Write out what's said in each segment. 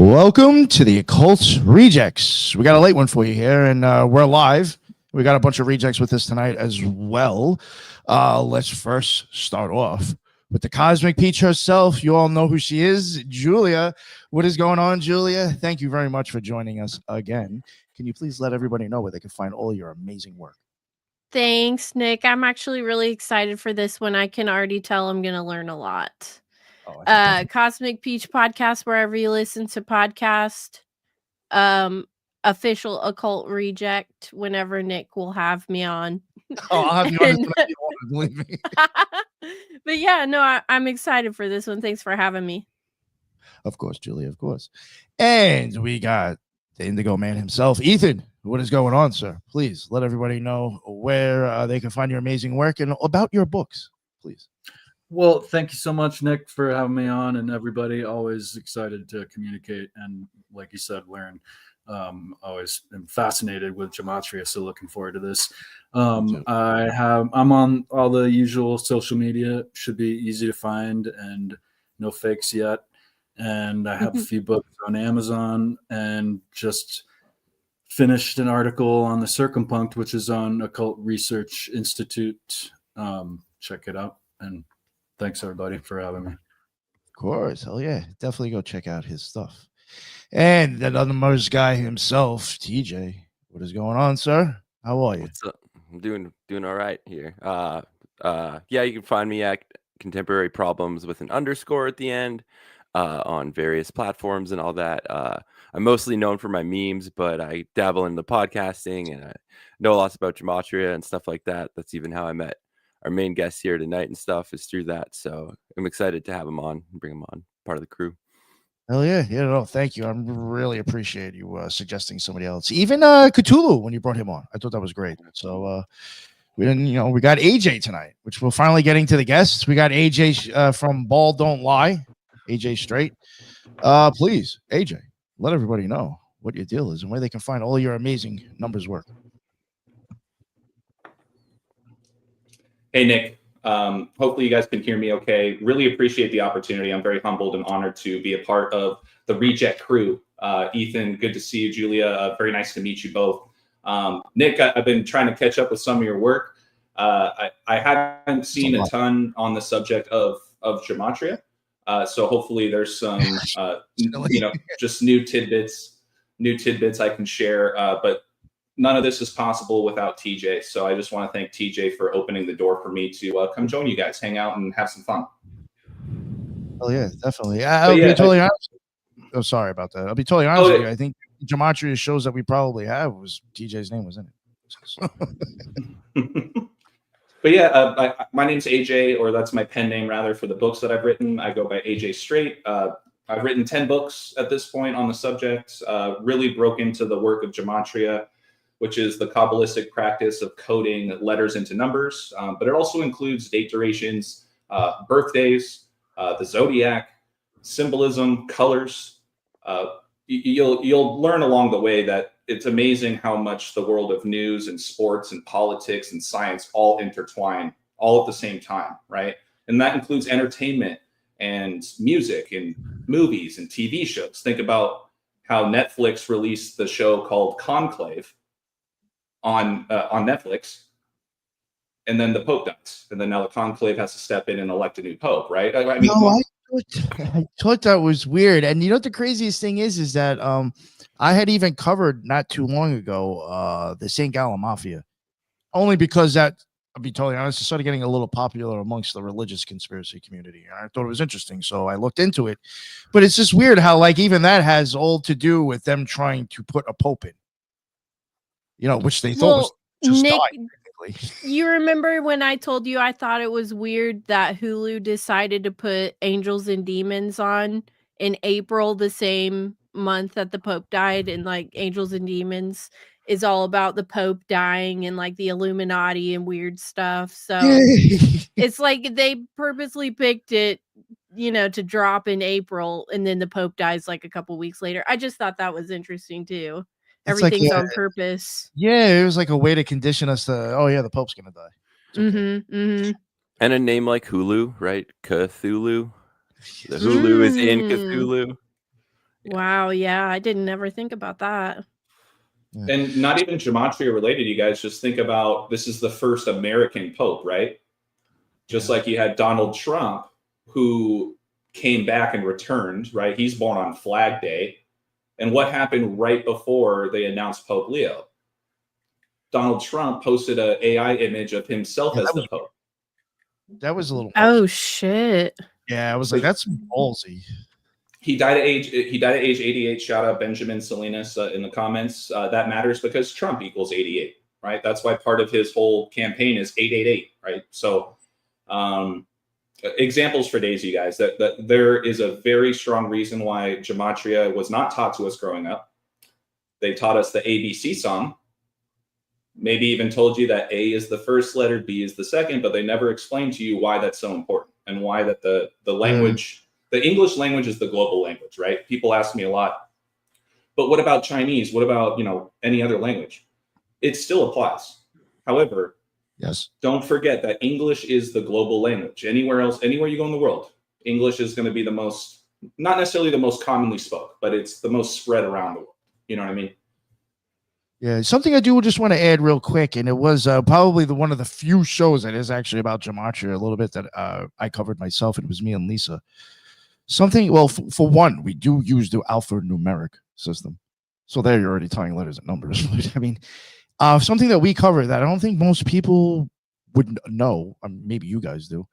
Welcome to the Occult Rejects. We got a late one for you here, and we're live. We got a bunch of rejects with us tonight as well. Let's first start off with the Cosmic Peach herself. You all know who she is, Julia. What is going on, Julia? Thank you very much for joining us again. Can you please let everybody know where they can find all your amazing work? Thanks, Nick. I'm actually really excited for this one. I can already tell I'm going to learn a lot. Cosmic Peach podcast, wherever you listen to podcast. Official Occult Reject, whenever Nick will have me on. Oh, I'll have you on whenever you want, believe me. But yeah, no, I'm excited for this one. Thanks for having me. Of course, Julia, of course. And we got the Indigo Man himself, Ethan. What is going on, sir? Please let everybody know where they can find your amazing work and about your books, please. Well, thank you so much, Nick, for having me on, and everybody. Always excited to communicate and, like you said, learn. Always am fascinated with gematria, so looking forward to this. I'm on all the usual social media. Should be easy to find, and no fakes yet. And I have a few books on Amazon, and just finished an article on the Circumpunct, which is on Occult Research Institute. Check it out, and thanks everybody for having me. Of course, hell yeah, definitely go check out his stuff. And that other Mars guy himself, TJ. What is going on, sir? How are you? What's up? I'm doing all right here. Yeah, you can find me at Contemporary Problems with an underscore at the end on various platforms and all that. I'm mostly known for my memes, but I dabble in the podcasting and I know lots about gematria and stuff like that. That's even how I met our main guest here tonight and stuff, is through that. So I'm excited to have him on and bring him on, part of the crew. Hell yeah. Yeah, no, thank you. I really appreciate you suggesting somebody else. Even Cthulhu, when you brought him on. I thought that was great. So we got AJ tonight, which we're finally getting to the guests. We got AJ from Don't Lie, AJ Straight. Please, AJ, let everybody know what your deal is and where they can find all your amazing numbers work. Hey, Nick. Hopefully you guys can hear me okay. Really appreciate the opportunity. I'm very humbled and honored to be a part of the Reject crew. Ethan, good to see you. Julia, very nice to meet you both. Nick, I've been trying to catch up with some of your work. I haven't seen a ton on the subject of gematria. So hopefully there's some, just new tidbits I can share. But none of this is possible without TJ. So I just want to thank TJ for opening the door for me to come join you guys, hang out, and have some fun. Oh yeah, definitely. I'll be totally honest. Oh, sorry about that. I'll be totally honest with you. I think gematria shows that we probably have was TJ's name was in it. But yeah, my name's AJ, or that's my pen name rather for the books that I've written. I go by AJ Straight. I've written 10 books at this point on the subject. Really broke into the work of gematria, which is the Kabbalistic practice of coding letters into numbers. But it also includes date durations, birthdays, the zodiac, symbolism, colors. You'll learn along the way that it's amazing how much the world of news and sports and politics and science all intertwine all at the same time, right? And that includes entertainment and music and movies and TV shows. Think about how Netflix released the show called Conclave on Netflix, and then the Pope dies, and then now the conclave has to step in and elect a new Pope, right? I mean, I thought that was weird. And you know what the craziest thing is that I had even covered not too long ago the St. Gallen Mafia, only because that, I'll be totally honest, it started getting a little popular amongst the religious conspiracy community. I thought it was interesting, so I looked into it. But it's just weird how even that has all to do with them trying to put a Pope in. Which they thought was just Nick, died, you remember when I told you I thought it was weird that Hulu decided to put Angels and Demons on in April, the same month that the Pope died, and Angels and Demons is all about the Pope dying and the Illuminati and weird stuff. So it's like they purposely picked it, to drop in April, and then the Pope dies a couple weeks later. I just thought that was interesting too. Everything's on purpose. Yeah, it was like a way to condition us to, the Pope's gonna die. Okay. And a name like Hulu, right? Cthulhu. The Hulu is in Cthulhu. Wow, yeah, I didn't ever think about that. And not even gematria related, you guys. Just think about, this is the first American Pope, right? Just like you had Donald Trump, who came back and returned, right? He's born on Flag Day. And what happened right before they announced Pope Leo? Donald Trump posted an AI image of himself as the Pope. That was a little. Oh shit! Yeah, I was like, that's ballsy. He died at age 88. Shout out Benjamin Salinas in the comments. That matters because Trump equals 88, right? That's why part of his whole campaign is 888, right? So, examples for days, you guys. That there is a very strong reason why gematria was not taught to us growing up. They taught us the ABC song. Maybe even told you that A is the first letter, B is the second, but they never explained to you why that's so important and why that the language. The English language is the global language, right? People ask me a lot, but what about Chinese? What about, any other language? It still applies. However, yes, don't forget that English is the global language. Anywhere you go in the world, English is going to be the most, not necessarily the most commonly spoke, but it's the most spread around the world. You know what I mean? Yeah, something I do just want to add real quick, and it was probably one of the few shows that is actually about gematria a little bit that I covered myself. It was me and Lisa. Something, well, for one, we do use the alphanumeric system. So there you're already tying letters and numbers. I mean, something that we cover that I don't think most people would know, maybe you guys do,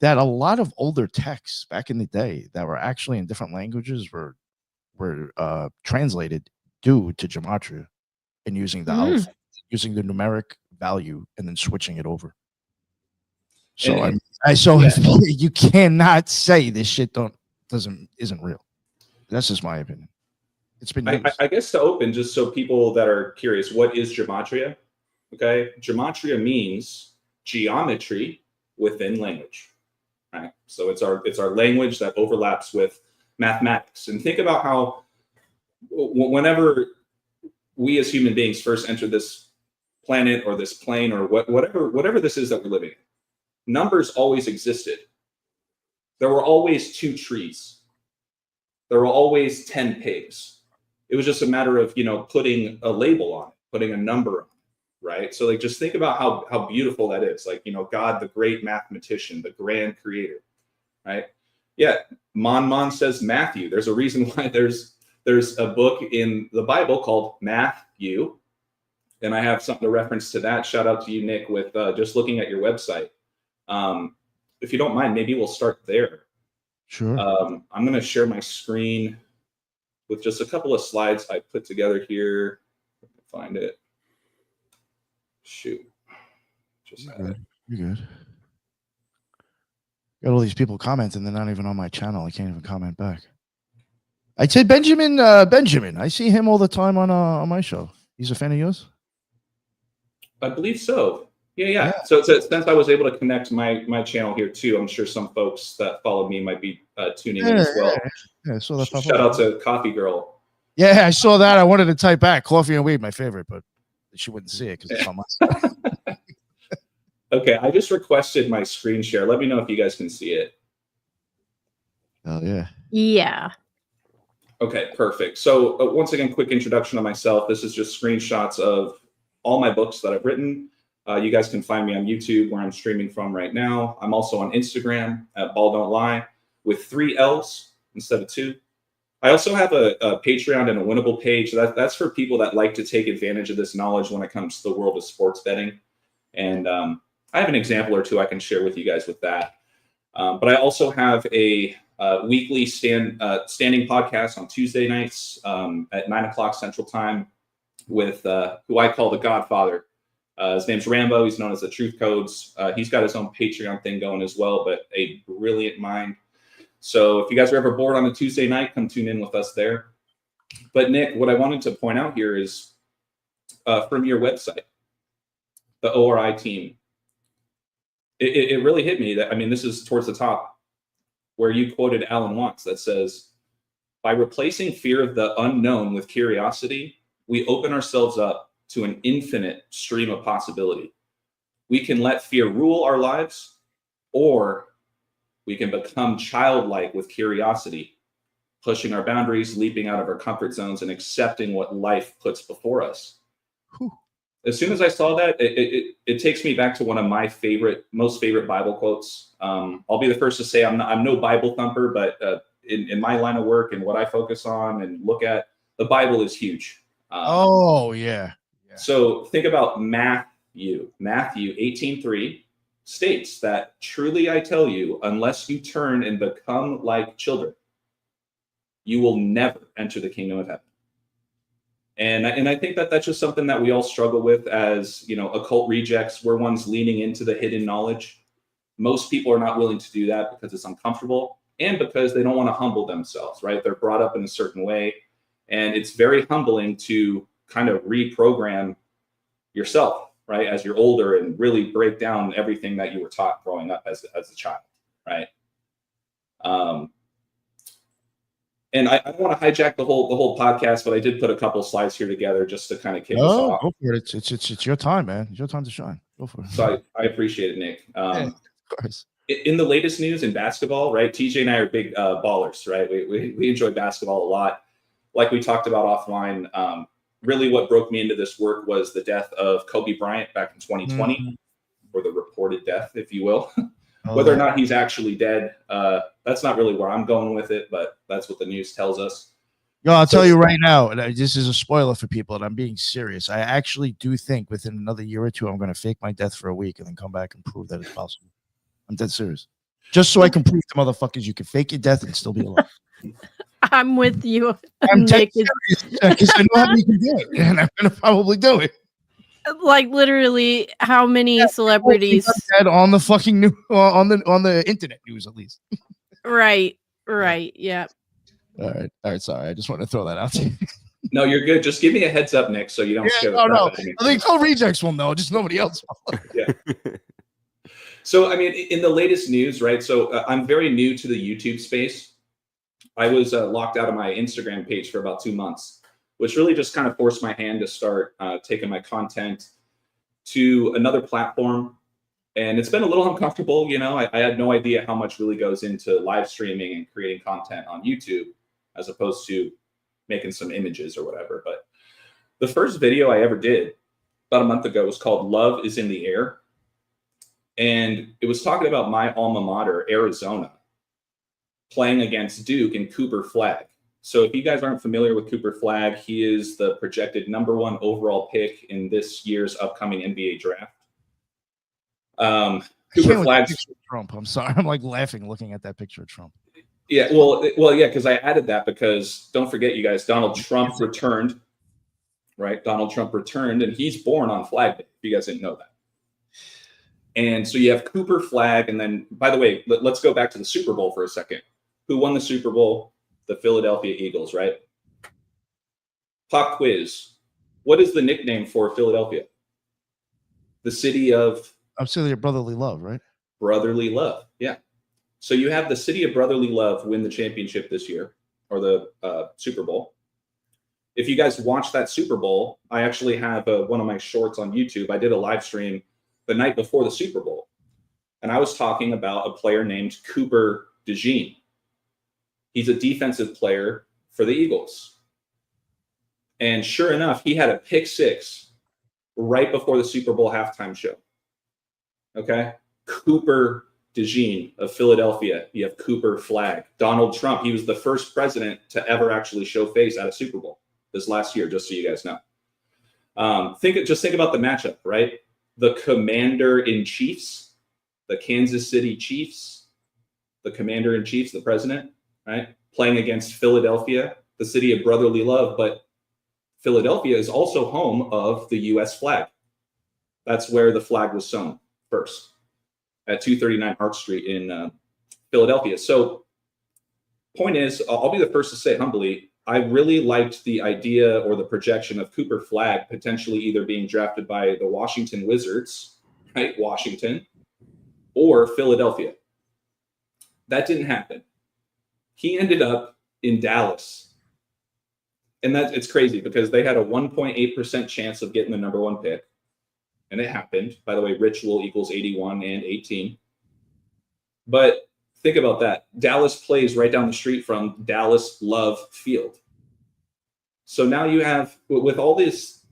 that a lot of older texts back in the day that were actually in different languages were translated due to gematria and using the alpha, using the numeric value and then switching it over. So you cannot say this shit isn't real. That's just my opinion. It's been I guess to open, just so people that are curious, what is gematria? Okay, gematria means geometry within language, right? So it's our language that overlaps with mathematics. And think about how whenever we as human beings first entered this planet or this plane or whatever this is that we're living in, numbers always existed. There were always 2 trees. There were always 10 pigs. It was just a matter of, putting a label on it, putting a number on it, right? So just think about how beautiful that is. God, the great mathematician, the grand creator, right? Yeah, Mon says Matthew. There's a reason why there's a book in the Bible called Matthew, and I have something to reference to that. Shout out to you, Nick, with just looking at your website. If you don't mind, maybe we'll start there. Sure. I'm going to share my screen with just a couple of slides I put together here. Find it. Shoot. Just You're good. Got all these people commenting. They're not even on my channel. I can't even comment back. I said Benjamin. I see him all the time on my show. He's a fan of yours? I believe so. Yeah. So since I was able to connect my channel here too, I'm sure some folks that followed me might be tuning in as well. Yeah, so that Shout out to Coffee Girl. Yeah, I saw that. I wanted to type back coffee and weed, my favorite, but she wouldn't see it because it's on my side. Okay, I just requested my screen share. Let me know if you guys can see it. Oh yeah. Yeah. Okay, perfect. So once again, quick introduction of myself. This is just screenshots of all my books that I've written. You guys can find me on YouTube, where I'm streaming from right now. I'm also on Instagram at BALLDONT with 3 L's instead of 2. I also have a Patreon and a Winnable page. That's for people that like to take advantage of this knowledge when it comes to the world of sports betting. And I have an example or two I can share with you guys with that. But I also have a weekly standing podcast on Tuesday nights at 9:00 Central Time with who I call the Godfather. His name's Rambo. He's known as the Truth Codes. He's got his own Patreon thing going as well, but a brilliant mind. So if you guys are ever bored on a Tuesday night, come tune in with us there. But Nick, what I wanted to point out here is from your website, the ORI team, it really hit me that, this is towards the top where you quoted Alan Watts that says, by replacing fear of the unknown with curiosity, we open ourselves up to an infinite stream of possibility. We can let fear rule our lives, or we can become childlike with curiosity, pushing our boundaries, leaping out of our comfort zones, and accepting what life puts before us. Whew. As soon as I saw that, it takes me back to one of my most favorite Bible quotes. I'll be the first to say I'm no Bible thumper, but in my line of work and what I focus on and look at, the Bible is huge. Oh yeah. So think about Matthew 18:3 states that, truly I tell you, unless you turn and become like children, you will never enter the kingdom of heaven. And I think that that's just something that we all struggle with as, occult rejects. We're ones leaning into the hidden knowledge. Most people are not willing to do that because it's uncomfortable and because they don't want to humble themselves, right? They're brought up in a certain way. And it's very humbling to kind of reprogram yourself, right, as you're older, and really break down everything that you were taught growing up as a child, right? And I don't want to hijack the whole podcast, but I did put a couple slides here together just to kind of kick us off. Go for it. It's your time, man. It's your time to shine. Go for it. So I appreciate it, Nick. Yeah, of course. In the latest news in basketball, right? TJ and I are big ballers, right? We enjoy basketball a lot. Like we talked about offline, really what broke me into this work was the death of Kobe Bryant back in 2020, or the reported death, if you will. Whether or not he's actually dead, that's not really where I'm going with it, but that's what the news tells us. Yo, I'll tell you right now, and this is a spoiler for people, and I'm being serious. I actually do think within another year or two, I'm going to fake my death for a week and then come back and prove that it's possible. I'm dead serious. Just so I can prove to motherfuckers you can fake your death and still be alive. I'm with you. I'm dead Nick. serious because I know how you can do it, and I'm going to probably do it. Like literally, how many celebrities? Dead on the fucking new on the internet news at least. Right. Yeah. All right. Sorry, I just want to throw that out there. No, you're good. Just give me a heads up, Nick, so you don't scare the crap out of me. I think co-rejects will know, just nobody else will. Yeah. So, I mean, in the latest news, right? So I'm very new to the YouTube space. I was locked out of my Instagram page for about 2 months, which really just kind of forced my hand to start taking my content to another platform. And it's been a little uncomfortable. I had no idea how much really goes into live streaming and creating content on YouTube, as opposed to making some images or whatever. But the first video I ever did about a month ago was called Love is in the Air. And it was talking about my alma mater, Arizona, playing against Duke and Cooper Flagg. So if you guys aren't familiar with Cooper Flagg, he is the projected #1 overall pick in this year's upcoming NBA draft. Cooper Flagg. Trump. I'm sorry. I'm like laughing looking at that picture of Trump. Yeah, well, yeah, because I added that because don't forget, you guys, Donald Trump returned, right? Donald Trump returned, and he's born on Flag Day. If you guys didn't know that. And so you have Cooper Flagg, and then, by the way, let's go back to the Super Bowl for a second. Who won the Super Bowl? The Philadelphia Eagles, right? Pop quiz. What is the nickname for Philadelphia? The city of brotherly love, right? Brotherly love, yeah. So you have the city of brotherly love win the championship this year, or the Super Bowl. If you guys watch that Super Bowl, I actually have one of my shorts on YouTube. I did a live stream the night before the Super Bowl, and I was talking about a player named Cooper DeJean. He's a defensive player for the Eagles. And sure enough, he had a pick six right before the Super Bowl halftime show. Okay? Cooper DeJean of Philadelphia. You have Cooper Flagg. Donald Trump, he was the first president to ever actually show face at a Super Bowl this last year, just so you guys know. Just think about the matchup, right? The commander-in-chiefs, the Kansas City Chiefs, the commander-in-chiefs, the president, right? Playing against Philadelphia, the city of brotherly love. But Philadelphia is also home of the U.S. flag. That's where the flag was sewn first, at 239 Arch Street in Philadelphia. So point is, I'll be the first to say humbly, I really liked the idea or the projection of Cooper Flagg potentially either being drafted by the Washington Wizards, right? Washington, or Philadelphia. That didn't happen. He ended up in Dallas. And it's crazy because they had a 1.8% chance of getting the #1 pick. And it happened. By the way, ritual equals 81 and 18. But Think about that. Dallas plays right down the street from Dallas Love Field. So now you have, with all these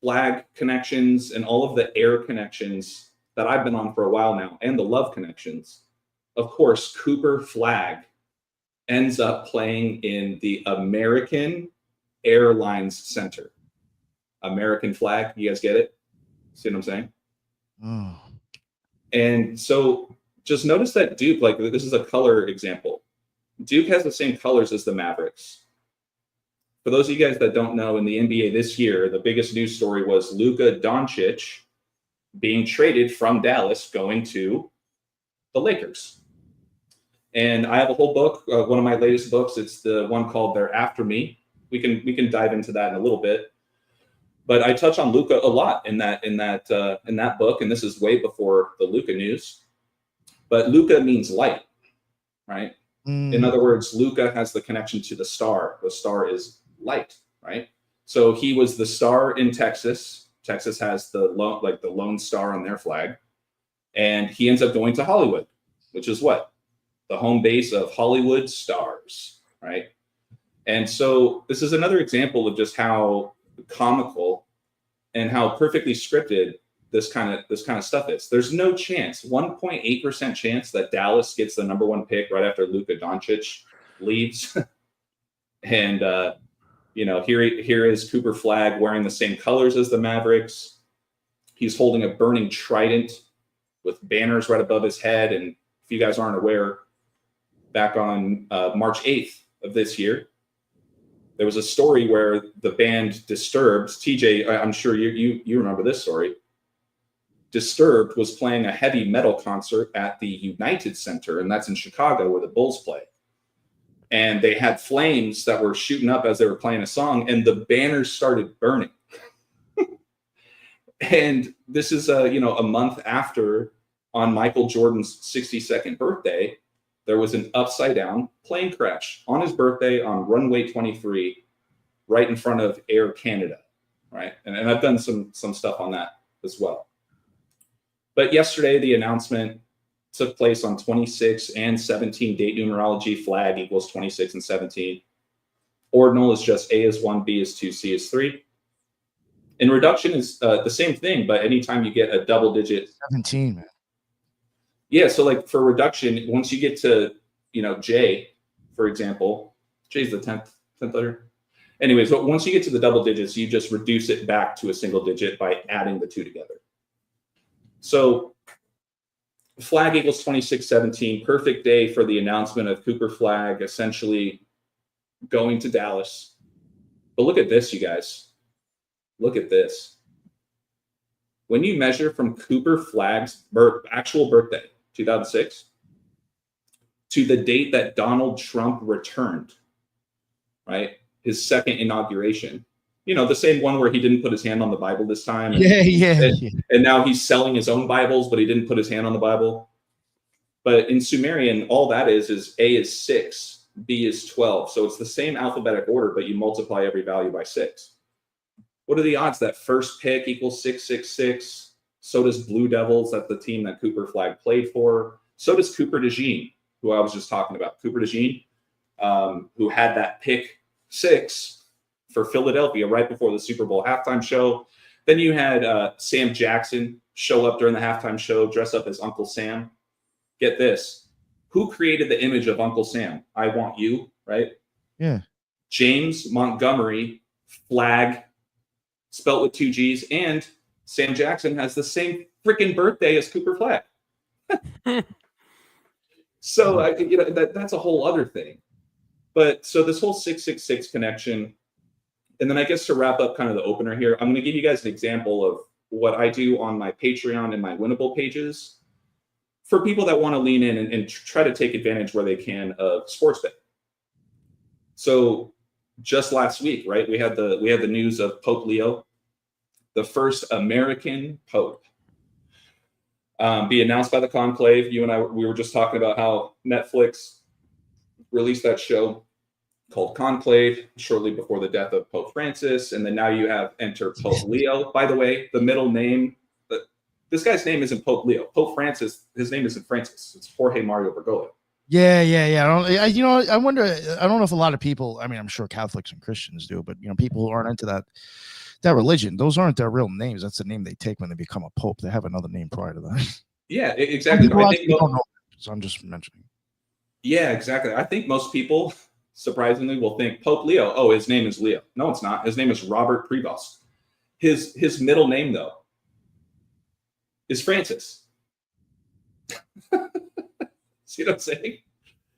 flag connections and all of the air connections that I've been on for a while now, and the Love connections, of course, Cooper Flag ends up playing in the American Airlines Center. American flag, you guys get it? See what I'm saying? Oh. And so just notice that Duke, like this is a color example. Duke has the same colors as the Mavericks. For those of you guys that don't know, in the NBA this year, the biggest news story was Luka Doncic being traded from Dallas, going to the Lakers. And I have a whole book, one of my latest books. It's the one called "They're After Me." We can dive into that in a little bit. But I touch on Luka a lot in that book, and this is way before the Luka news. But Luka means light, right? In other words, Luka has the connection to the star. The star is light, right? So he was the star in Texas. Texas has the lone star on their flag, and he ends up going to Hollywood, which is what? The home base of Hollywood stars, right? And so this is another example of just how comical and how perfectly scripted this kind of stuff is. There's no chance, 1.8% chance that Dallas gets the #1 pick right after Luka Doncic leaves. And here is Cooper Flag wearing the same colors as the Mavericks. He's holding a burning trident with banners right above his head. And if you guys aren't aware, back on March 8th of this year, there was a story where the band Disturbed, TJ, I'm sure you remember this story. Disturbed was playing a heavy metal concert at the United Center, and that's in Chicago where the Bulls play. And they had flames that were shooting up as they were playing a song, and the banners started burning. And this is a month after, on Michael Jordan's 62nd birthday, there was an upside down plane crash on his birthday on runway 23, right in front of Air Canada, right? And I've done some stuff on that as well. But yesterday, the announcement took place on 26 and 17 date numerology. Flag equals 26 and 17. Ordinal is just A is 1, B is 2, C is 3. And reduction is the same thing, but anytime you get a double digit. 17, man. Yeah, so like for reduction, once you get to, J, for example, J is the 10th letter. Anyways, but once you get to the double digits, you just reduce it back to a single digit by adding the two together. So flag equals 2617, perfect day for the announcement of Cooper Flag essentially going to Dallas. But look at this, you guys. Look at this. When you measure from Cooper Flag's actual birthday, 2006, to the date that Donald Trump returned, right? His second inauguration. The same one where he didn't put his hand on the Bible this time. And now he's selling his own Bibles, but he didn't put his hand on the Bible. But in Sumerian, all that is A is 6, B is 12. So it's the same alphabetic order, but you multiply every value by 6. What are the odds that first pick equals 666? So does Blue Devils, that's the team that Cooper Flag played for. So does Cooper DeJean, who I was just talking about. Cooper DeJean, who had that pick 6 for Philadelphia right before the Super Bowl halftime show. Then you had Sam Jackson show up during the halftime show, dress up as Uncle Sam. Get this. Who created the image of Uncle Sam? I Want You, right? Yeah. James Montgomery Flag, spelt with 2 G's, and Sam Jackson has the same freaking birthday as Cooper Flag. So that's a whole other thing. But so this whole 666 connection, and then I guess to wrap up kind of the opener here, I'm going to give you guys an example of what I do on my Patreon and my Winnable pages for people that want to lean in and try to take advantage where they can of sports betting. So just last week, right, we had the news of Pope Leo, the first American Pope, be announced by the conclave. You and we were just talking about how Netflix released that show called Conclave shortly before the death of Pope Francis. And then now you have enter Pope Leo. By the way, the middle name, this guy's name isn't Pope Leo. Pope Francis, his name isn't Francis. It's Jorge Mario Bergoglio. Yeah. You know, I wonder. I don't know if a lot of people. I mean, I'm sure Catholics and Christians do, but you know, people who aren't into that religion, those aren't their real names. That's the name they take when they become a pope. They have another name prior to that. Yeah, Some exactly. people I actually think don't know, so I'm just mentioning. yeah, exactly. I think most people, surprisingly, will think Pope Leo. Oh, his name is Leo. No, it's not. His name is Robert Prevost. His middle name though is Francis. See what I'm saying?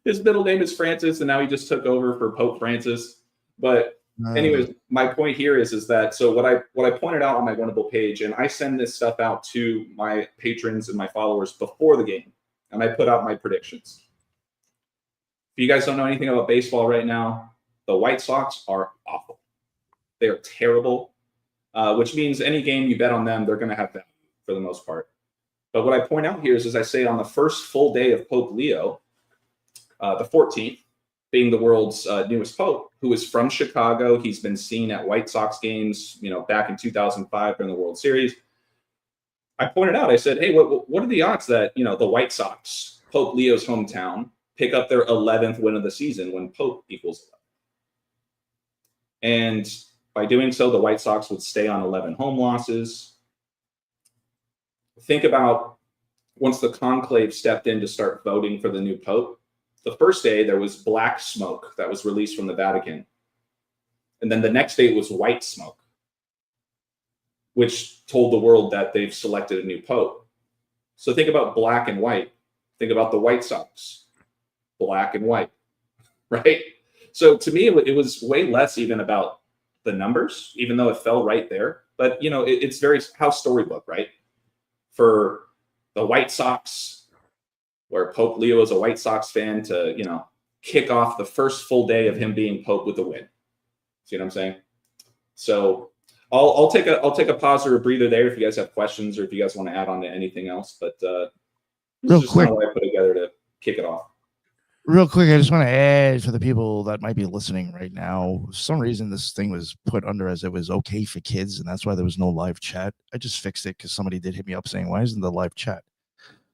His middle name is Francis, and now he just took over for Pope Francis. But anyways, my point here is that so what I pointed out on my Winnable page, and I send this stuff out to my patrons and my followers before the game, and I put out my predictions. If you guys don't know anything about baseball right now, the White Sox are awful. They are terrible, which means any game you bet on them, they're going to have value for the most part. But what I point out here is, as I say, on the first full day of Pope Leo, the 14th, being the world's newest pope, who is from Chicago. He's been seen at White Sox games, you know, back in 2005 during the World Series. I pointed out, I said, hey, what are the odds that, you know, the White Sox, Pope Leo's hometown, pick up their 11th win of the season when Pope equals 11? And by doing so, the White Sox would stay on 11 home losses. Think about once the conclave stepped in to start voting for the new pope. The first day, there was black smoke that was released from the Vatican. And then the next day, it was white smoke, which told the world that they've selected a new pope. So think about black and white. Think about the White Sox, black and white, right? So to me, it was way less even about the numbers, even though it fell right there. But, you know, it's very house storybook, right? For the White Sox, where Pope Leo is a White Sox fan, to, you know, kick off the first full day of him being Pope with a win. See what I'm saying? So I'll take a pause or a breather there if you guys have questions or if you guys want to add on to anything else. But this is just kind of what I put together to kick it off. Real quick, I just want to add for the people that might be listening right now, for some reason this thing was put under as it was okay for kids, and that's why there was no live chat. I just fixed it because somebody did hit me up saying, why isn't the live chat?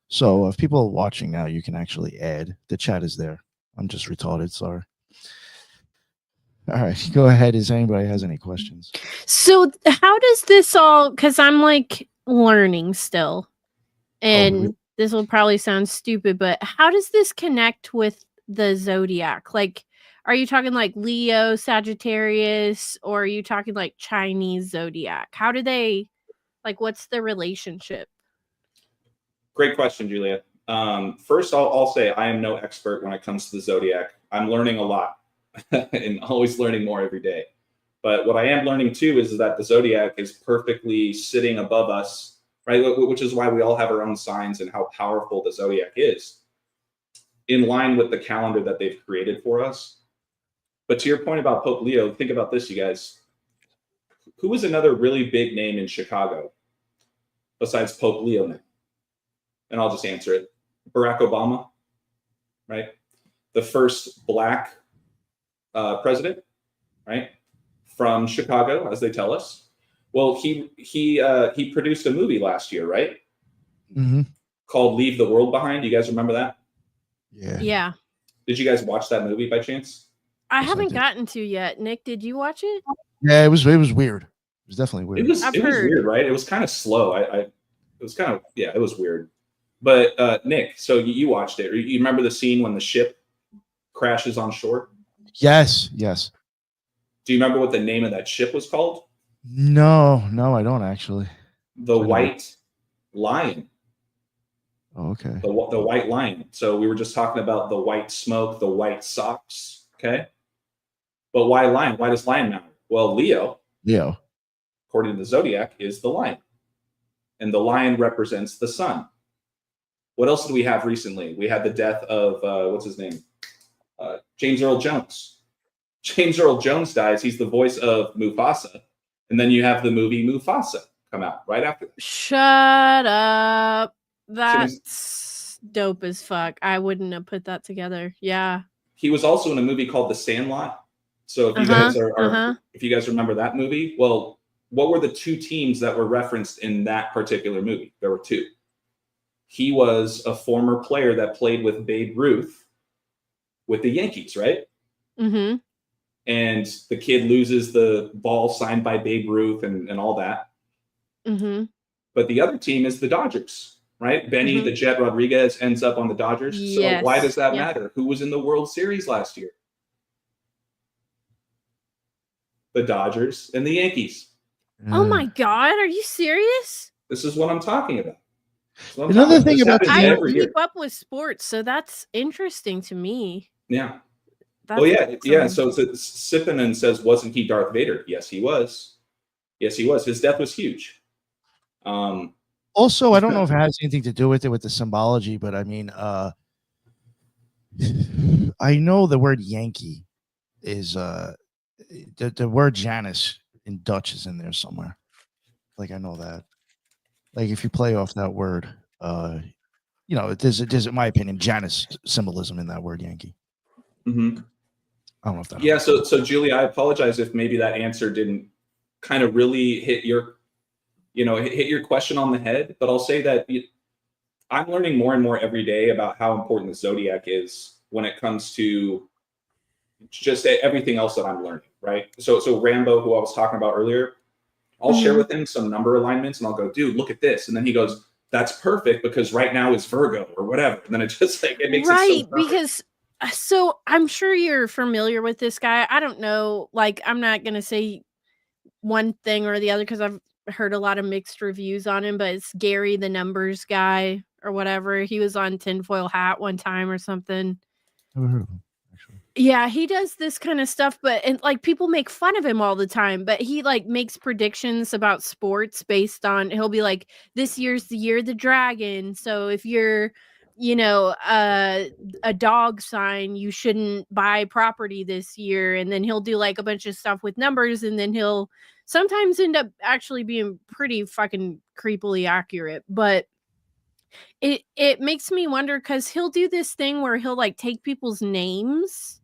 So if people are watching now, you can actually add. The chat is there. I'm just retarded, sorry. All right, go ahead. Does anybody has any questions? So how does this all, because I'm like learning still, and this will probably sound stupid, but how does this connect with the zodiac? Like, are you talking like Leo, Sagittarius, or are you talking like Chinese zodiac? How do they, like, what's the relationship? Great question, Julia. First, I'll say I am no expert when it comes to the zodiac. I'm learning a lot and always learning more every day. But what I am learning too is that the zodiac is perfectly sitting above us, right? Which is why we all have our own signs and how powerful the zodiac is, in line with the calendar that they've created for us. But to your point about Pope Leo, think about this, you guys. Who is another really big name in Chicago besides Pope Leo now? And I'll just answer it. Barack Obama, right? The first black president, right? From Chicago, as they tell us. Well, he produced a movie last year, right? Mm-hmm. Called Leave the World Behind. You guys remember that? Yeah. Did you guys watch that movie by chance? I haven't gotten to yet. Nick, did you watch it? Yeah, it was weird. It was definitely weird. It was weird, right? It was kind of slow. It was weird. But Nick, so you watched it. You remember the scene when the ship crashes on shore? Yes. Do you remember what the name of that ship was called? No, I don't actually. The White Lion. Oh, okay. The White Lion. So we were just talking about the white smoke, the White Sox. Okay. But why lion? Why does lion matter? Well, Leo, according to the zodiac, is the lion. And the lion represents the sun. What else did we have recently? We had the death of, what's his name? James Earl Jones. James Earl Jones dies. He's the voice of Mufasa. And then you have the movie Mufasa come out right after that. Shut up. That's dope as fuck. I wouldn't have put that together. Yeah. He was also in a movie called The Sandlot. So if you guys if you guys remember that movie, well, what were the two teams that were referenced in that particular movie? There were two. He was a former player that played with Babe Ruth with the Yankees, right? Mm-hmm. And the kid loses the ball signed by Babe Ruth and all that. Mm-hmm. But the other team is the Dodgers, right? Benny the Jet Rodriguez ends up on the Dodgers. So why does that matter? Who was in the World Series last year? The Dodgers and the Yankees. Oh my God, are you serious? This is what I'm talking about. Another thing about I don't every keep year. up with sports, so that's interesting to me. Yeah. That's well, yeah, awesome. yeah. So Sippinen says, wasn't he Darth Vader? Yes, he was. Yes, he was. His death was huge. Also, I don't know if it has anything to do with it with the symbology, but I mean, I know the word Yankee is the word Janus in Dutch is in there somewhere. Like I know that. Like if you play off that word, you know, there's in my opinion Janus symbolism in that word Yankee. Mm-hmm. I don't know if that. Yeah. So Julie, I apologize if maybe that answer didn't kind of really hit your question on the head. But I'll say that I'm learning more and more every day about how important the zodiac is when it comes to just everything else that I'm learning. Right. So Rambo, who I was talking about earlier, I'll share with him some number alignments and I'll go, dude, look at this. And then he goes, that's perfect because right now is Virgo or whatever. And then it just like, it makes it so perfect. Because so I'm sure you're familiar with this guy. I don't know. Like, I'm not going to say one thing or the other because I've heard a lot of mixed reviews on him, but it's Gary, the numbers guy or whatever. He was on Tinfoil Hat one time or something. Never heard of him. Yeah, he does this kind of stuff, but and like people make fun of him all the time, but he like makes predictions about sports based on he'll be like, this year's the year of the dragon. So if you're, a dog sign, you shouldn't buy property this year. And then he'll do like a bunch of stuff with numbers, and then he'll sometimes end up actually being pretty fucking creepily accurate. But it makes me wonder because he'll do this thing where he'll like take people's names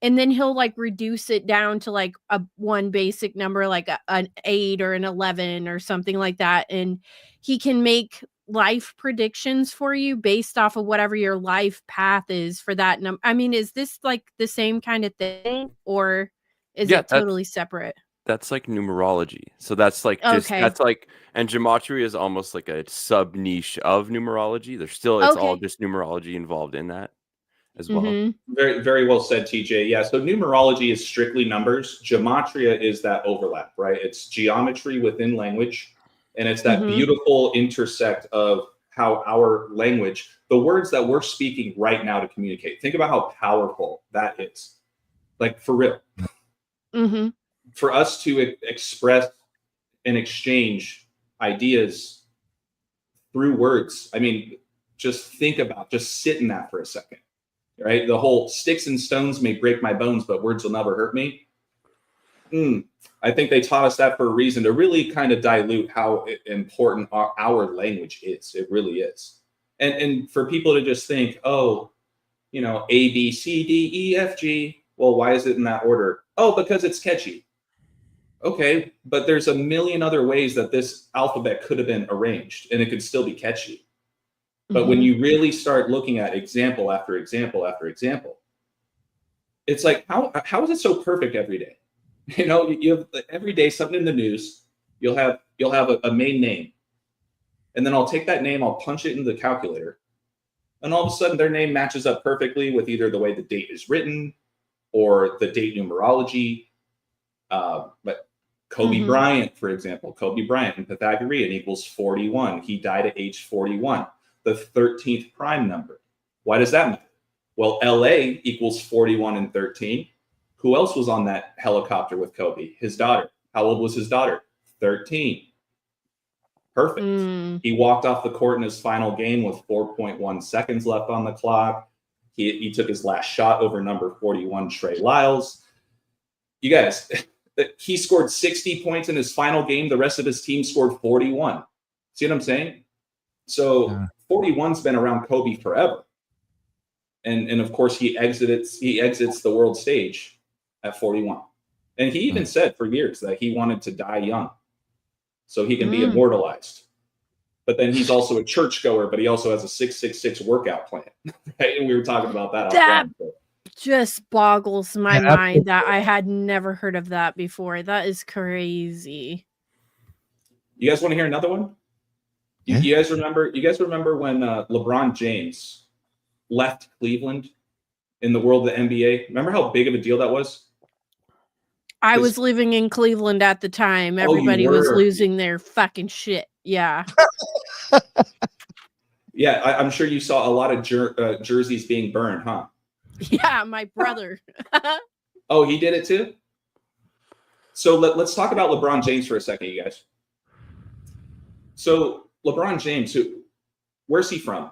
and then he'll like reduce it down to like a one basic number, like an 8 or an 11 or something like that. And he can make life predictions for you based off of whatever your life path is for that number. I mean, is this like the same kind of thing or is it totally separate? That's like numerology. So that's like that's like, and gematria is almost like a sub niche of numerology. There's still, it's all just numerology involved in that as well. Very, very well said, TJ. Yeah. So numerology is strictly numbers. Gematria is that overlap, right? It's geometry within language. And it's that beautiful intersect of how our language, the words that we're speaking right now to communicate. Think about how powerful that is. Like for real. For us to express and exchange ideas through words. I mean, just sit in that for a second. Right? The whole sticks and stones may break my bones, but words will never hurt me. I think they taught us that for a reason, to really kind of dilute how important our language is. It really is. And for people to just think, oh, A, B, C, D, E, F, G. Well, why is it in that order? Oh, because it's catchy. Okay, but there's a million other ways that this alphabet could have been arranged and it could still be catchy. But when you really start looking at example after example after example, it's like, how is it so perfect every day? You have every day something in the news. You'll have a main name, and then I'll take that name, I'll punch it into the calculator, and all of a sudden their name matches up perfectly with either the way the date is written or the date numerology. But Kobe Bryant, for example, Kobe Bryant in Pythagorean equals 41. He died at age 41. The 13th prime number. Why does that matter? Well, LA equals 41 and 13. Who else was on that helicopter with Kobe? His daughter. How old was his daughter? 13. Perfect. He walked off the court in his final game with 4.1 seconds left on the clock. He took his last shot over number 41, Trey Lyles. You guys, he scored 60 points in his final game. The rest of his team scored 41. See what I'm saying? So 41's been around Kobe forever. And of course he exits the world stage at 41. And he even said for years that he wanted to die young so he can be immortalized. But then he's also a churchgoer, but he also has a 666 workout plan. Right? And we were talking about that. just boggles my Yeah, mind that I had never heard of that before. That is crazy. You guys want to hear another one? Yeah. You guys remember? You guys remember when LeBron James left Cleveland in the world of the NBA? Remember how big of a deal that was? I This- was living in Cleveland at the time. Oh, you Everybody was were. losing their fucking shit. Yeah. Yeah, I'm sure you saw a lot of jerseys being burned, huh? Yeah, my brother. Oh, he did it too? So let's talk about LeBron James for a second, you guys. So LeBron James, where's he from?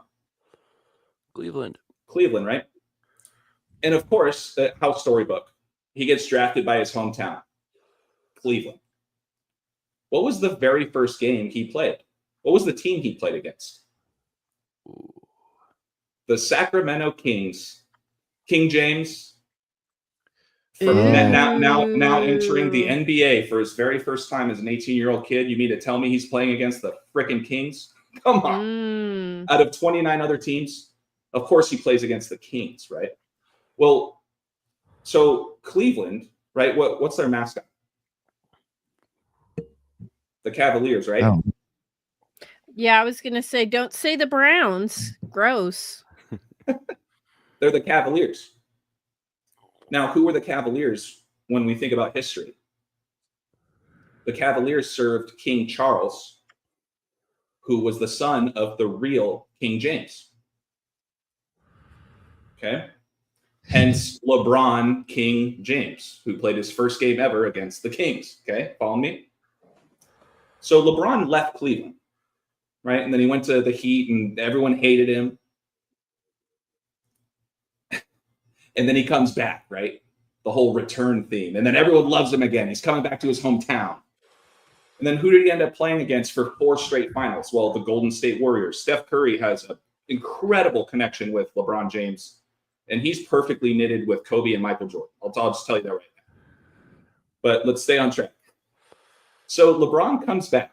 Cleveland. Cleveland, right? And of course, how storybook. He gets drafted by his hometown, Cleveland. What was the very first game he played? What was the team he played against? Ooh. The Sacramento Kings. King James, Ooh. now entering the NBA for his very first time as an 18-year-old kid. You mean to tell me he's playing against the frickin' Kings? Come on. Out of 29 other teams, of course he plays against the Kings, right? Well, so Cleveland, right? What's their mascot? The Cavaliers, right? Oh. Yeah, I was gonna say, don't say the Browns. Gross. They're the Cavaliers. Now, who were the Cavaliers when we think about history? The Cavaliers served King Charles, who was the son of the real King James. Okay? Hence LeBron King James, who played his first game ever against the Kings. Okay? Follow me? So LeBron left Cleveland, right? And then he went to the Heat and everyone hated him. And then he comes back, right? The whole return theme. And then everyone loves him again. He's coming back to his hometown. And then who did he end up playing against for 4 straight finals? Well, the Golden State Warriors. Steph Curry has an incredible connection with LeBron James. And he's perfectly knitted with Kobe and Michael Jordan. I'll just tell you that right now. But let's stay on track. So LeBron comes back.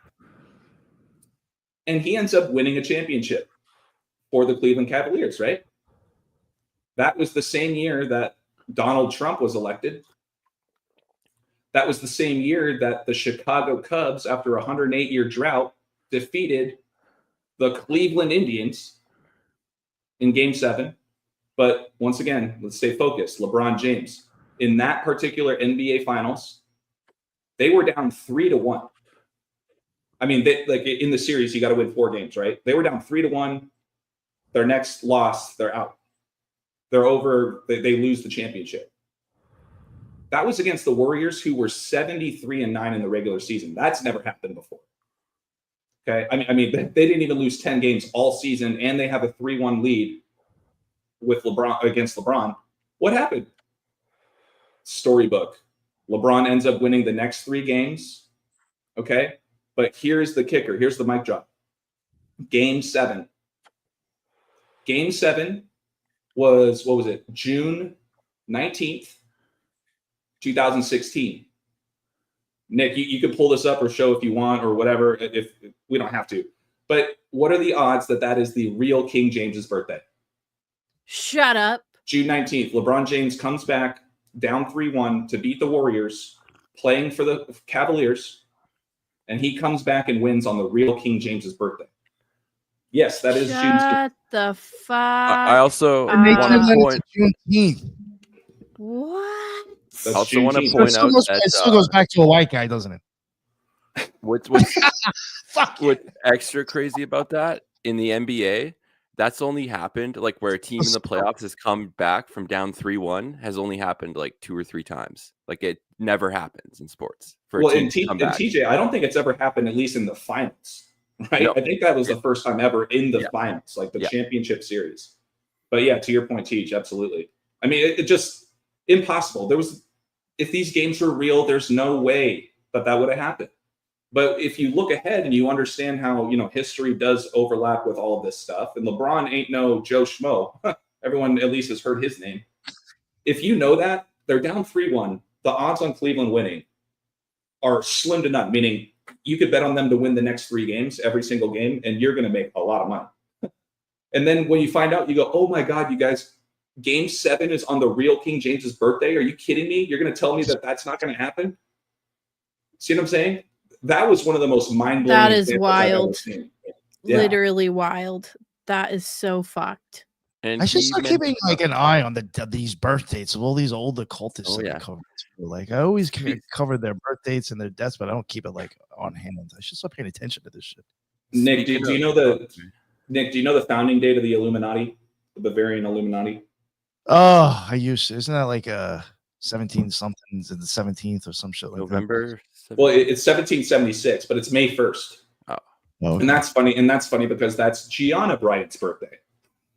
And he ends up winning a championship for the Cleveland Cavaliers, right? That was the same year that Donald Trump was elected. That was the same year that the Chicago Cubs, after a 108-year drought, defeated the Cleveland Indians in Game 7. But once again, let's stay focused. LeBron James, in that particular NBA Finals, they were down 3-1. I mean, like in the series, you got to win 4 games, right? They were down 3-1. Their next loss, they're out. They're over. They lose the championship. That was against the Warriors, who were 73-9 in the regular season. That's never happened before. Okay, I mean, they didn't even lose 10 games all season, and they have a 3-1 lead with LeBron against LeBron. What happened? Storybook. LeBron ends up winning the next 3 games. Okay, but here's the kicker. Here's the mic drop. Game 7. Game 7 was, what was it? June 19th, 2016. Nick, you can pull this up or show if you want or whatever, if we don't have to. But what are the odds that that is the real King James's birthday? Shut up. June 19th, LeBron James comes back down 3-1 to beat the Warriors, playing for the Cavaliers, and he comes back and wins on the real King James's birthday. Yes, that is June. Shut the fuck. I also They want changed to it point. Juneteenth. What? That's Also want to Juneteenth. point It out still that goes back to a white guy, doesn't it? what's Fuck. what's extra crazy about that in the NBA, that's only happened like where a team in the playoffs has come back from down 3-1 has only happened like 2 or 3 times. Like it never happens in sports for Well, a team in to come back. TJ, I don't think it's ever happened, at least in the finals, right? No. I think that was the first time ever in the finals, like the championship series. But yeah, to your point, Teach, absolutely. I mean, it just impossible. If these games were real, there's no way that would have happened. But if you look ahead and you understand how, history does overlap with all of this stuff, and LeBron ain't no Joe Schmo. Everyone at least has heard his name. If you know that, they're down 3-1. The odds on Cleveland winning are slim to none, meaning you could bet on them to win the next 3 games, every single game, and you're going to make a lot of money. And then when you find out, you go, oh my God, you guys, Game 7 is on the real King James's birthday. Are you kidding me? You're going to tell me that that's not going to happen? See what I'm saying? That was one of the most mind-blowing That is examples I've ever wild. seen. Yeah. Literally wild. That is so fucked. And I should he start mentioned- keeping like an eye on these birth dates of all these old occultists Oh, that yeah. get covered. Too. Like I always Sweet. cover their birth dates and their deaths, but I don't keep it like on hand. I should start paying attention to this shit. Nick, do Speaking you of- know the founding date of the Illuminati, the Bavarian Illuminati? Oh, isn't that like 17 somethings in the 17th or some shit like November. Well, it's 1776, but it's May 1st. that? Oh, And that's funny. And that's funny because that's Gianna Bryant's birthday.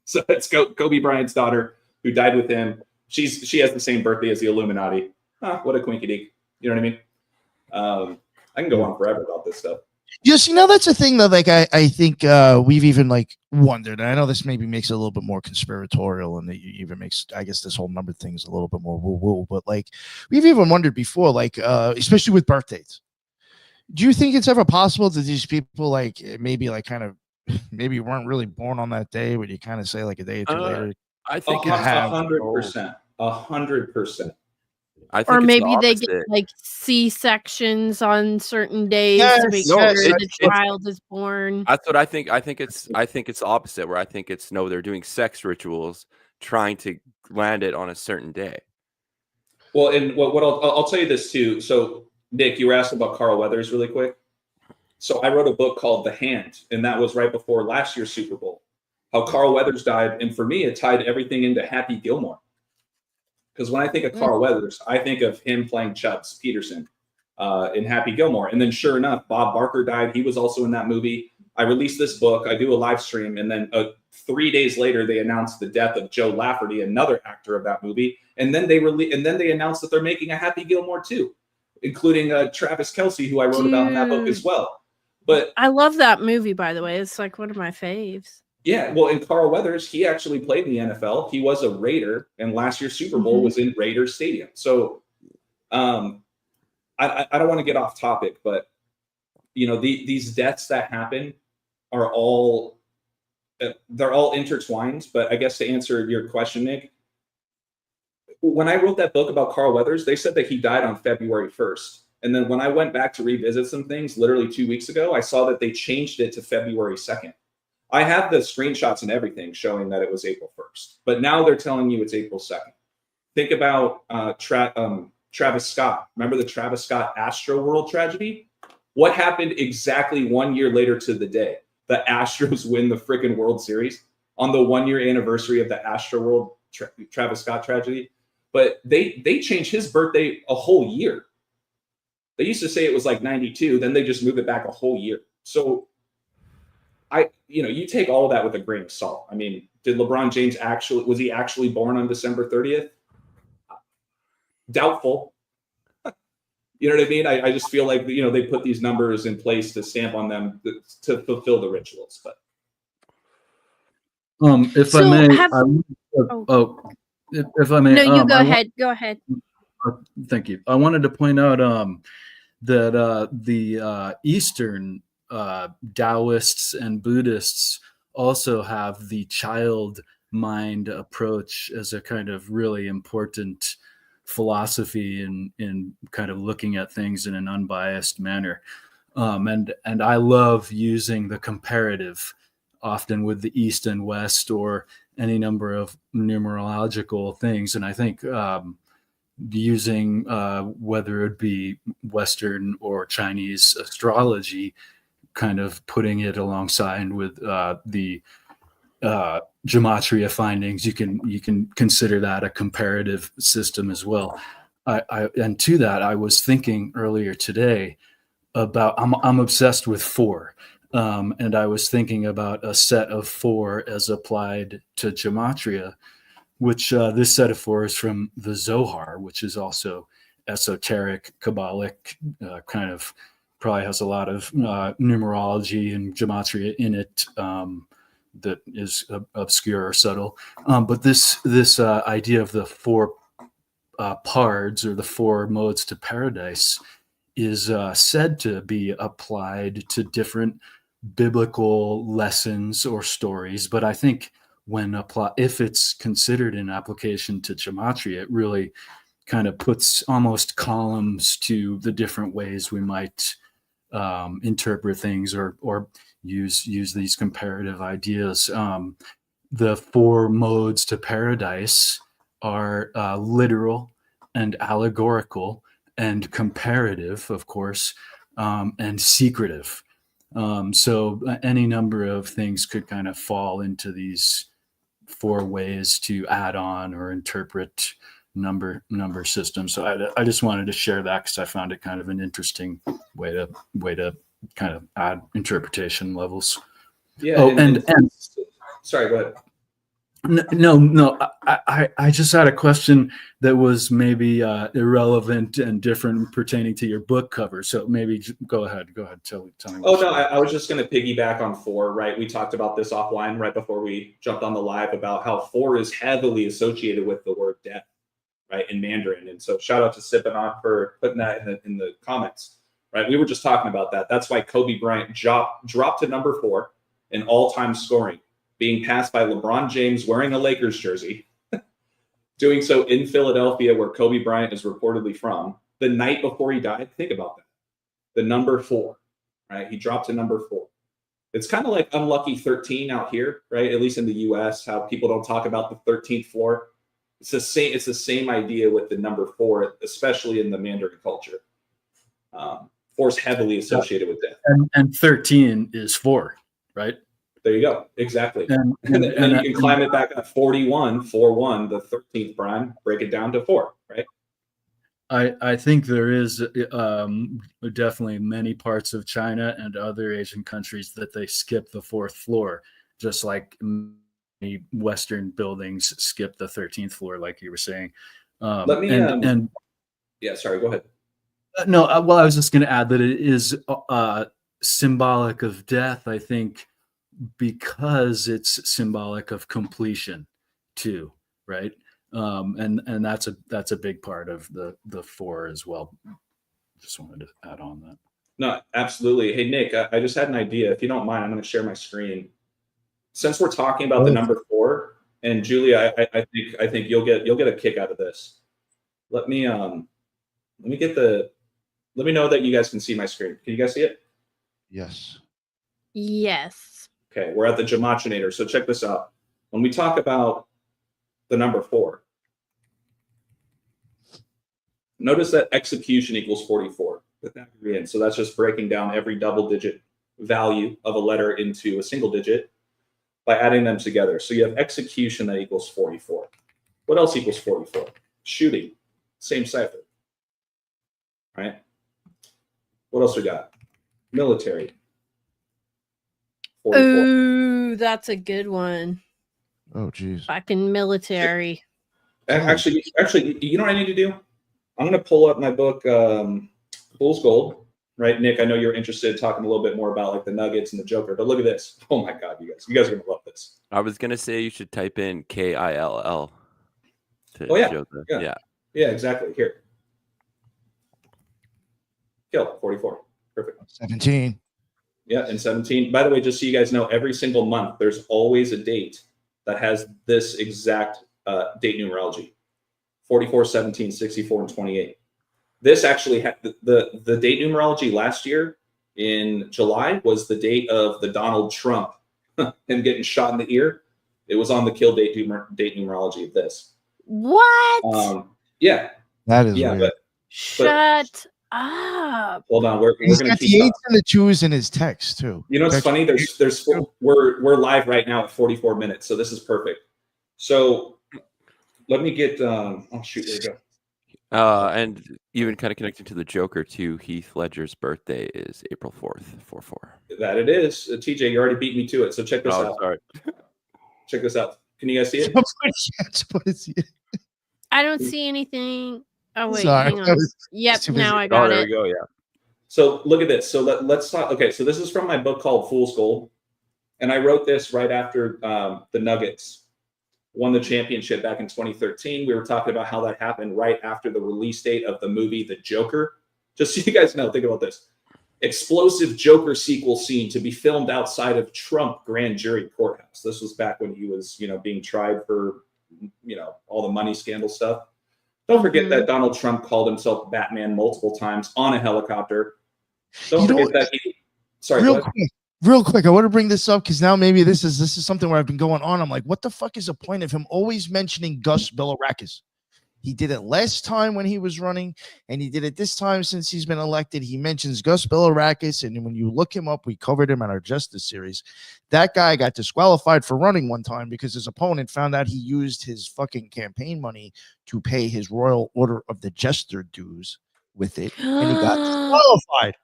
So it's Kobe Bryant's daughter who died with him. She has the same birthday as the Illuminati. What a quinky dink. You know what I mean? I can go on forever about this stuff. Yes, that's a thing that like I think we've even like wondered. And I know this maybe makes it a little bit more conspiratorial, and it even makes I guess this whole number thing is a little bit more woo woo. But like we've even wondered before, like especially with birthdays. Do you think it's ever possible that these people like maybe like kind of maybe weren't really born on that day? Would you kind of say like a day or two later? I think it's 100%. 100%. I think Or it's the maybe they get opposite. like C-sections on certain days Yes, to make no, sure it's- the child is born. That's what I think. I think it's the opposite, where I think it's no, they're doing sex rituals, trying to land it on a certain day. Well, and what I'll tell you this too. So, Nick, you were asking about Carl Weathers really quick. So I wrote a book called The Hand, and that was right before last year's Super Bowl. How Carl Weathers died, and for me, it tied everything into Happy Gilmore. Because when I think of Carl Weathers, I think of him playing Chubbs Peterson in Happy Gilmore. And then sure enough, Bob Barker died. He was also in that movie. I released this book. I do a live stream. And then 3 days later, they announced the death of Joe Lafferty, another actor of that movie. And then they announced that they're making a Happy Gilmore too, including Travis Kelce, who I wrote about in that book as well. But I love that movie, by the way. It's like one of my faves. yeah, well, in Carl Weathers, he actually played in the NFL. He was a Raider, and last year's Super Bowl was in Raiders Stadium. So, I don't want to get off topic, but these deaths that happen are all they're all intertwined. But I guess to answer your question, Nick, when I wrote that book about Carl Weathers, they said that he died on February 1st. And then when I went back to revisit some things, literally 2 weeks ago, I saw that they changed it to February 2nd. I have the screenshots and everything showing that it was April 1st, but now they're telling you it's April 2nd. Think about Travis Scott. Remember the Travis Scott Astro World tragedy? What happened exactly 1 year later to the day? The Astros win the freaking World Series on the 1 year anniversary of the Astro World Travis Scott tragedy. But they changed his birthday a whole year. They used to say it was like 92, then they just moved it back a whole year. So you take all of that with a grain of salt. I mean, did LeBron James was he actually born on December 30th? Doubtful. You know what I mean? I just feel like, they put these numbers in place to stamp on them to fulfill the rituals. But if So I may, have- if I may, No, you go ahead. Go ahead. Thank you. I wanted to point out that the Eastern Taoists and Buddhists also have the child mind approach as a kind of really important philosophy in kind of looking at things in an unbiased manner. And I love using the comparative often with the East and West or any number of numerological things. And I think using whether it be Western or Chinese astrology, kind of putting it alongside with the gematria findings, you can consider that a comparative system as well. And to that, I was thinking earlier today about I'm obsessed with 4, and I was thinking about a set of 4 as applied to gematria, which this set of 4 is from the Zohar, which is also esoteric, Kabbalic, kind of probably has a lot of numerology and gematria in it that is obscure or subtle. But this idea of the 4 pards or the 4 modes to paradise is said to be applied to different biblical lessons or stories. But I think if it's considered an application to gematria, it really kind of puts almost columns to the different ways we might interpret things or use these comparative ideas. The 4 modes to paradise are literal and allegorical and comparative, of course, and secretive. So any number of things could kind of fall into these 4 ways to add on or interpret number systems. So I just wanted to share that because I found it kind of an interesting way to kind of add interpretation levels. Yeah. Oh, and sorry, go ahead. No. I just had a question that was maybe irrelevant and different pertaining to your book cover. So maybe go ahead. Tell me. Oh no, I was just going to piggyback on 4. Right, we talked about this offline right before we jumped on the live about how 4 is heavily associated with the word death, right, in Mandarin. And so shout out to Sipanon for putting that in the comments. Right, we were just talking about that. That's why Kobe Bryant dropped to number 4 in all-time scoring, being passed by LeBron James wearing a Lakers jersey, doing so in Philadelphia, where Kobe Bryant is reportedly from, the night before he died. Think about that. The number 4, right? He dropped to number 4. It's kind of like unlucky 13 out here, right? At least in the US, how people don't talk about the 13th floor. It's the same idea with the number 4, especially in the Mandarin culture. 4 is heavily associated with death. And 13 is 4, right? There you go. Exactly. And then you can climb it back up 41, 4-1, the 13th prime, break it down to 4, right? I think there is definitely many parts of China and other Asian countries that they skip the 4th floor, just like many Western buildings skip the 13th floor, like you were saying. Let me, yeah, sorry, go ahead. No, well, I was just going to add that it is symbolic of death, I think, because it's symbolic of completion too, right? And that's a big part of the 4 as well. Just wanted to add on that. No, absolutely. Hey Nick, I just had an idea. If you don't mind, I'm going to share my screen. Since we're talking about the number 4, and Julia, I think you'll get a kick out of this. Let me know that you guys can see my screen. Can you guys see it? Yes. Yes. Okay, we're at the Gematrinator. So check this out. When we talk about the number 4, notice that execution equals 44. Pythagorean. So that's just breaking down every double-digit value of a letter into a single digit by adding them together. So you have execution that equals 44. What else equals 44? Shooting. Same cipher. Right? What else we got? Military. 44. Ooh, that's a good one. Oh, geez. Fucking military. Actually, you know what I need to do? I'm going to pull up my book, Fool's Gold. Right, Nick, I know you're interested in talking a little bit more about like the Nuggets and the Joker, but look at this. Oh my God, you guys are going to love this. I was going to say you should type in KILL. Oh, yeah. Yeah, exactly. Here. Kill, 44. Perfect. 17. Yeah, and 17. By the way, just so you guys know, every single month, there's always a date that has this exact date numerology. 44, 17, 64, and 28. This actually had the date numerology last year in July was the date of the Donald Trump, him getting shot in the ear. It was on the kill date numerology of this. What? Yeah. That is weird. Shut up. Hold on. We're He's going to got the 8s and the 2s in his text too. You know what's funny? We're live right now at 44 minutes, so this is perfect. So let me get oh shoot, there we go. And even kind of connecting to the Joker too, Heath Ledger's birthday is April 4th, 4/4. That it is. TJ, you already beat me to it. So check this out. Sorry. Check this out. Can you guys see it? I don't see anything. Oh wait, Sorry. hang on. Yep, now I got it. There we go. Yeah. So look at this. So let's talk. Okay, so this is from my book called Fool's Gold, and I wrote this right after the Nuggets won the championship back in 2013. We were talking about how that happened right after the release date of the movie The Joker. Just so you guys know, think about this. explosive Joker sequel scene to be filmed outside of Trump grand jury courthouse. This was back when he was, being tried for, all the money scandal stuff. Don't forget that Donald Trump called himself Batman multiple times on a helicopter. Don't forget that he. Sorry, real quick. I want to bring this up because now maybe this is something where I've been going on. I'm like, what the fuck is the point of him always mentioning Gus Bilirakis? He did it last time when he was running, and he did it this time since he's been elected. He mentions Gus Bilirakis, and when you look him up, we covered him on our Justice series. That guy got disqualified for running one time because his opponent found out he used his fucking campaign money to pay his Royal Order of the Jester dues with it, and he got disqualified.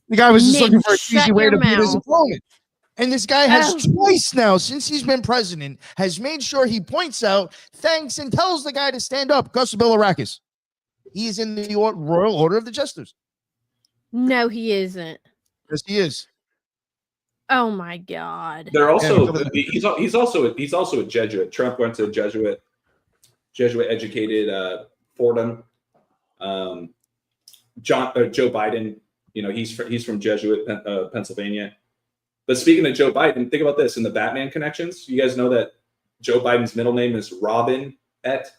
The guy was just looking for an easy way to beat his opponent. And this guy has twice now, since he's been president, has made sure he points out, thanks, and tells the guy to stand up. Gus Bilirakis. He is in the Royal Order of the Jesters. No, he isn't. Yes, he is. Oh my God. They're also he's also a Jesuit. Trump went to Jesuit educated Fordham. Joe Biden, he's from Jesuit, Pennsylvania. But speaking of Joe Biden, think about this in the Batman connections. You guys know that Joe Biden's middle name is Robin Et.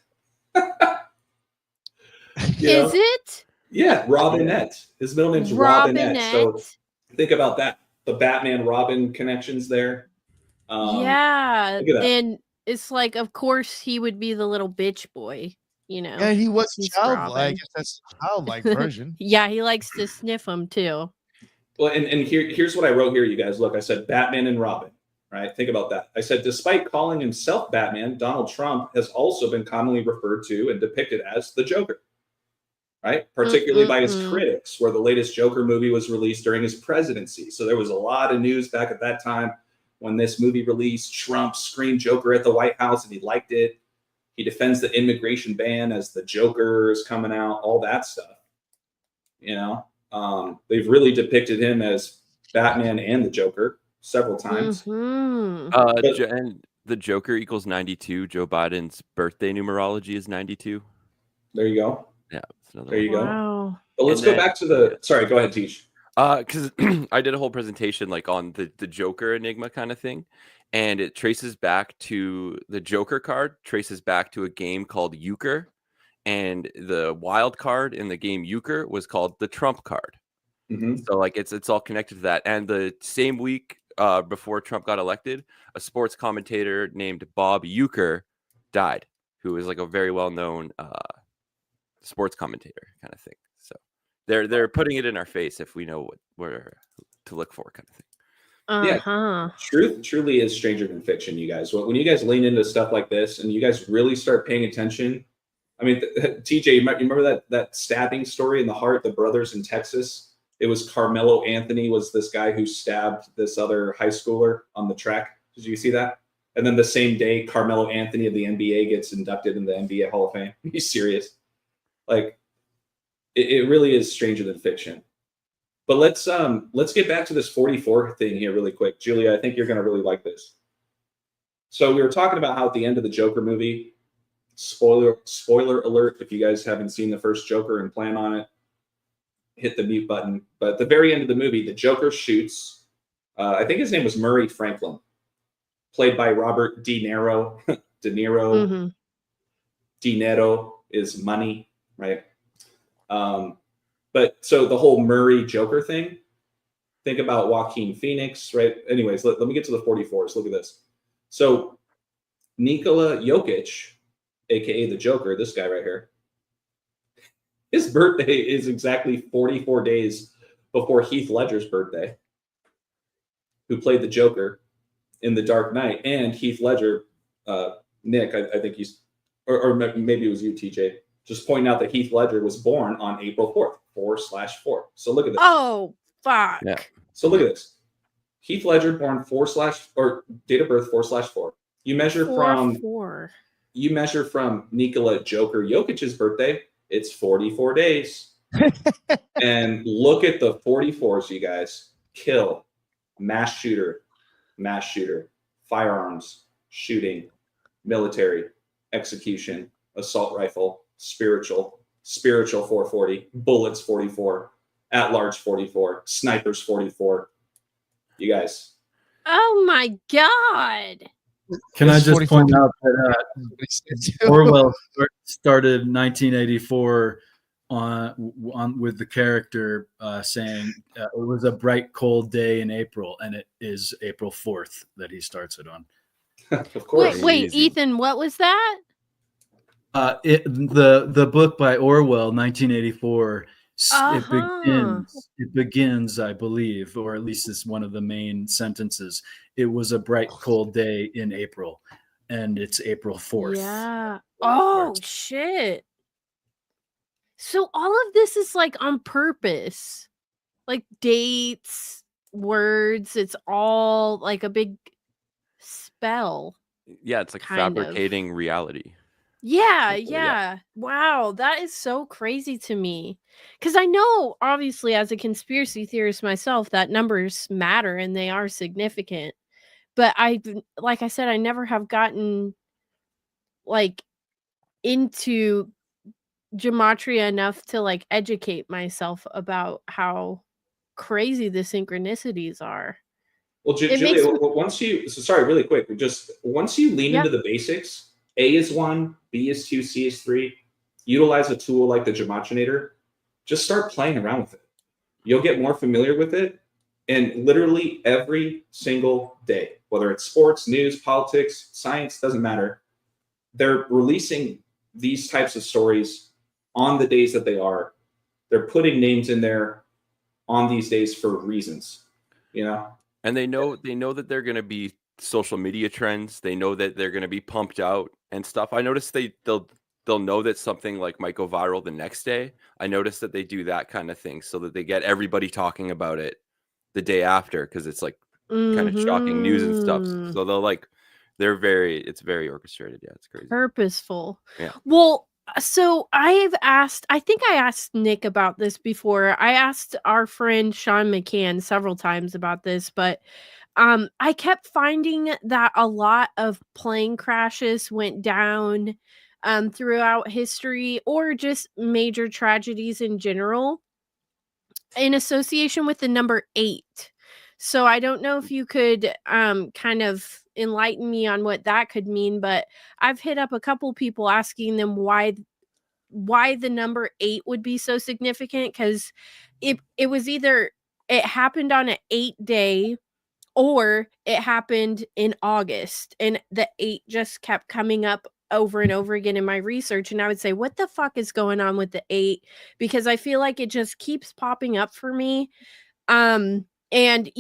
Is it? Yeah, Robinette. His middle name's Robinette. So think about that. The Batman Robin connections there. Yeah. And it's like, of course, he would be the little bitch boy, Yeah, he was childlike. That's the childlike version. Yeah, he likes to sniff them too. Well, and here's what I wrote here, you guys. Look, I said Batman and Robin, right? Think about that. I said, despite calling himself Batman, Donald Trump has also been commonly referred to and depicted as the Joker, right? Particularly by his critics, where the latest Joker movie was released during his presidency. So there was a lot of news back at that time when this movie released. Trump screamed Joker at the White House and he liked it. He defends the immigration ban as the Joker is coming out, all that stuff, They've really depicted him as Batman and the Joker several times. And the Joker equals 92. Joe Biden's birthday numerology is 92. There you go. Yeah. There you go. But let's go back to the. Sorry, go ahead, Teach. Because I did a whole presentation on the Joker enigma kind of thing, and it traces back to the Joker card, traces back to a game called Euchre. And the wild card in the game Euchre was called the Trump card. So it's all connected to that. And the same week before Trump got elected, a sports commentator named Bob Euchre died, who was a very well-known sports commentator kind of thing. So they're putting it in our face if we know where to look for kind of thing. Yeah, truth truly is stranger than fiction, you guys. When you guys lean into stuff like this and you guys really start paying attention. I mean, TJ, you remember that stabbing story in the heart, the brothers in Texas? It was Carmelo Anthony was this guy who stabbed this other high schooler on the track. Did you see that? And then the same day, Carmelo Anthony of the NBA gets inducted in the NBA Hall of Fame. Are you serious? It really is stranger than fiction. But let's get back to this 44 thing here really quick. Julia, I think you're going to really like this. So we were talking about how at the end of the Joker movie, spoiler alert, if you guys haven't seen the first Joker and plan on it, hit the mute button. But at the very end of the movie, the Joker shoots, I think his name was Murray Franklin, played by Robert De Niro. De Niro. Dinero is money, right? But so the whole Murray Joker thing, think about Joaquin Phoenix, right? Anyways, let me get to the 44s. Look at this. So Nikola Jokic, aka the Joker, this guy right here, his birthday is exactly 44 days before Heath Ledger's birthday, who played the Joker in The Dark Knight. And Heath Ledger, Nick, I think he's, or maybe it was you, TJ, just pointing out that Heath Ledger was born on April 4th, 4/4. So look at this. Oh, fuck. Yeah. So look at this. Heath Ledger born or date of birth 4/4. You measure from Nikola Joker Jokic's birthday, it's 44 days. And look at the 44s, you guys. Kill, mass shooter, firearms, shooting, military, execution, assault rifle, spiritual 440, bullets 44, At large 44, snipers 44. You guys. Oh my God. Can I It's just 44 point out that Orwell started 1984 on with the character saying it was a bright, cold day in April, and it is April 4th that he starts it on. Of course. Wait, Easy. Ethan, what was that? The book by Orwell, 1984. Uh-huh. It begins, I believe, or at least it's one of the main sentences. It was a bright, cold day in April, and it's April 4th. Yeah. Oh shit. So all of this is like on purpose. Like dates, words, it's all like a big spell. Yeah, it's like Kind of. fabricating reality. Yeah, Well, yeah. yeah. Wow, that is so crazy to me. Because I know, obviously, as a conspiracy theorist myself, that numbers matter and they are significant. But like I said, I never have gotten like into gematria enough to like educate myself about how crazy the synchronicities are. Well, It Julia, makes me- once you, so sorry, really quick, just once you lean Yeah. into the basics, A is 1, B is 2, C is 3, utilize a tool like the Gematrinator, just start playing around with it. You'll get more familiar with it. And literally every single day, whether it's sports, news, politics, science, doesn't matter, they're releasing these types of stories on the days that they are. They're putting names in there on these days for reasons, you know? And they know that they're going to be social media trends. They know that they're going to be pumped out and stuff. I noticed they'll know that something like might go viral the next day. I noticed that they do that kind of thing so that they get everybody talking about it the day after, because it's like kind of shocking news and stuff. Mhm. So it's very orchestrated. Yeah, it's crazy. Purposeful. Yeah. Well, so I think I asked Nick about this before. I asked our friend Sean McCann several times about this, but I kept finding that a lot of plane crashes went down throughout history, or just major tragedies in general, in association with the number 8. So I don't know if you could kind of enlighten me on what that could mean, but I've hit up a couple people asking them why the number 8 would be so significant, because it was either it happened on an 8 day or it happened in August, and the 8 just kept coming up over and over again in my research, and I would say, what the fuck is going on with the 8? Because I feel like it just keeps popping up for me. And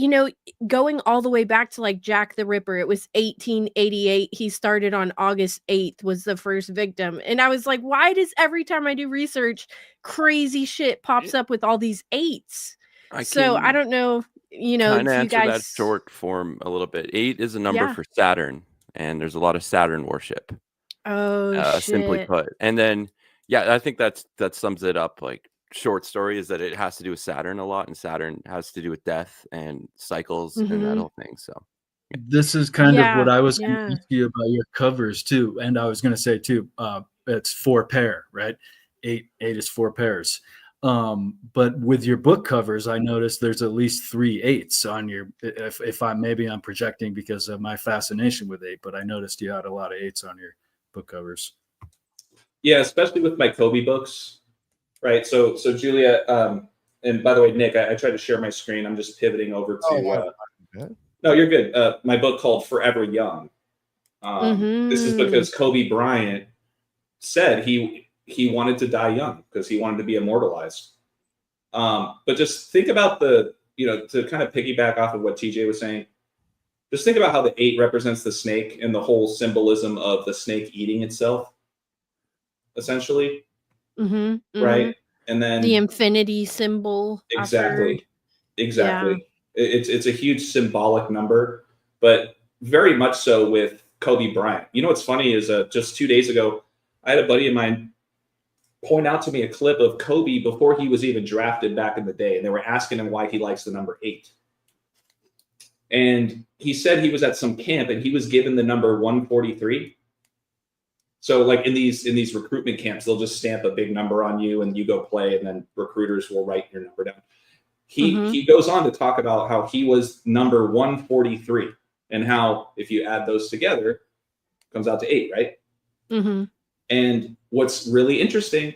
going all the way back to like Jack the Ripper, it was 1888. He started on August 8th, was the first victim. And I was like, why does every time I do research, crazy shit pops up with all these 8s? So I don't know, kind if of you answer that guys short form a little bit. 8 is a number Yeah. for Saturn, and there's a lot of Saturn worship. Oh Simply shit. put. And then I think that sums it up. Like, short story is that it has to do with Saturn a lot, and Saturn has to do with death and cycles and that Mhm. whole thing. So This is kind of what I was going Yeah. to ask you about your covers too, and I was going to say too, it's 4 pair, right? 8 is 4 pairs. But with your book covers, I noticed there's at least 3 8s on your. If I'm projecting because of my fascination with 8, but I noticed you had a lot of 8s on your book covers. Yeah, especially with my Kobe books, right? So Julia, and by the way, Nick, I tried to share my screen. I'm just pivoting over to. No, you're good. My book called Forever Young. This is because Kobe Bryant said he wanted to die young because he wanted to be immortalized. But just think about to kind of piggyback off of what TJ was saying, just think about how the 8 represents the snake and the whole symbolism of the snake eating itself, essentially. Right. And then the infinity symbol. exactly. Yeah. It's a huge symbolic number, but very much so with Kobe Bryant. You know what's funny is just 2 days ago, I had a buddy of mine point out to me a clip of Kobe before he was even drafted back in the day, and they were asking him why he likes the number 8. And he said he was at some camp and he was given the number 143. So like in these recruitment camps, they'll just stamp a big number on you and you go play, and then recruiters will write your number down. He goes on to talk about how he was number 143 and how if you add those together, it comes out to 8, right? Mm-hmm. And what's really interesting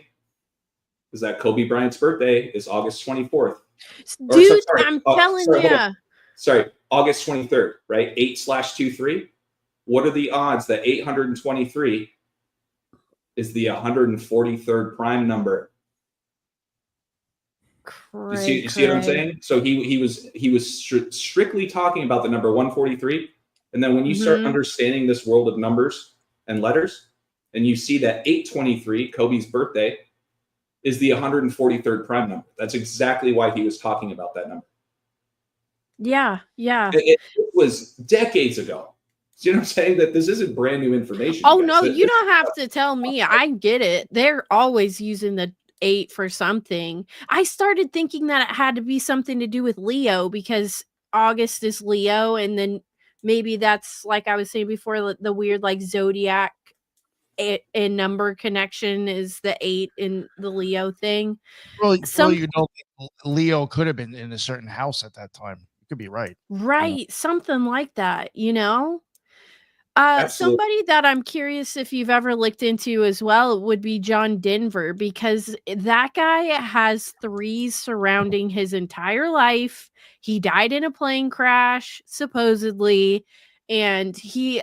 is that Kobe Bryant's birthday is August 24th. Dude, I'm telling you. Sorry, August 23rd, right? 8/23. What are the odds that 823 is the 143rd prime number? You see what I'm saying? So he was strictly talking about the number 143, and then when you start understanding this world of numbers and letters, and you see that 823, Kobe's birthday, is the 143rd prime number. That's exactly why he was talking about that number. Yeah. It was decades ago. So you know what I'm saying? That this isn't brand new information. Oh, no, you don't have to tell me. I get it. They're always using the 8 for something. I started thinking that it had to be something to do with Leo because August is Leo, and then maybe that's, like I was saying before, the weird like zodiac and number connection is the 8 in the Leo thing. Well, Leo could have been in a certain house at that time. You could be right. Right, something like that, Absolutely. Somebody that I'm curious if you've ever looked into as well would be John Denver, because that guy has 3s surrounding his entire life. He died in a plane crash, supposedly, and he's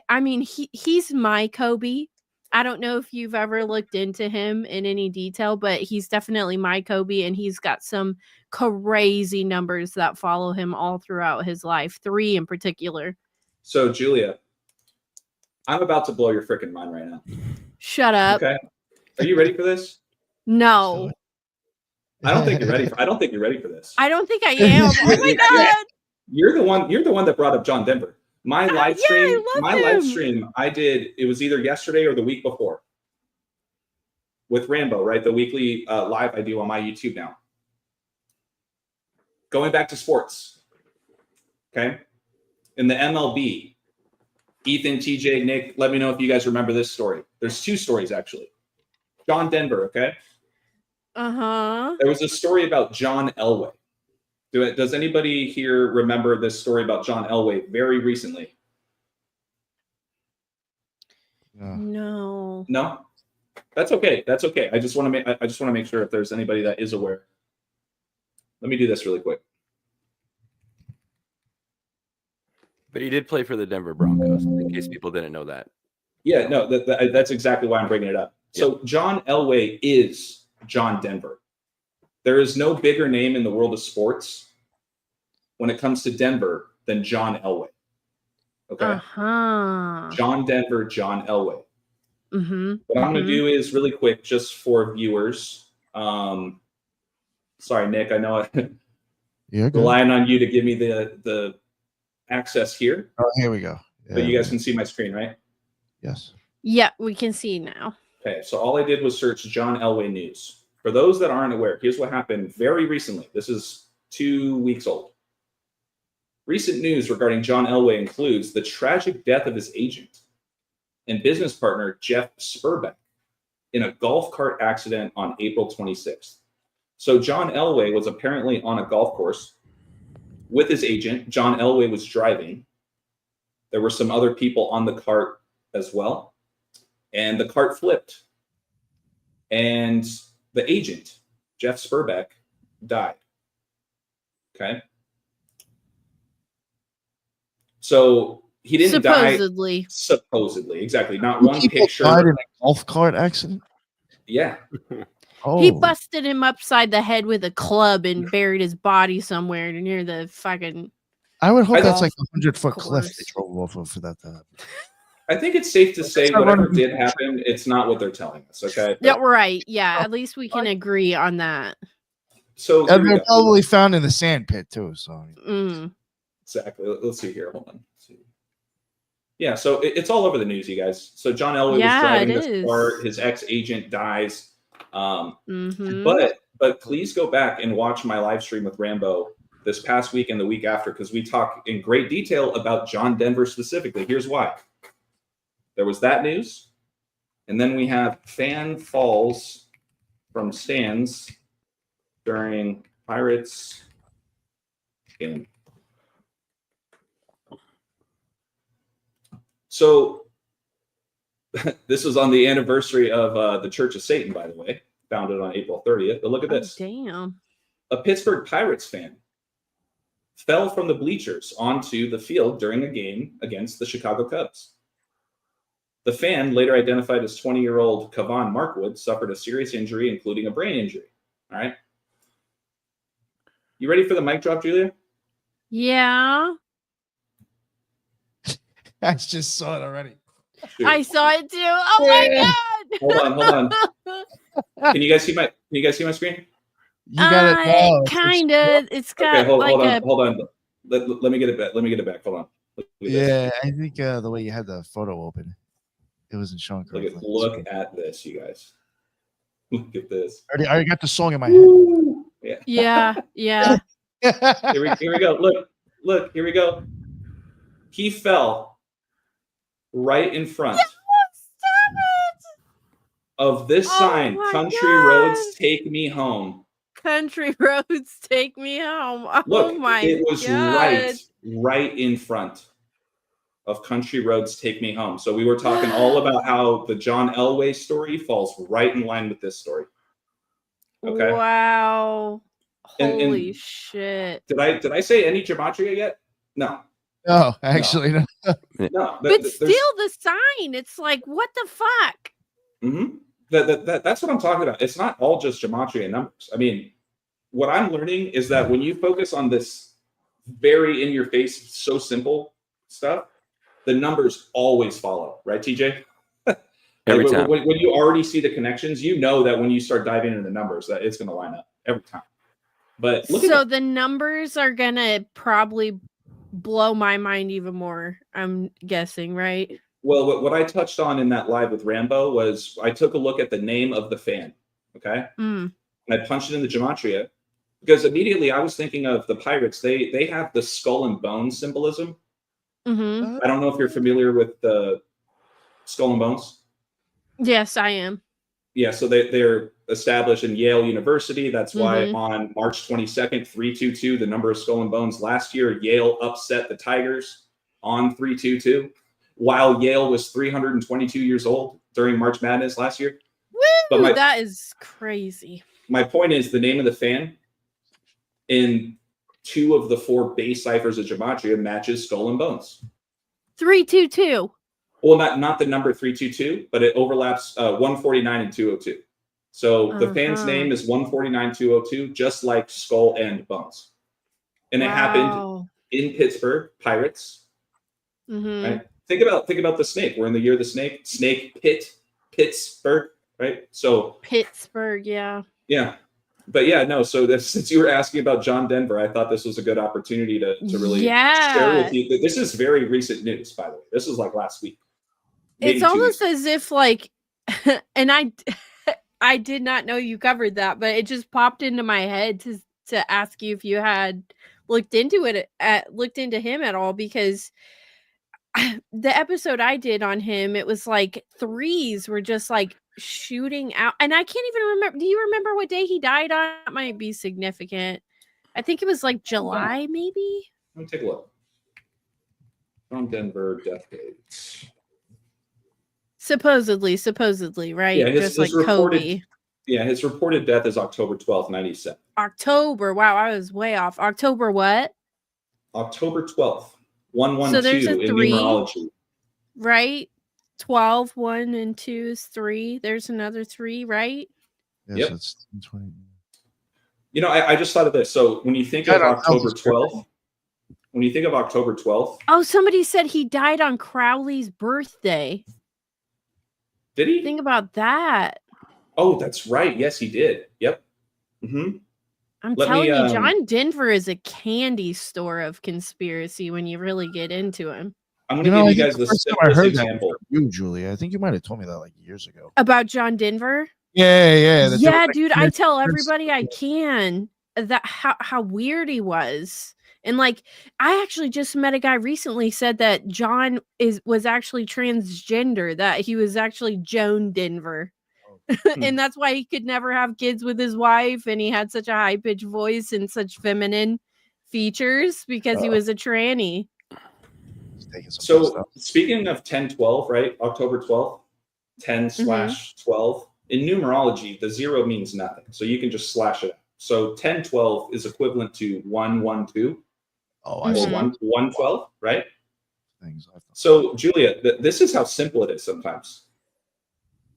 my Kobe. I don't know if you've ever looked into him in any detail, but he's definitely my Kobe, and he's got some crazy numbers that follow him all throughout his life, 3 in particular. So, Julia, I'm about to blow your freaking mind right now. Shut up. Okay. Are you ready for this? No. I don't think you're ready for this. I don't think I am. Oh my god. You're the one that brought up John Denver. My live stream, I did, it was either yesterday or the week before. With Rambo, right? The weekly live I do on my YouTube now. Going back to sports. Okay. In the MLB, Ethan, TJ, Nick, let me know if you guys remember this story. There's 2 stories, actually. John Denver, okay? There was a story about John Elway. Does anybody here remember this story about John Elway very recently? No. No? That's okay. That's okay. I just want to make sure if there's anybody that is aware. Let me do this really quick. But he did play for the Denver Broncos, in case people didn't know that. Yeah, no, that's exactly why I'm bringing it up. So John Elway is John Denver. There is no bigger name in the world of sports when it comes to Denver than John Elway. Okay? John Denver, John Elway. What I'm going to do is really quick, just for viewers. Sorry, Nick, I know I'm relying on you to give me the access here. Oh, here we go. Yeah, but you guys can see my screen, right? Yes. Yeah, we can see now. Okay, so all I did was search John Elway news. For those that aren't aware, here's what happened very recently. This is 2 weeks old. Recent news regarding John Elway includes the tragic death of his agent and business partner, Jeff Spurbeck, in a golf cart accident on April 26th. So John Elway was apparently on a golf course with his agent. John Elway was driving. There were some other people on the cart as well. And the cart flipped. And the agent, Jeff Spurbeck, died. Okay. So he didn't die. Supposedly. Exactly. Not one picture. Died in a golf cart accident? Yeah. Oh. He busted him upside the head with a club and buried his body somewhere near the fucking. I would hope that's like a 100-foot cliff they drove off of for that to happen. I think it's safe to say whatever did happen, it's not what they're telling us. Okay. Yeah, right. Yeah. At least we can agree on that. So they're probably found in the sand pit too. So exactly. Let's see here. Hold on. Yeah. So it's all over the news, you guys. So John Elway was driving this car. His ex-agent dies. But please go back and watch my live stream with Rambo this past week and the week after, because we talk in great detail about John Denver specifically. Here's why. There was that news. And then we have fan falls from stands during Pirates Galen. So this was on the anniversary of the Church of Satan, by the way, founded on April 30th. But look at this. Damn. A Pittsburgh Pirates fan fell from the bleachers onto the field during a game against the Chicago Cubs. The fan, later identified as 20-year-old Kavan Markwood, suffered a serious injury, including a brain injury. All right. You ready for the mic drop, Julia? Yeah. I just saw it already. Shoot. I saw it too. Oh my god. Hold on. Can you guys see my screen? You got it. Kind of. It's got Okay, hold like on. Let me get it back. Let me get it back. Hold on. Look at this. Yeah, I think the way you had the photo open, it wasn't showing correctly. Look at this, you guys. Look at this. I already got the song in my head. Yeah. Yeah. Here we go. Look. Here we go. He fell right in front of this sign. my Country God. roads take me home. Country roads take me home. Oh Look, my it was god. right in front of Country Roads Take Me Home. So we were talking all about how the John Elway story falls right in line with this story. Okay. Wow. And Holy shit. Did I say any gematria yet? No. No, actually, no. No. But still the sign. It's like, what the fuck? Mm-hmm. That's what I'm talking about. It's not all just gematria and numbers. I mean, what I'm learning is that when you focus on this very in your face, so simple stuff, the numbers always follow, right, TJ? Every time. When you already see the connections, you know that when you start diving into the numbers, that it's going to line up every time. But look So at the numbers are gonna probably blow my mind even more, I'm guessing, right? well, what I touched on in that live with Rambo was I took a look at the name of the fan, okay? Mm. And I punched it into gematria because immediately I was thinking of the Pirates. They have the skull and bones symbolism. Mm-hmm. I don't know if you're familiar with the skull and bones. Yes, I am. Yeah, so they're established in Yale University. That's why Mhm. on March 22nd, 322, the number of skull and bones last year, Yale upset the Tigers on 322, while Yale was 322 years old during March Madness last year. Woo! But That is crazy. my point is the name of the fan in 2 of the 4 base ciphers of gematria matches skull and bones. 322. Well, not the number 322, but it overlaps 149 and 202. So the fan's name is 149-202, just like skull and bones. And it happened in Pittsburgh, Pirates. Mm-hmm. Right? Think about the snake. We're in the year of the snake. Snake pit, Pittsburgh, right? So Pittsburgh, yeah. yeah. But yeah, no. So since you were asking about John Denver, I thought this was a good opportunity to really share with you. This is very recent news, by the way. This was like last week. It's almost as if like, and I did not know you covered that, but it just popped into my head to ask you if you had looked into him at all, because the episode I did on him, it was like threes were just like shooting out, and I can't even remember. Do you remember what day he died on? That might be significant. I think it was like July, maybe. Let me take a look. John Denver death date. Supposedly, right? Yeah, Just like Kobe. Yeah, his reported death is October 12th, 97. October. Wow, I was way off. October what? October 12th. 112 So there's a in 3, numerology. right? 12, 1 and 2 is 3. There's another 3, right? Yes, Yep. it's 20. You know, I just thought of this. So when you think of October 12th, Oh, somebody said he died on Crowley's birthday. did he? Think about that. Oh, that's right. Yes, he did. Yep. Mm-hmm. I'm telling you, John Denver is a candy store of conspiracy when you really get into him. I'm going to give you guys the first time I simplest heard that example. was from you, Julie. I think you might have told me that like years ago. About John Denver? Yeah. Yeah, dude, I tell everybody I can that how weird he was. And like, I actually just met a guy recently said that John was actually transgender, that he was actually Joan Denver. And that's why he could never have kids with his wife, and he had such a high-pitched voice and such feminine features because he was a tranny. He's taking some So stuff. speaking of 10/12, right? October 12th, 10/12. In numerology, the 0 means nothing. So you can just slash it out. So 10/12 is equivalent to 112 Oh, or I've seen 112, right? things. So Julia, this is how simple it is sometimes.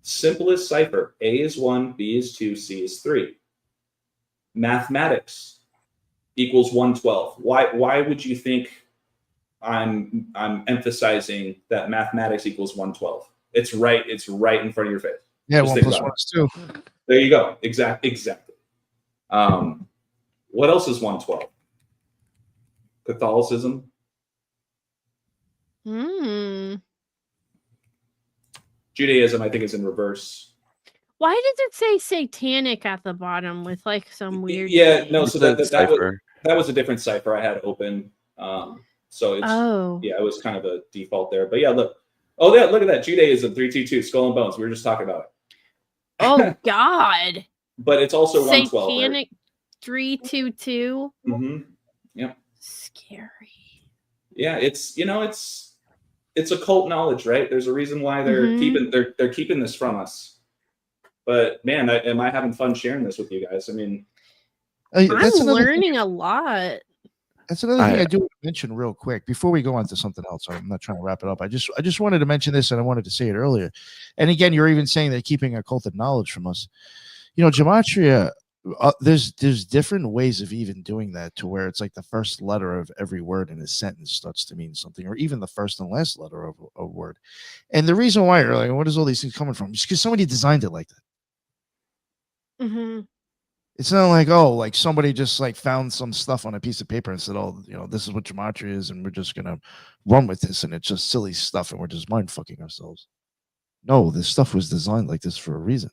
Simplest cipher: A is 1, B is 2, C is 3. Mathematics equals 112. Why would you think I'm emphasizing that mathematics equals 112? It's right in front of your face. Yeah, Just 1 think plus about 1 it. is 2. There you go. Exactly. What else is 112? Catholicism. Judaism, I think, is in reverse. Why does it say satanic at the bottom with like some weird? Yeah, no. It's So a that cipher. was a different cipher I had open. So it's it was kind of a default there. But yeah, look. Oh yeah, look at that. Judaism 322, skull and bones. We were just talking about it. Oh God. But it's also 112. Satanic 322. Yep. Scary. Yeah, it's occult knowledge, right? There's a reason why they're keeping this from us. But man, am I having fun sharing this with you guys? I mean, I'm learning a lot. That's another thing I do want to mention real quick before we go on to something else. I'm not trying to wrap it up. I just wanted to mention this, and I wanted to say it earlier. And again, you're even saying they're keeping occulted knowledge from us. You know, gematria. There's different ways of even doing that, to where it's like the first letter of every word in a sentence starts to mean something, or even the first and last letter of a word. And the reason why you're like, what is all these things coming from? It's because somebody designed it like that. It's not like, oh, like somebody just like found some stuff on a piece of paper and said, oh, you know, this is what gematria is, and we're just gonna run with this, and it's just silly stuff, and we're just mind fucking ourselves. No, this stuff was designed like this for a reason.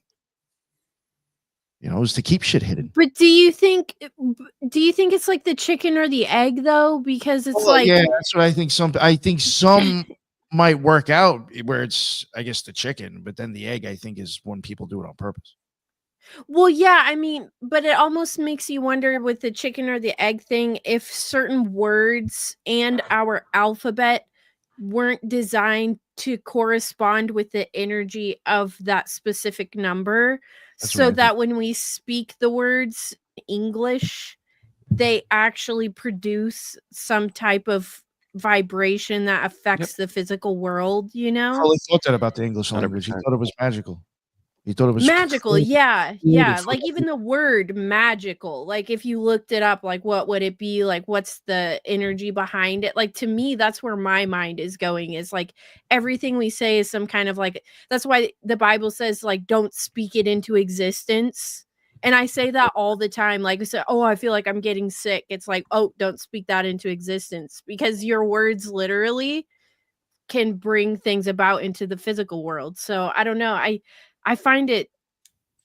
You know, it was to keep shit hidden. But do you think it's like the chicken or the egg though? Because it's yeah, that's what I think. I think some might work out where it's, I guess, the chicken, but then the egg, I think, is when people do it on purpose. Well, yeah, I mean, but it almost makes you wonder with the chicken or the egg thing if certain words and our alphabet weren't designed to correspond with the energy of that specific number. So that when we speak the words English, they actually produce some type of vibration that affects the physical world, you know? I probably thought that about the English language. He thought it was magical. He thought it was magical. Yeah. Like even the word magical, like if you looked it up, like what would it be? Like what's the energy behind it? Like to me, that's where my mind is going, is like everything we say is some kind of like, that's why the Bible says like, don't speak it into existence. And I say that all the time. Like I said, oh, I feel like I'm getting sick. It's like, oh, don't speak that into existence, because your words literally can bring things about into the physical world. So I don't know. I find it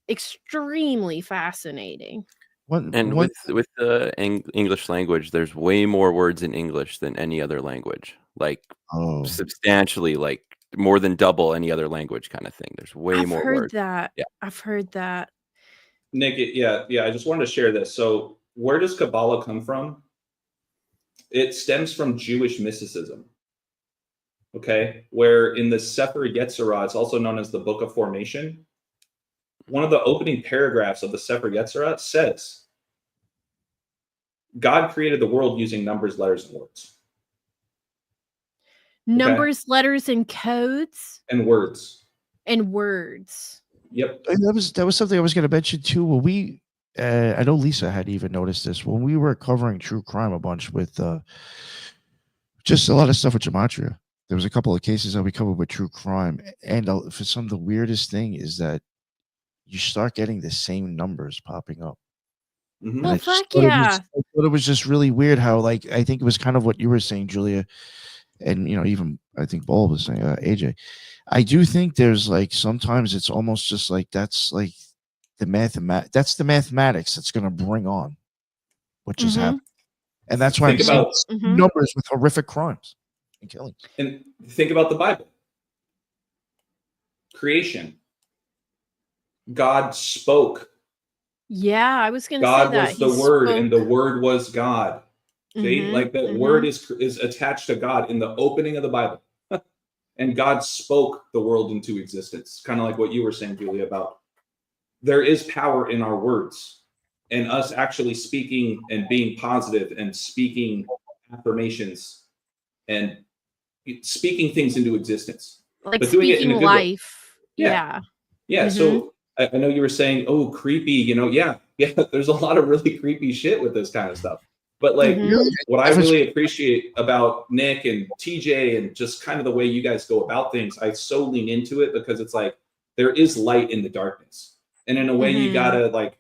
extremely fascinating. With the English language, there's way more words in English than any other language. Like substantially, like more than double any other language kind of thing. There's way more words. I've heard that. Nick, yeah. I just wanted to share this. So where does Kabbalah come from? It stems from Jewish mysticism. Okay, where in the Sefer Yetzirah, it's also known as the Book of Formation, one of the opening paragraphs of the Sefer Yetzirah says, God created the world using numbers, letters, and words. Numbers, letters, and codes? And words. And words. Yep. And that was something I was going to mention too. When we, I know Lisa had even noticed this, when we were covering true crime a bunch with just a lot of stuff with gematria. There was a couple of cases that we covered with true crime, and for some of the weirdest thing is that you start getting the same numbers popping up. Well, fuck yeah! I thought it was just really weird how, like, I think it was kind of what you were saying, Julia, and you know, even I think Ball was saying, AJ. I do think there's like sometimes it's almost just like that's like the mathematics that's going to bring on what just happened, and that's why I'm saying numbers with horrific crimes and killings. And think about the Bible. Creation. God spoke. Yeah, I was going to say God that. was the Word, and the Word was God. See, Mhm, like the word is attached to God in the opening of the Bible. And God spoke the world into existence. Kind of like what you were saying, Julia, about there is power in our words and us actually speaking and being positive and speaking affirmations and speaking things into existence, like but doing it in speaking a good way. life. Yeah. Yeah. Yeah. Mhm. So I know you were saying, oh, creepy, yeah. There's a lot of really creepy shit with this kind of stuff. But like Mhm. what I If it's- really appreciate about Nick and TJ and just kind of the way you guys go about things, I so lean into it because it's like there is light in the darkness. And in a way, you Mhm. gotta like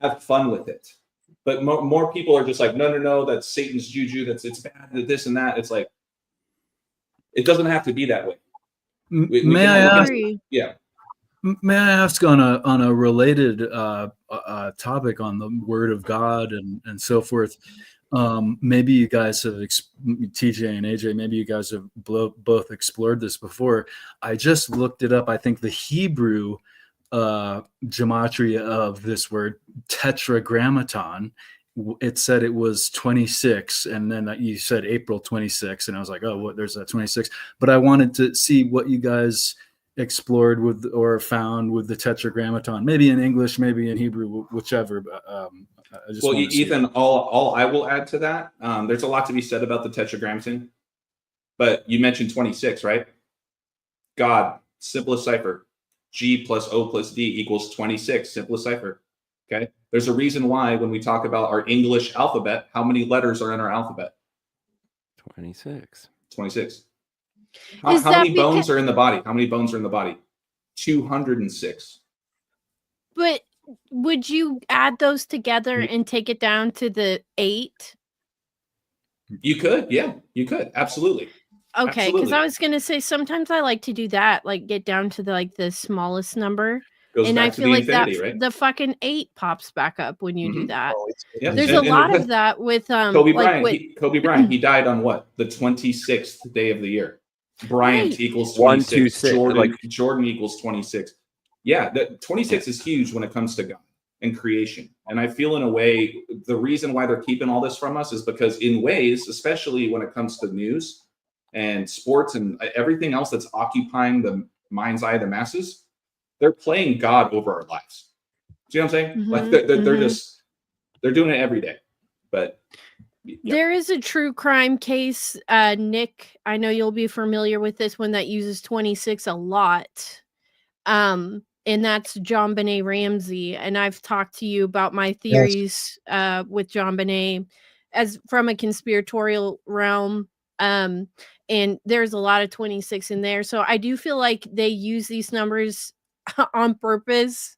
have fun with it. But more people are just like, no, that's Satan's juju, it's bad, this and that. It's like it doesn't have to be that way. May I ask? agree. Yeah. May I ask on a related topic on the Word of God and so forth? Maybe you guys have TJ and AJ. Maybe you guys have both explored this before. I just looked it up. I think the Hebrew gematria of this word tetragrammaton. It said it was 26, and then you said April 26, and I was like, oh, what? There's that 26. But I wanted to see what you guys explored with or found with the tetragrammaton, maybe in English, maybe in Hebrew, whichever. I just Well, want to see. Ethan, all I will add to that, there's a lot to be said about the tetragrammaton, but you mentioned 26, right? God, simplest cipher, G plus O plus D equals 26, simplest cipher. Okay. There's a reason why when we talk about our English alphabet, how many letters are in our alphabet? 26. 26. Is How that many bones are in the body? How many bones are in the body? 206. But would you add those together and take it down to the 8? You could, yeah, you could, absolutely. Okay, because I Absolutely. was gonna say sometimes I like to do that, like get down to the smallest number, Goes and I back to feel the like that infinity, right? the fucking 8 pops back up when you do Mhm. that. Yeah. There's And a lot of that with Kobe like Bryant. with Kobe Bryant. He died on what? The 26th day of the year. Bryant Right. equals 1, 2, 26. 6, Jordan equals 26. Yeah, the 26 is huge when it comes to God and creation. And I feel in a way the reason why they're keeping all this from us is because in ways, especially when it comes to news and sports and everything else that's occupying the mind's eye of the masses, they're playing God over our lives. See what I'm saying? Like they're doing it every day. But yeah. There is a true crime case, Nick. I know you'll be familiar with this one that uses 26 a lot. And that's John Benet Ramsey. And I've talked to you about my theories with John Benet as from a conspiratorial realm. And there's a lot of 26 in there. So I do feel like they use these numbers on purpose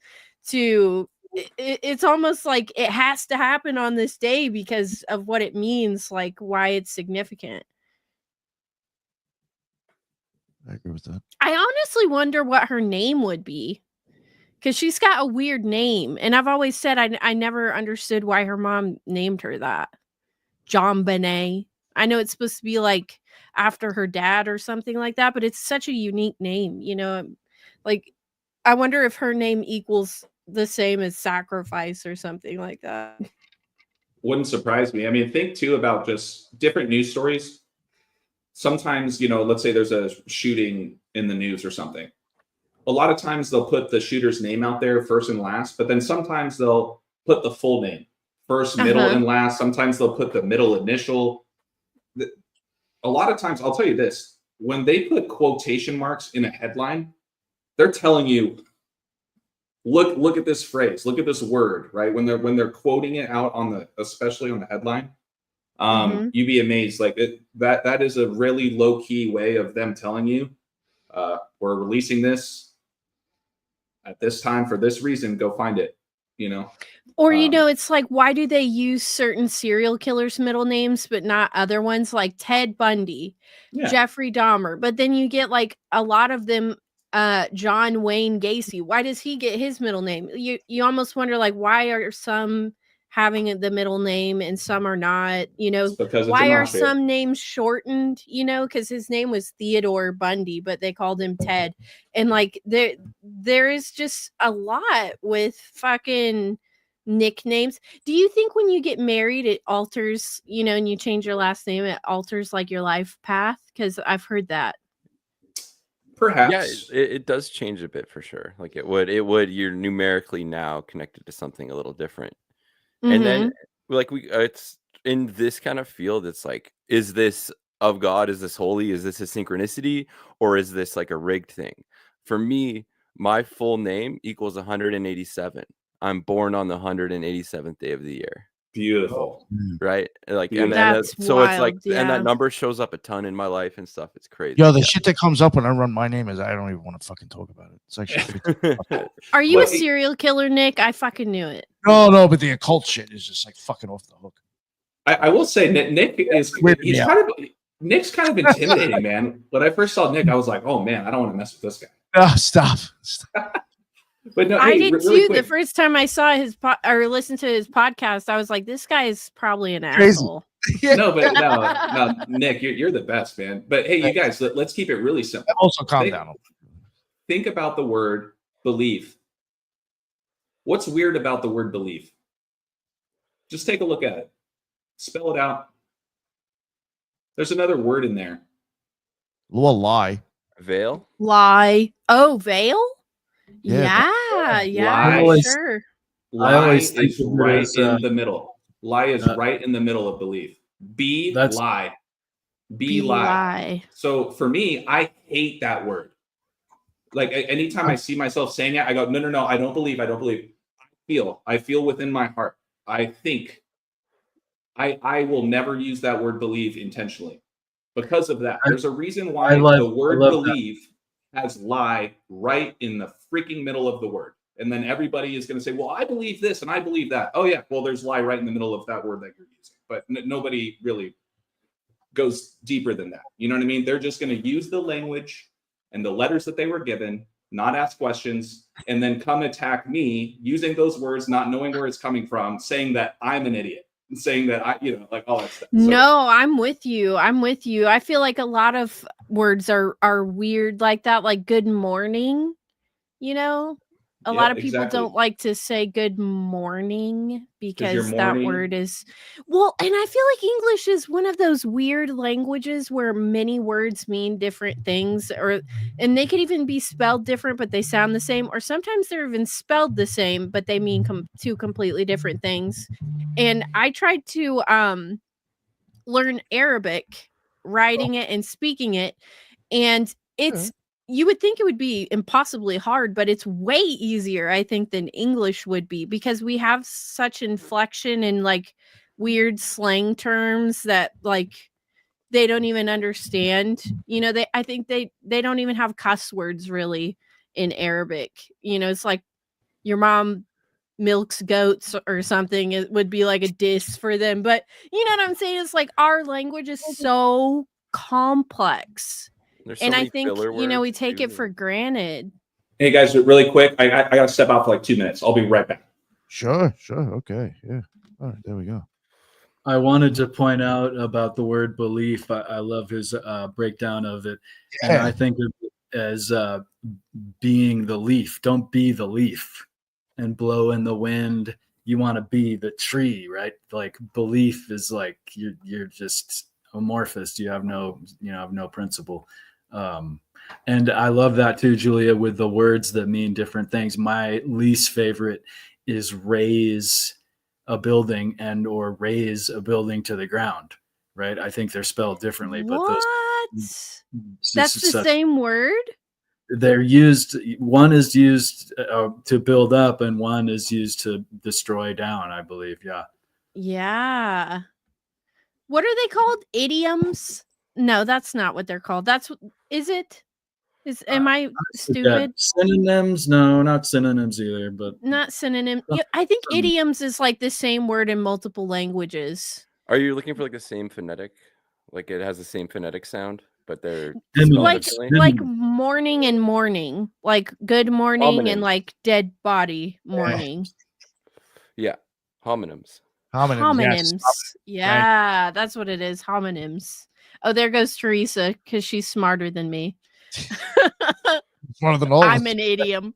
to it's almost like it has to happen on this day because of what it means, like why it's significant. I agree with that. I honestly wonder what her name would be because she's got a weird name. And I've always said I never understood why her mom named her that. John Benet. I know it's supposed to be like after her dad or something like that, but it's such a unique name, you know? Like, I wonder if her name equals the same as sacrifice or something like that. Wouldn't surprise me. I mean, think too about just different news stories. Sometimes, let's say there's a shooting in the news or something. A lot of times they'll put the shooter's name out there first and last, but then sometimes they'll put the full name first, middle, and last. Sometimes they'll put the middle initial. A lot of times, I'll tell you this, when they put quotation marks in a headline, they're telling you, look at this phrase, look at this word, right? When they're quoting it out especially on the headline, you'd be amazed. Like that is a really low key way of them telling you, we're releasing this at this time for this reason. Go find it. Or it's like, why do they use certain serial killers' middle names but not other ones, like Ted Bundy, Jeffrey Dahmer? But then you get like a lot of them, John Wayne Gacy. Why does he get his middle name? You almost wonder, like, why are some having the middle name and some are not? Why are some names shortened? Because his name was Theodore Bundy, but they called him Ted. And like there is just a lot with fucking nicknames. Do you think when you get married, it alters, and you change your last name, it alters like your life path? Because I've heard that. Perhaps. Yeah, it does change a bit for sure. Like it would. You're numerically now connected to something a little different. And then like it's in this kind of field, it's like, is this of God? Is this holy? Is this a synchronicity? Or is this like a rigged thing? For me, my full name equals 187. I'm born on the 187th day of the year. Beautiful. Right? Like, Beautiful. and then That's so it's like, wild, and that yeah. number shows up a ton in my life and stuff. It's crazy. Yo, the shit that comes up when I run my name is I don't even want to fucking talk about it. It's actually Are you a Well, serial killer, Nick? I fucking knew it. no, but the occult shit is just like fucking off the hook. I will say Nick is Nick's kind of intimidating, man. When I first saw Nick, I was like, oh man, I don't want to mess with this guy. Oh, stop. But no, I hey, did really too. quick. The first time I saw his or listened to his podcast, I was like, this guy is probably an Crazy. asshole. No, but no, Nick, you're the best, man. But hey, you guys, let's keep it really simple. Also, calm down. Think about the word belief. What's weird about the word belief? Just take a look at it. Spell it out. There's another word in there. Little lie. Veil? Lie. Oh, veil? Yeah. Yeah, Lie. sure. Lie always is think of it right as, in the middle. Lie is right in the middle of belief. That's- Lie. Be lie. So for me, I hate that word. Like anytime I see myself saying it, I go, no, I don't believe. I feel within my heart. I think. I will never use that word believe intentionally because of that. There's a reason why the word believe has lie right in the freaking middle of the word. And then everybody is going to say, well, I believe this and I believe that. Oh yeah, well, there's lie right in the middle of that word that you're using. But nobody really goes deeper than that. You know what I mean? They're just going to use the language and the letters that they were given, not ask questions, and then come attack me using those words, not knowing where it's coming from, saying that I'm an idiot. Saying that like all that stuff. No, I'm with you. I feel like a lot of words are weird like that, like good morning. A lot of people don't like to say good morning because that word is and I feel like English is one of those weird languages where many words mean different things, and they could even be spelled different but they sound the same, or sometimes they're even spelled the same but they mean two completely different things. And I tried to learn Arabic, writing it and speaking it, and it's you would think it would be impossibly hard, but it's way easier, I think, than English would be, because we have such inflection and like weird slang terms that like they don't even understand. I think they don't even have cuss words really in Arabic. It's like your mom milks goats or something. It would be like a diss for them, but you know what I'm saying? It's like our language is so complex. And I think, we take it for granted. Hey guys, really quick, I got to step out for like 2 minutes. I'll be right back. Sure. Okay. Yeah. All right. There we go. I wanted to point out about the word belief. I love his breakdown of it. Yeah. And I think of it as being the leaf. Don't be the leaf and blow in the wind. You want to be the tree, right? Like belief is like you're just amorphous. You have no principle. And I love that too, Julia, with the words that mean different things. My least favorite is raise a building or raise a building to the ground, right? I think they're spelled differently. What? That's the same word? They're used. One is used to build up and one is used to destroy down, I believe. Yeah. Yeah. What are they called? Idioms? No, that's not what they're called. Is it? Am I stupid? Synonyms? No, not synonyms either, but not synonym. I think idioms is like the same word in multiple languages. Are you looking for like the same phonetic? Like it has the same phonetic sound, but they're like morning and morning, like good morning homonyms. And like dead body morning. Yeah, homonyms. Homonyms. Yeah, that's what it is. Homonyms. Oh, there goes Teresa because she's smarter than me. One of the most. I'm an idiom.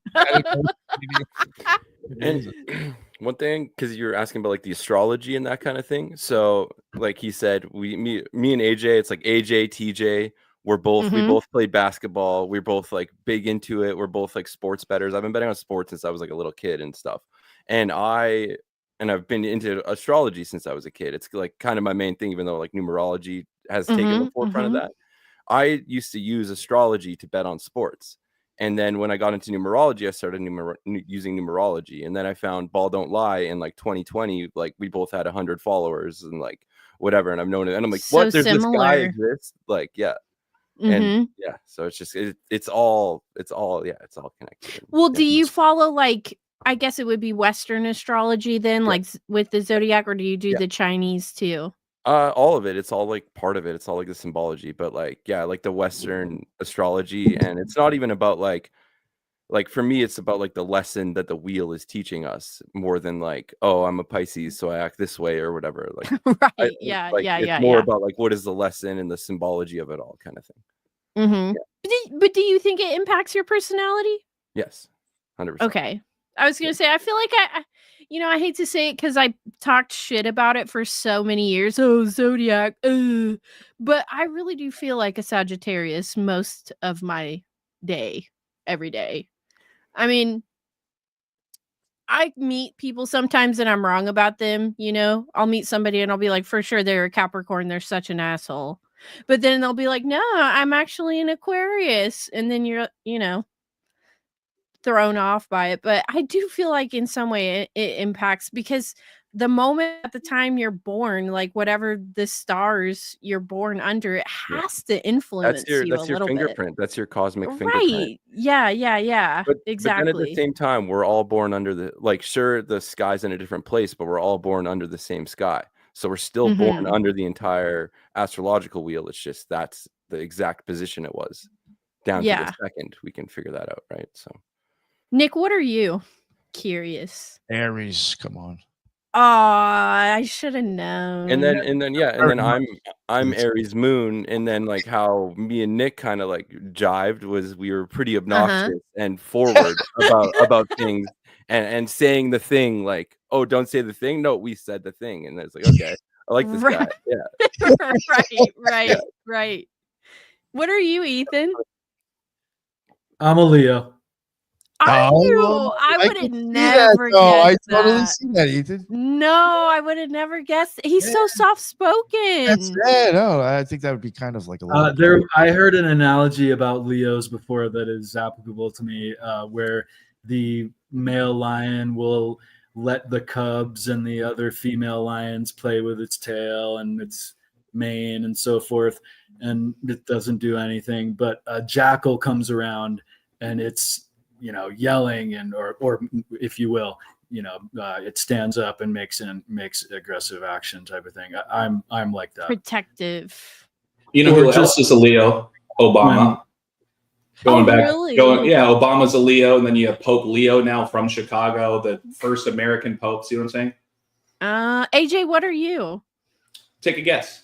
And One thing, because you're asking about like the astrology and that kind of thing. So, like he said, me and AJ, it's like AJ, TJ. We both played basketball. We're both like big into it. We're both like sports bettors. I've been betting on sports since I was like a little kid and stuff. And I've been into astrology since I was a kid. It's like kind of my main thing, even though like numerology has taken the forefront of that. I used to use astrology to bet on sports. And then when I got into numerology, I started using numerology. And then I found Ball Don't Lie in like 2020. Like we both had 100 followers and like whatever. And I've known it. And I'm like, So what? There's this guy similar. exist? Like, yeah. And yeah, so it's just it's all connected. Well, do you follow like, I guess it would be Western astrology then, like with the zodiac, or do you do the Chinese too? All of it. It's all like part of it. It's all like the symbology, but like, yeah, like the Western astrology. And it's not even about like for me, it's about like the lesson that the wheel is teaching us more than like, oh, I'm a Pisces, so I act this way or whatever. Like, right. It's more about like, what is the lesson and the symbology of it all kind of thing. But do you think it impacts your personality? Yes. 100%. Okay. I was going to say, I feel like I hate to say it because I talked shit about it for so many years. Oh, zodiac. But I really do feel like a Sagittarius most of my day, every day. I mean, I meet people sometimes and I'm wrong about them. I'll meet somebody and I'll be like, for sure, they're a Capricorn. They're such an asshole. But then they'll be like, no, I'm actually an Aquarius. And then you're, thrown off by it. But I do feel like in some way it impacts, because the moment at the time you're born, like whatever the stars you're born under, it has to influence you a little bit. That's your fingerprint. That's your cosmic fingerprint. Right. Yeah. Exactly. But then at the same time, we're all born under the sky's in a different place, but we're all born under the same sky. So we're still born under the entire astrological wheel. It's just that's the exact position it was down to the second. We can figure that out, right? So, Nick, what are you? Curious. Aries, come on. Oh, I should have known. And then I'm Aries moon, and then like how me and Nick kind of like jived was we were pretty obnoxious and forward about things and saying the thing like, oh, don't say the thing. No, we said the thing, and it's like, okay, I like this guy. Yeah. Right. What are you, Ethan? I'm a Leo. I would have never guessed I that. totally see that, Ethan. No, I would have never guessed. He's so soft-spoken. That's it. No, I think that would be kind of like a little. I heard an analogy about Leos before that is applicable to me, where the male lion will let the cubs and the other female lions play with its tail and its mane and so forth, and it doesn't do anything. But a jackal comes around and it's yelling or if you will, it stands up and makes aggressive action type of thing. I'm like that. Protective. Who else is a Leo? Obama. Really? Obama's a Leo, and then you have Pope Leo now from Chicago, the first American Pope. See what I'm saying? AJ, what are you? Take a guess.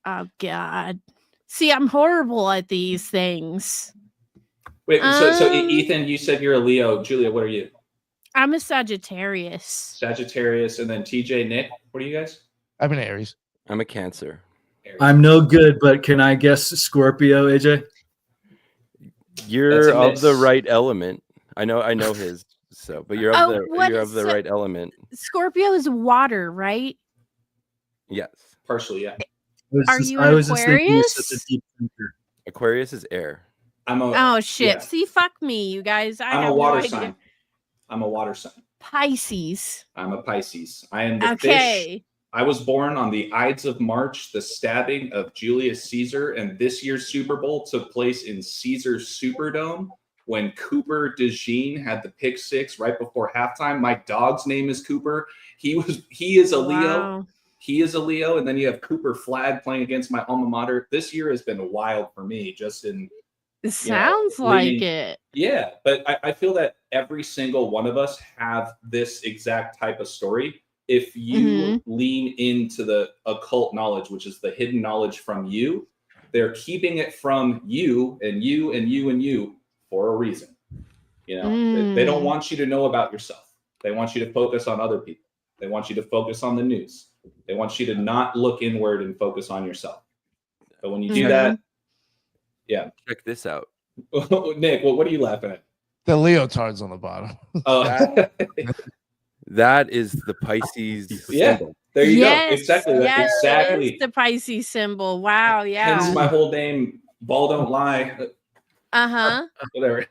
Oh God. See, I'm horrible at these things. Wait, so Ethan, you said you're a Leo. Julia, what are you? I'm a Sagittarius. Sagittarius, and then TJ, Nick, what are you guys? I'm an Aries. I'm a Cancer. Aries. I'm no good, but can I guess Scorpio, AJ? You're of the right element. I know his. So, but you're of the right element. Scorpio is water, right? Yes. Partially, yeah. Are you an Aquarius? Aquarius is air. Oh shit! Yeah. See, fuck me, you guys. I'm a water sign. I'm a water sign. Pisces. I'm a Pisces. I am the fish. I was born on the Ides of March, the stabbing of Julius Caesar, and this year's Super Bowl took place in Caesar's Superdome when Cooper DeJean had the pick six right before halftime. My dog's name is Cooper. He is a Leo. He is a Leo, and then you have Cooper Flag playing against my alma mater. This year has been wild for me, just in. It sounds like it. Yeah, but I feel that every single one of us have this exact type of story. If you lean into the occult knowledge, which is the hidden knowledge from you, they're keeping it from you and you and you and you for a reason. They don't want you to know about yourself. They want you to focus on other people. They want you to focus on the news. They want you to not look inward and focus on yourself. But when you do that, yeah. Check this out. Nick, what are you laughing at? The leotards on the bottom. Oh, That is the Pisces yeah. symbol. There you Yes, go. Exactly. yes, Exactly. it's the Pisces symbol. Wow. Hence Yeah. my whole name, Ball Don't Lie. Uh-huh. Whatever.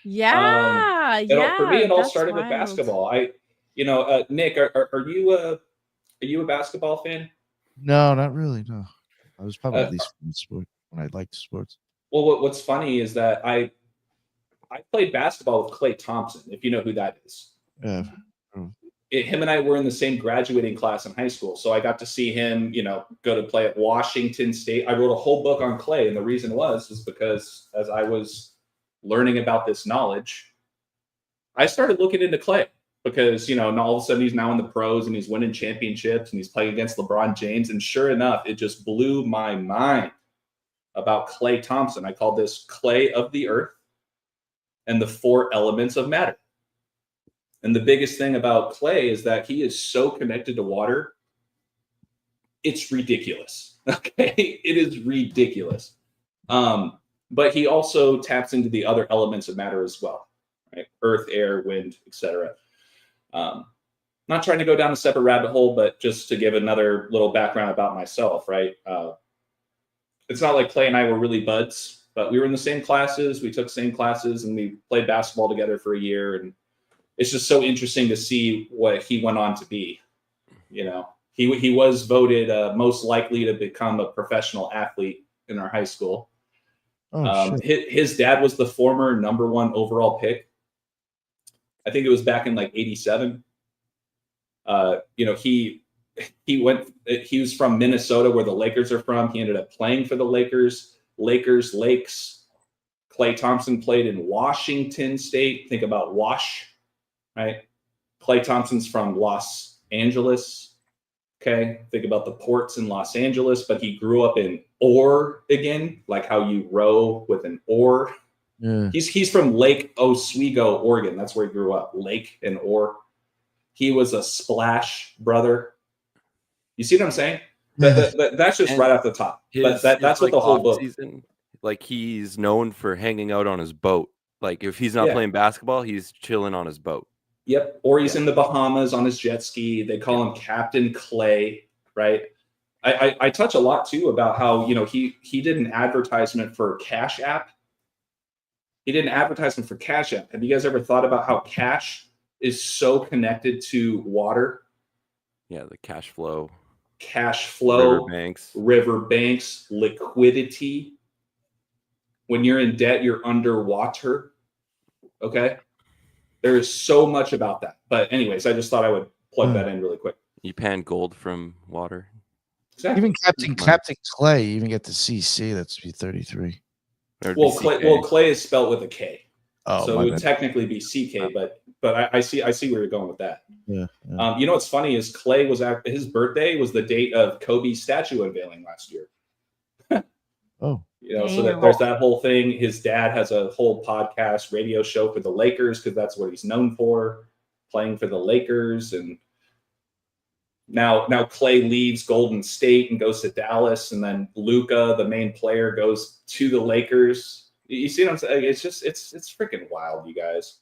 Yeah. Yeah. For me, it all that's started with wild. basketball. Nick, are you a basketball fan? No, not really. No, I was probably Uh, least from sport when I liked sports. Well, what's funny is that I played basketball with Klay Thompson, if you know who that is. Yeah. Him and I were in the same graduating class in high school. So I got to see him, go to play at Washington State. I wrote a whole book on Klay. And the reason was because as I was learning about this knowledge, I started looking into Klay because, all of a sudden he's now in the pros and he's winning championships and he's playing against LeBron James. And sure enough, it just blew my mind about Klay Thompson. I call this Klay of the Earth and the 4 elements of matter. And the biggest thing about Klay is that he is so connected to water. It's ridiculous. Okay. It is ridiculous. But he also taps into the other elements of matter as well, right? Earth, air, wind, etc. Not trying to go down a separate rabbit hole, but just to give another little background about myself, right? It's not like Klay and I were really buds, but we were in the same classes. We took same classes and we played basketball together for a year. And it's just so interesting to see what he went on to be. He was voted most likely to become a professional athlete in our high school. His dad was the former #1 overall pick. I think it was back in like 87. He was from Minnesota, where the Lakers are from. He ended up playing for the Lakers. Lakes. Klay Thompson played in Washington State. Think about Wash. Right? Klay Thompson's from Los Angeles. Okay. Think about the ports in Los Angeles, but he grew up in Oregon, like how you row with an oar. Yeah. He's from Lake Oswego, Oregon. That's where he grew up. Lake and oar. He was a Splash brother. You see what I'm saying? That's just right off the top. But that's what the whole book. Season, like he's known for hanging out on his boat. Like if he's not playing basketball, he's chilling on his boat. Yep. Or he's in the Bahamas on his jet ski. They call him Captain Klay, right? I touch a lot too about how, he did an advertisement for Cash App. He did an advertisement for Cash App. Have you guys ever thought about how cash is so connected to water? Yeah, the cash flow. Riverbanks, liquidity. When you're in debt, you're underwater. Okay. There is so much about that. But anyways, I just thought I would plug that in really quick. You pan gold from water. Exactly. Even Captain Klay, you even get the CC. That's B33. Well, Klay is spelled with a K. Oh, so it would technically be CK, but I see where you're going with that. Yeah. What's funny is Klay his birthday was the date of Kobe's statue unveiling last year. Oh. So there's that whole thing. His dad has a whole podcast radio show for the Lakers because that's what he's known for, playing for the Lakers. And now Klay leaves Golden State and goes to Dallas, and then Luka, the main player, goes to the Lakers. You see what I'm saying? It's freaking wild, you guys.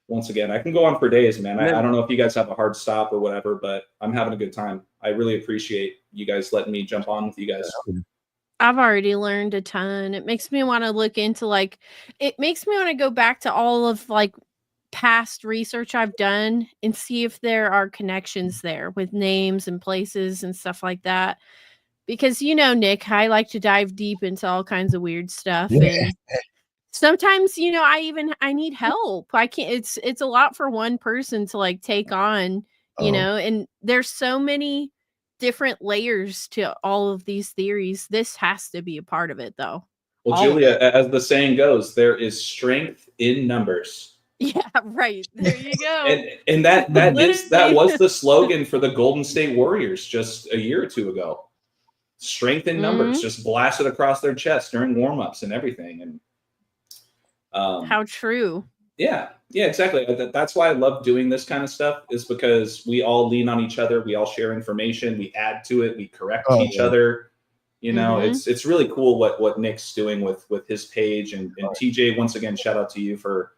Once again, I can go on for days, man. I don't know if you guys have a hard stop or whatever, but I'm having a good time. I really appreciate you guys letting me jump on with you guys. I've already learned a ton. It makes me want to look into it makes me want to go back to all of past research I've done and see if there are connections there with names and places and stuff like that. Because, Nick, I like to dive deep into all kinds of weird stuff. Yeah. And sometimes, I need help. I can't, it's a lot for one person to take on, and there's so many different layers to all of these theories. This has to be a part of it, though. Well, Julia, as the saying goes, there is strength in numbers. Yeah, right. There you go. and that was the slogan for the Golden State Warriors just a year or two ago. Strength in numbers, just blasted across their chest during warm-ups and everything. And how true. Yeah, exactly. That's why I love doing this kind of stuff, is because we all lean on each other. We all share information. We add to it. We correct Oh, each yeah. other. You know, Mhm. it's really cool what Nick's doing with his page. And TJ, once again, shout out to you for.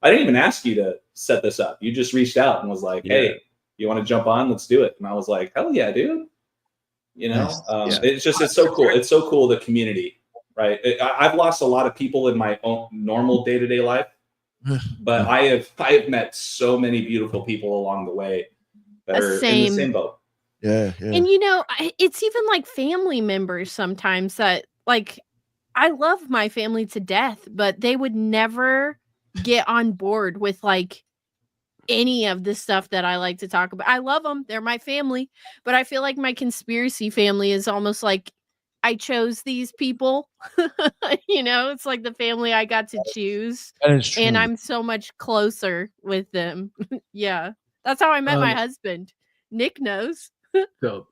I didn't even ask you to set this up. You just reached out and was like, Yeah. "Hey, you want to jump on? Let's do it." And I was like, "Hell yeah, dude!" You know, Nice. it's so cool. It's so cool, the community, right? I've lost a lot of people in my own normal day-to-day life, but I have met so many beautiful people along the way that are in the same boat. Yeah. And it's even like family members sometimes that, like, I love my family to death, but they would never get on board with like any of the stuff that I like to talk about. I love them. They're my family, but I feel like my conspiracy family is almost like I chose these people. It's like the family I got to choose, That is true. and I'm so much closer with them. Yeah. That's how I met my husband. Nick knows. So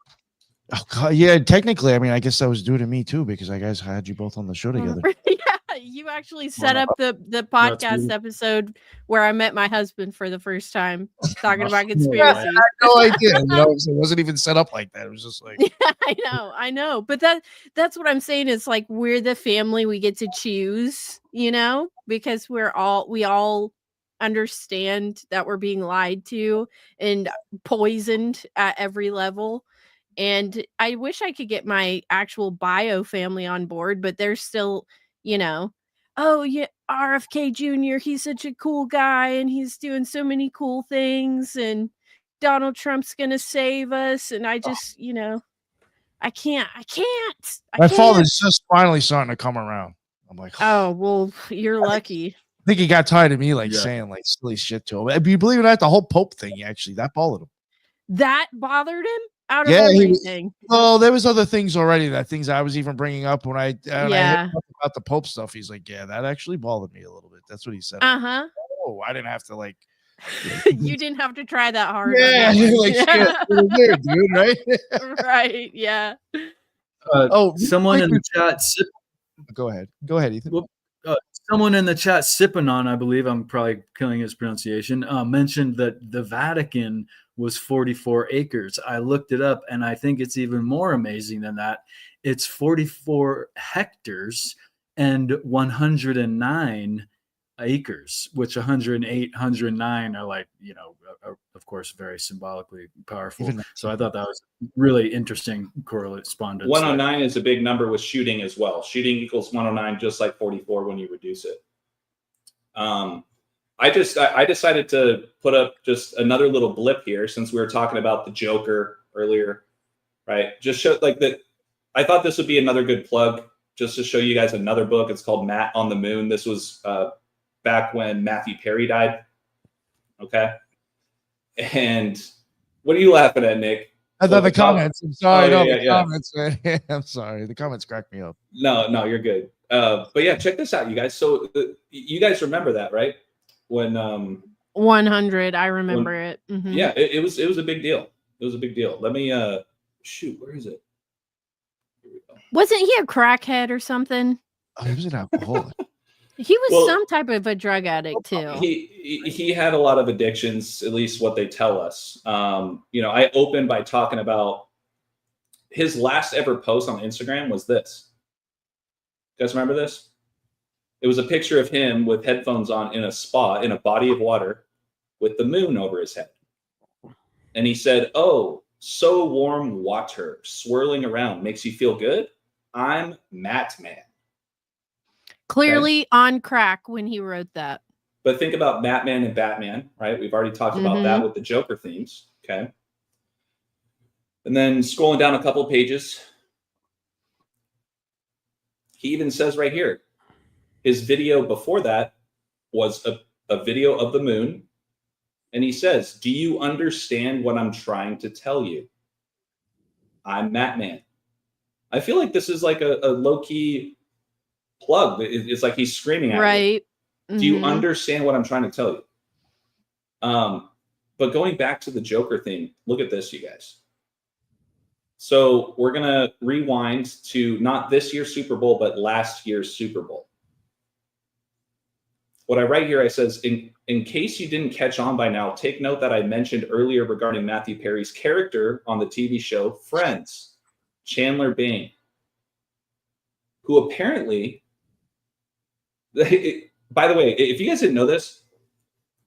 Oh God, yeah. Technically, I mean, I guess that was due to me too, because I guys had you both on the show together. Yeah, you actually set up the podcast episode where I met my husband for the first time, talking about conspiracies. No idea. It wasn't even set up like that. It was just like, Yeah, I know. But that's what I'm saying. Is like we're the family we get to choose, because we all understand that we're being lied to and poisoned at every level. And I wish I could get my actual bio family on board, but they're still, oh yeah, RFK Jr., he's such a cool guy and he's doing so many cool things, and Donald Trump's gonna save us. And I just, I can't. my father's just finally starting to come around. I'm like, Oh, well, you're lucky. I think he got tired of me saying like silly shit to him. If you believe it or not, the whole Pope thing, actually, that bothered him. That bothered him out of Yeah, everything. Well, there was other things already, things I was even bringing up when I hit him up about the Pope stuff. He's like, yeah, that actually bothered me a little bit. That's what he said. Uh-huh. Oh, I didn't have to like. You didn't have to try that hard. Yeah, like shit, weird, dude, right? Right, yeah. Someone in the chat. Go ahead, Ethan. Well, someone in the chat, Sipanon, I believe, I'm probably killing his pronunciation, mentioned that the Vatican was 44 acres. I looked it up, and I think it's even more amazing than that. It's 44 hectares and 109 acres, which 108, 109 are like, of course, very symbolically powerful. So I thought that was really interesting correspondence. 109 is a big number with shooting as well. Shooting equals 109, just like 44 when you reduce it. I decided to put up just another little blip here, since we were talking about the Joker earlier, right? Just show like that. I thought this would be another good plug, just to show you guys another book. It's called Matt on the Moon. This was back when Matthew Perry died. Okay. And what are you laughing at, Nick? I thought the comments. I'm sorry. Comments. I'm sorry. The comments cracked me up. No, you're good. But yeah, check this out, you guys. So you guys remember that, right? When 100, I remember it. Mm-hmm. Yeah, it was a big deal. It was a big deal. Let me shoot. Where is it? Here we go. Wasn't he a crackhead or something? Oh, he was an alcoholic. He was some type of a drug addict too. He had a lot of addictions, at least what they tell us. I opened by talking about his last ever post on Instagram was this. You guys remember this? It was a picture of him with headphones on in a spa in a body of water with the moon over his head. And he said, "Oh, so warm water swirling around makes you feel good. I'm Matt Man." Clearly on crack when he wrote that. But think about Batman and Batman, right? We've already talked about that with the Joker themes. Okay. And then scrolling down a couple of pages, he even says right here, his video before that was a video of the moon. And he says, "Do you understand what I'm trying to tell you? I'm Matt Man." I feel like this is like a low-key plug. It's like he's screaming at you. Mm-hmm. Do you understand what I'm trying to tell you? But going back to the Joker thing, look at this, you guys. So we're going to rewind to not this year's Super Bowl, but last year's Super Bowl. what I write here, I says, in case you didn't catch on by now, take note that I mentioned earlier regarding Matthew Perry's character on the TV show Friends, Chandler Bing, who apparently, by the way, if you guys didn't know this,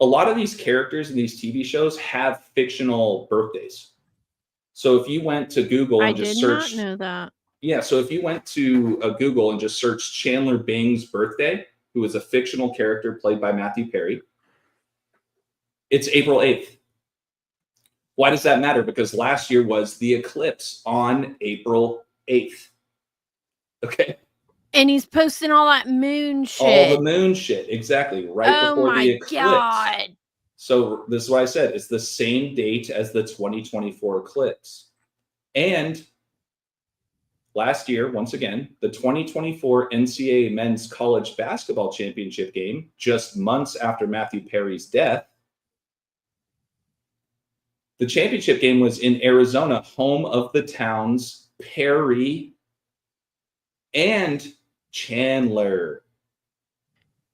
a lot of these characters in these TV shows have fictional birthdays. So if you went to Google and just searched, I did not know that. Yeah, so if you went to Google and just searched Chandler Bing's birthday, who is a fictional character played by Matthew Perry, it's April 8th. Why does that matter? Because last year was the eclipse on April 8th. Okay. And he's posting all that moon shit. All the moon shit, exactly, right before the eclipse. God. So this is what I said. It's the same date as the 2024 eclipse. And last year, once again, the 2024 NCAA Men's College Basketball Championship game, just months after Matthew Perry's death, the championship game was in Arizona, home of the towns Perry and Chandler.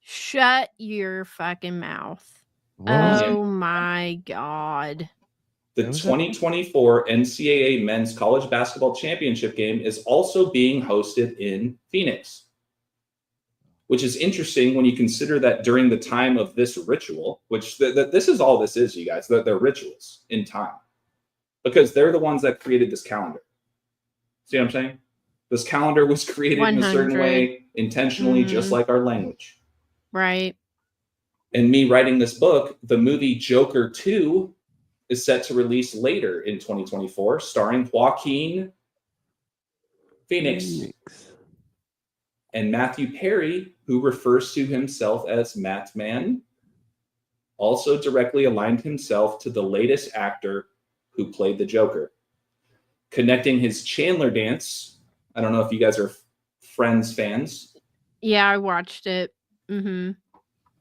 Shut your fucking mouth. What? Oh my God. The 2024 NCAA Men's College Basketball Championship game is also being hosted in Phoenix, which is interesting when you consider that during the time of this ritual, which this is all this is, you guys, they're rituals in time, because they're the ones that created this calendar. See what I'm saying? This calendar was created in a certain way, intentionally, just like our language. Right. And me writing this book, the movie Joker 2 is set to release later in 2024, starring Joaquin Phoenix and Matthew Perry, who refers to himself as Matman, also directly aligned himself to the latest actor who played the Joker, connecting his Chandler dance. I don't know if you guys are Friends fans. Yeah, I watched it. Mm-hmm.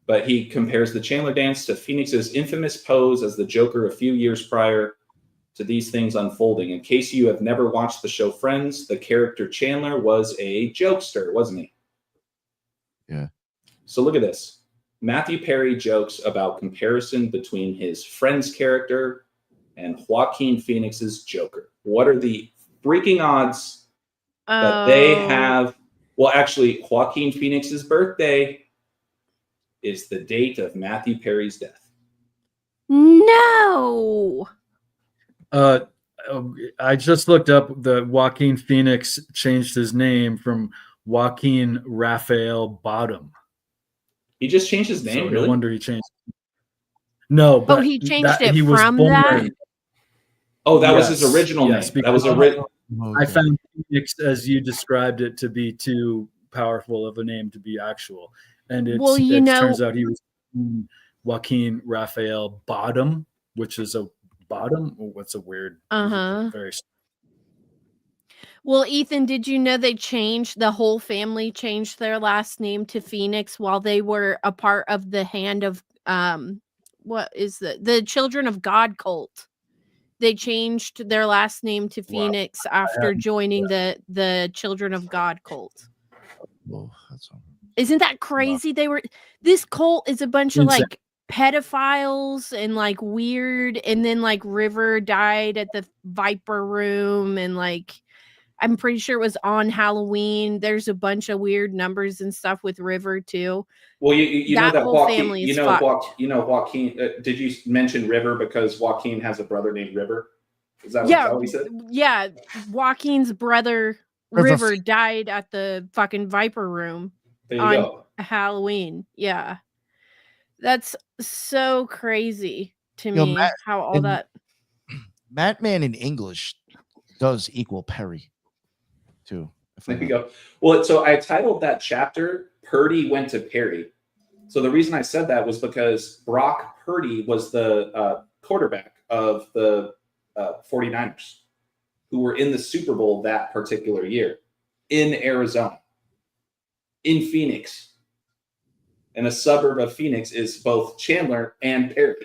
But he compares the Chandler dance to Phoenix's infamous pose as the Joker a few years prior to these things unfolding. In case you have never watched the show Friends, the character Chandler was a jokester, wasn't he? Yeah. So look at this. Matthew Perry jokes about comparison between his Friends character and Joaquin Phoenix's Joker. What are the freaking odds that they have? Well, actually, Joaquin Phoenix's birthday is the date of Matthew Perry's death. No. I just looked up the Joaquin Phoenix changed his name from Joaquin Raphael Bottom. He just changed his name, So really? No wonder he changed. No, but he changed it he was from born, that? Oh, that was his original name. That was original. I found Phoenix, as you described it, to be too powerful of a name to be actual. And it turns out he was Joaquin Raphael Bottom, which is a bottom. Oh, what's a weird? Very. Well, Ethan, did you know the whole family changed their last name to Phoenix while they were a part of the Hand of what is the Children of God cult? They changed their last name to Phoenix after joining the Children of God cult. Whoa, Isn't that crazy? This cult is a bunch of like pedophiles and like weird, and then like River died at the Viper Room, and like I'm pretty sure it was on Halloween. There's a bunch of weird numbers and stuff with River too. Well, you know that whole Joaquin, family is fucked. Joaquin. Did you mention River because Joaquin has a brother named River? Is that what he said? Yeah, Joaquin's brother River died at the fucking Viper Room on Halloween. Yeah, that's so crazy to me. How all that Matman in English does equal Perry too. There you go. Well, so I titled that chapter "Purdy Went to Perry." So the reason I said that was because Brock Purdy was the quarterback of the 49ers, who were in the Super Bowl that particular year in Arizona, in Phoenix. And a suburb of Phoenix is both Chandler and Perry.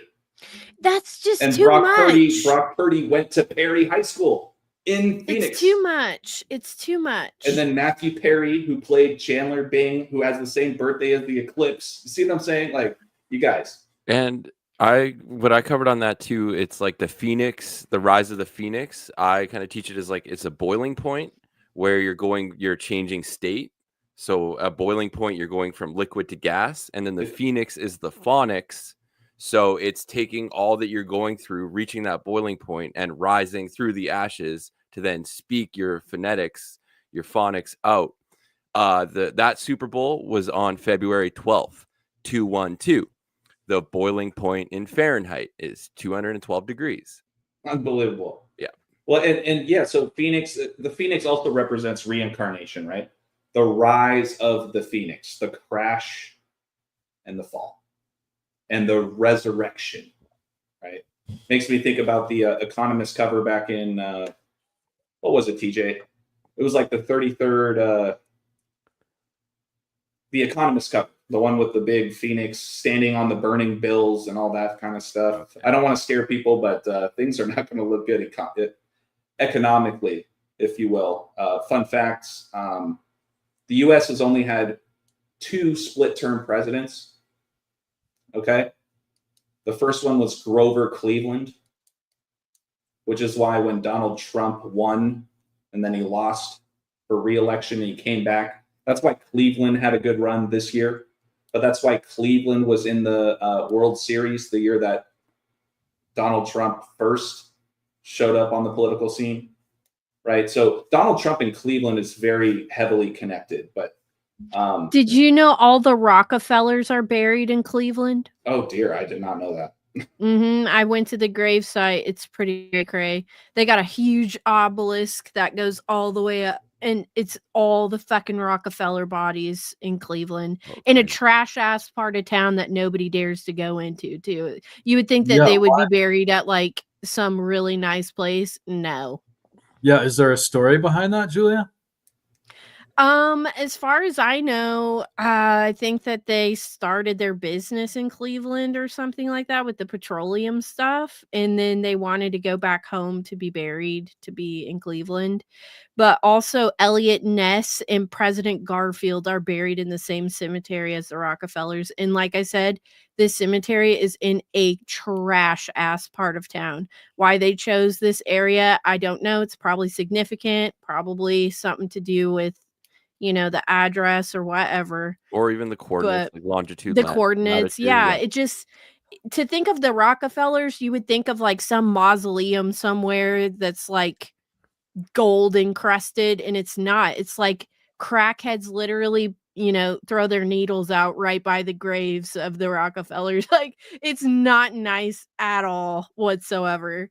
That's just and too much. Brock Purdy went to Perry High School in Phoenix. It's too much. It's too much. And then Matthew Perry, who played Chandler Bing, who has the same birthday as the Eclipse. You see what I'm saying? Like, you guys. And what I covered on that too, it's like the Phoenix, the rise of the Phoenix. I kind of teach it as like it's a boiling point where you're changing state. So a boiling point, you're going from liquid to gas, and then the Phoenix is the phonics. So it's taking all that you're going through, reaching that boiling point, and rising through the ashes to then speak your phonetics, your phonics out. That Super Bowl was on February 12th, 212. The boiling point in Fahrenheit is 212 degrees. Unbelievable. Yeah. Well, and yeah, so the Phoenix also represents reincarnation, right? The rise of the Phoenix, the crash and the fall, and the resurrection, right? Makes me think about the Economist cover back in, what was it, TJ? It was like the 33rd, the Economist cover, the one with the big Phoenix standing on the burning bills and all that kind of stuff. Okay. I don't want to scare people, but things are not going to look good economically, if you will. Fun facts. The U.S. has only had 2 split-term presidents, okay? The first one was Grover Cleveland, which is why when Donald Trump won and then he lost for re-election and he came back, that's why Cleveland had a good run this year. But that's why Cleveland was in the World Series the year that Donald Trump first showed up on the political scene. Right. So Donald Trump and Cleveland is very heavily connected. But did you know all the Rockefellers are buried in Cleveland? Oh, dear. I did not know that. I went to the grave site. It's pretty cray. They got a huge obelisk that goes all the way up, and it's all the fucking Rockefeller bodies in Cleveland, in a trash ass part of town that nobody dares to go into, too. You would think that they would be buried at like some really nice place. No. Yeah, is there a story behind that, Julia? As far as I know, I think that they started their business in Cleveland or something like that with the petroleum stuff, and then they wanted to go back home to be buried, to be in Cleveland. But also Elliot Ness and President Garfield are buried in the same cemetery as the Rockefellers. And like I said, this cemetery is in a trash ass part of town. Why they chose this area, I don't know. It's probably significant, probably something to do with, you know, the address or whatever. Or even the coordinates, like longitude. The coordinates, latitude, yeah. It just, to think of the Rockefellers, you would think of like some mausoleum somewhere that's like gold encrusted, and it's not. It's like crackheads literally, you know, throw their needles out right by the graves of the Rockefellers. Like, it's not nice at all whatsoever.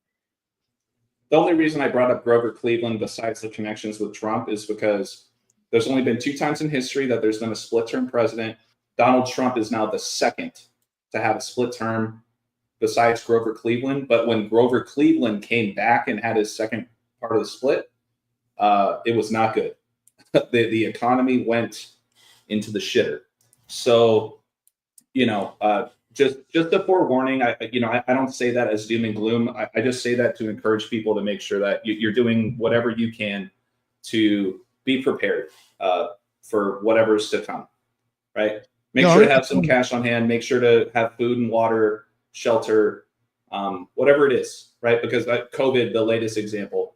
The only reason I brought up Grover Cleveland, besides the connections with Trump, is because there's only been 2 times in history that there's been a split-term president. Donald Trump is now the second to have a split term besides Grover Cleveland. But when Grover Cleveland came back and had his second part of the split, it was not good. The economy went into the shitter. So, you know, just a forewarning. I don't say that as doom and gloom. I just say that to encourage people to make sure that you're doing whatever you can to be prepared for whatever's to come, right? Make sure to have some cash on hand. Make sure to have food and water, shelter, whatever it is, right? Because COVID, the latest example,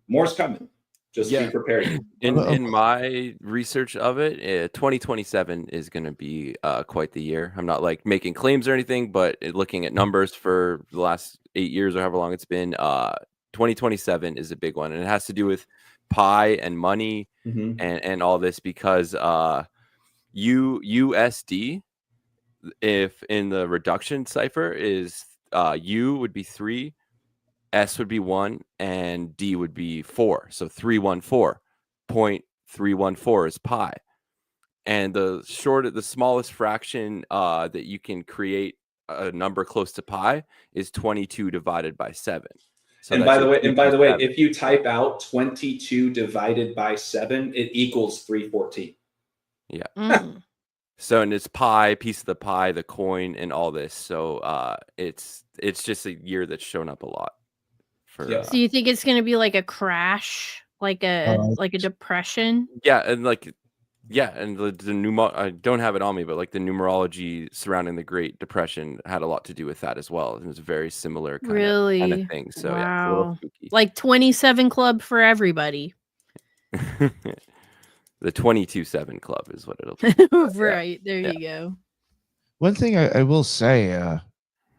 more's coming. Just be prepared. In my research of it, 2027 is going to be quite the year. I'm not like making claims or anything, but looking at numbers for the last 8 years or however long it's been, 2027 is a big one, and it has to do with pi and money and all this, because USD, if in the reduction cipher, is U would be 3, S would be 1, and D would be 4. So 314.314 is pi. And the smallest fraction that you can create a number close to pi is 22 divided by 7. So and by the way, if you type out 22 divided by 7, it equals 314. Yeah. So, and it's pi, piece of the pie, the coin, and all this. So it's just a year that's shown up a lot For Yeah. So you think it's going to be like a crash, like a depression? yeah, and like yeah, and the I don't have it on me, but like the numerology surrounding the Great Depression had a lot to do with that as well. It was a very similar kind Really? of thing. So yeah, it's a little Wow. spooky. Like 27 Club for everybody. The 22-7 Club is what it'll be. Right. There Yeah. you go. One thing I will say,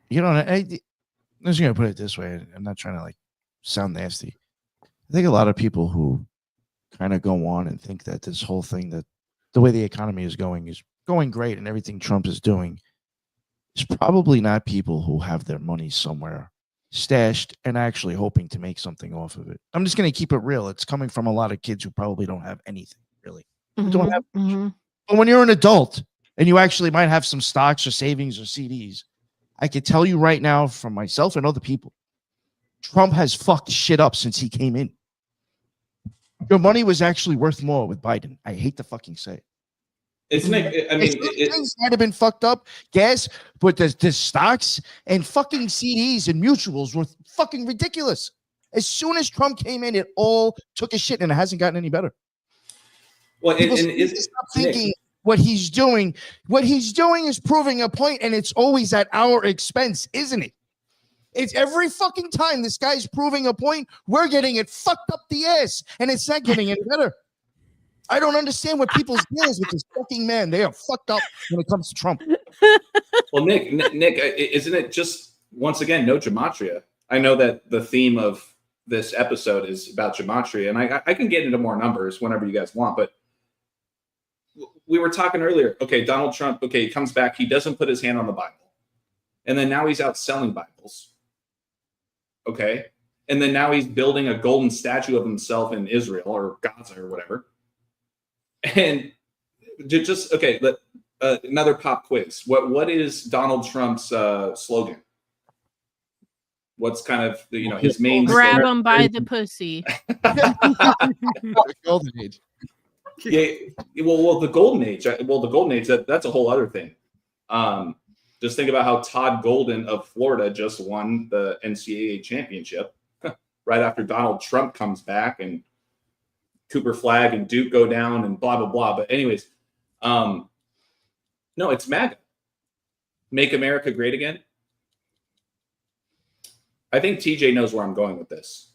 you know, I'm just gonna put it this way. I'm not trying to like sound nasty. I think a lot of people who kind of go on and think that this whole thing, that the way the economy is going great and everything Trump is doing, is probably not people who have their money somewhere stashed and actually hoping to make something off of it. I'm just gonna keep it real. It's coming from a lot of kids who probably don't have anything really. They don't have much. But when you're an adult and you actually might have some stocks or savings or CDs, I can tell you right now from myself and other people, Trump has fucked shit up since he came in. Your money was actually worth more with Biden. I hate to fucking say it. Isn't it? I mean, Things might have been fucked up. Gas, but the stocks and fucking CDs and mutuals were fucking ridiculous. As soon as Trump came in, it all took a shit, and it hasn't gotten any better. well, People and need to stop thinking what he's doing. What he's doing is proving a point, and it's always at our expense, isn't it? It's every fucking time this guy's proving a point, we're getting it fucked up the ass, and it's not getting any better. I don't understand what people's deal is with this fucking man. They are fucked up when it comes to Trump. Well, Nick, isn't it just, once again, no gematria? I know that the theme of this episode is about gematria, and I can get into more numbers whenever you guys want, but we were talking earlier. Okay, Donald Trump, okay, he comes back. He doesn't put his hand on the Bible. And then now he's out selling Bibles. Okay. And then now he's building a golden statue of himself in Israel or Gaza or whatever. And just, okay, another pop quiz. What is Donald Trump's slogan? What's kind of, his main Grab him by the pussy. Golden age. Yeah, well, the golden age. That's a whole other thing. Just think about how Todd Golden of Florida just won the NCAA championship right after Donald Trump comes back and Cooper Flagg and Duke go down and blah, blah, blah. But anyways, no, it's MAGA. Make America Great Again. I think TJ knows where I'm going with this.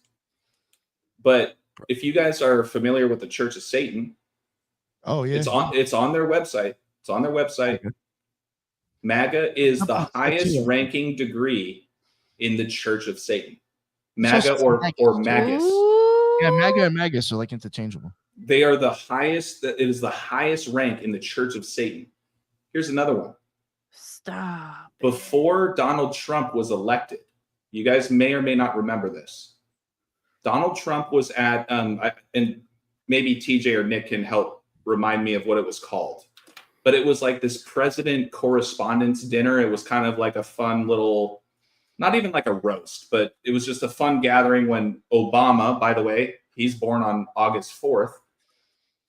But if you guys are familiar with the Church of Satan, oh yeah, it's on their website. It's on their website. Okay. MAGA is the highest ranking degree in the Church of Satan. MAGA or Magus. Yeah, MAGA and Magus are like interchangeable. They are the highest. It is the highest rank in the Church of Satan. Here's another one. Stop. Before Donald Trump was elected, you guys may or may not remember this. Donald Trump was at, and maybe TJ or Nick can help remind me of what it was called. But it was like this president correspondence dinner. It was kind of like a fun little, not even like a roast, but it was just a fun gathering when Obama, by the way, he's born on August 4th,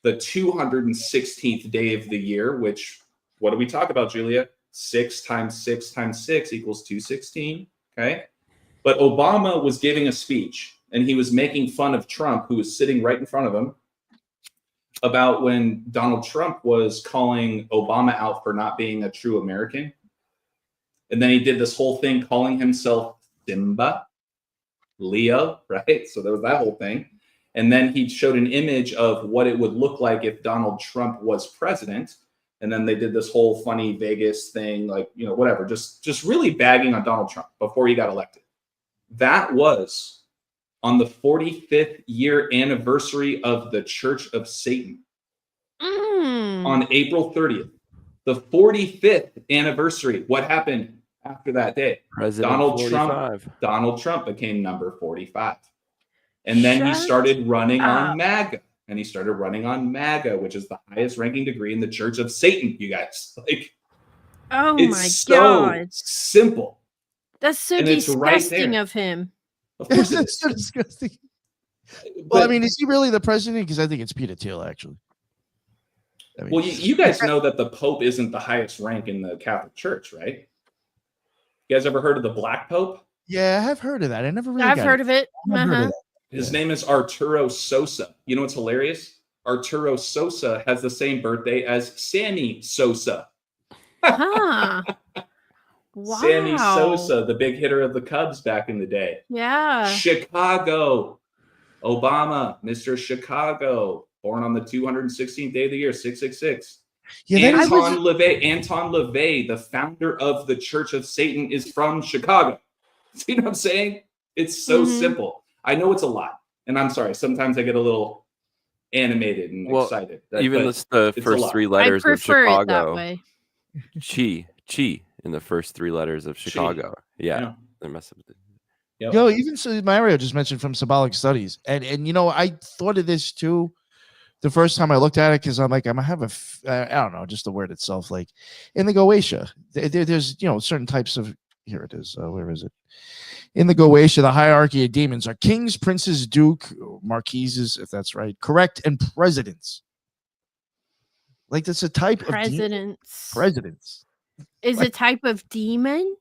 the 216th day of the year, which, what do we talk about, Julia? 6 times 6 times 6 equals 216, okay? But Obama was giving a speech, and he was making fun of Trump, who was sitting right in front of him, about when Donald Trump was calling Obama out for not being a true American. And then he did this whole thing calling himself Simba, Leo, right? So there was that whole thing. And then he showed an image of what it would look like if Donald Trump was president. And then they did this whole funny Vegas thing, like, whatever, just really bagging on Donald Trump before he got elected. That was on the 45th year anniversary of the Church of Satan on April 30th. The 45th anniversary. What happened after that day? Donald Trump became number 45. And then he started running on MAGA. And he started running on MAGA, which is the highest ranking degree in the Church of Satan, you guys. Like, oh it's my so God. simple. That's so And it's right disgusting there. of him. Of course it That's is. so disgusting. But, Well, I mean, is he really the president? Because I think it's Peter Thiel, actually. I mean, well, you guys know that the Pope isn't the highest rank in the Catholic Church, right? You guys ever heard of the Black Pope? Yeah, I have heard of that. I never really. I've heard of it. I've heard of Uh-huh. that. His name is Arturo Sosa. You know what's hilarious? Arturo Sosa has the same birthday as Sammy Sosa. Huh. Wow. Sammy Sosa, the big hitter of the Cubs back in the day. Yeah. Chicago. Obama, Mr. Chicago, born on the 216th day of the year, 666. Yeah, that is Anton LaVey, the founder of the Church of Satan, is from Chicago. See what I'm saying? It's so simple. I know it's a lot, and I'm sorry. Sometimes I get a little animated and excited. Even the first three I letters of prefer it that Chicago. way. Chi in the first three letters of Chicago. Yeah. There must have been. Yep. Yo, even so, Mario just mentioned from symbolic studies, and you know, I thought of this too the first time I looked at it because I'm like, I'm gonna have I don't know, just the word itself, like in the Goetia, there's certain types of. Here it is. Where is it? In the Goetia, the hierarchy of demons are kings, princes, duke, marquises, if that's right, correct, and presidents. Like that's a type of presidents. Is a type of demon?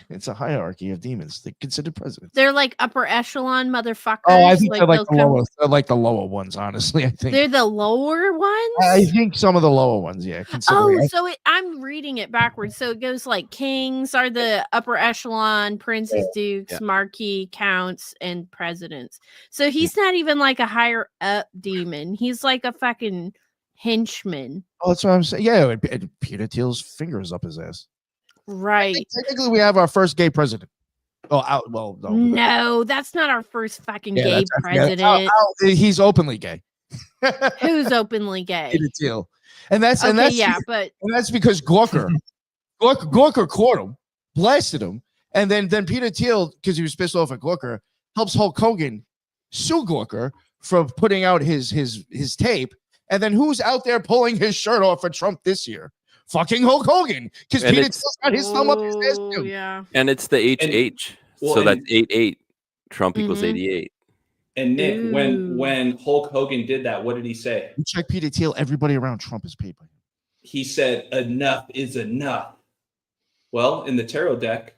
It's a hierarchy of demons. They're considered presidents. They're like upper echelon motherfuckers. Oh, I think they're like the they'll lower. They're like the lower ones, honestly. I think They're the lower ones. I think some of the lower ones, yeah. Oh, so I'm reading it backwards. So it goes like kings are the upper echelon, princes, dukes, marquis, counts, and presidents. So he's not even like a higher up demon. He's like a fucking henchman. Oh, that's what I'm saying. Yeah, and Peter Thiel's fingers up his ass. Right. Technically, we have our first gay president. Oh, well, no. No, that's not our first fucking gay president. He's openly gay. Who's openly gay? Peter Thiel. And that's because Gawker caught him, blasted him, and then Peter Thiel, because he was pissed off at Gawker, helps Hulk Hogan sue Gawker for putting out his tape. And then who's out there pulling his shirt off for Trump this year? Fucking Hulk Hogan, because Peter Thiel's got his thumb up his ass too. Yeah. And it's the HH. So that's 88. Trump equals 88. And Nick, when Hulk Hogan did that, what did he say? You check Peter Thiel, everybody around Trump is paid by him. He said, enough is enough. Well, in the tarot deck,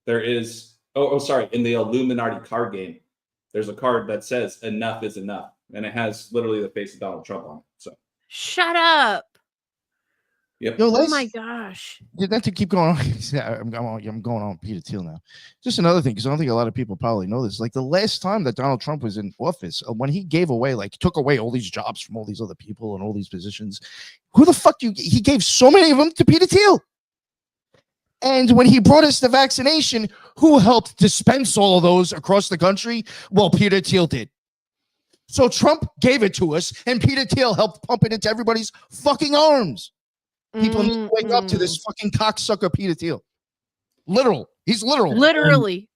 there is, in the Illuminati card game, there's a card that says enough is enough. And it has literally the face of Donald Trump on it. So shut up. Yep. Yo, oh my gosh. Not to keep going on. I'm going on Peter Thiel now. Just another thing, because I don't think a lot of people probably know this. Like the last time that Donald Trump was in office, when he took away all these jobs from all these other people and all these positions, who the fuck he gave so many of them to Peter Thiel. And when he brought us the vaccination, who helped dispense all of those across the country? Well, Peter Thiel did. So Trump gave it to us, and Peter Thiel helped pump it into everybody's fucking arms. People need to wake up to this fucking cocksucker Peter Thiel. He's literally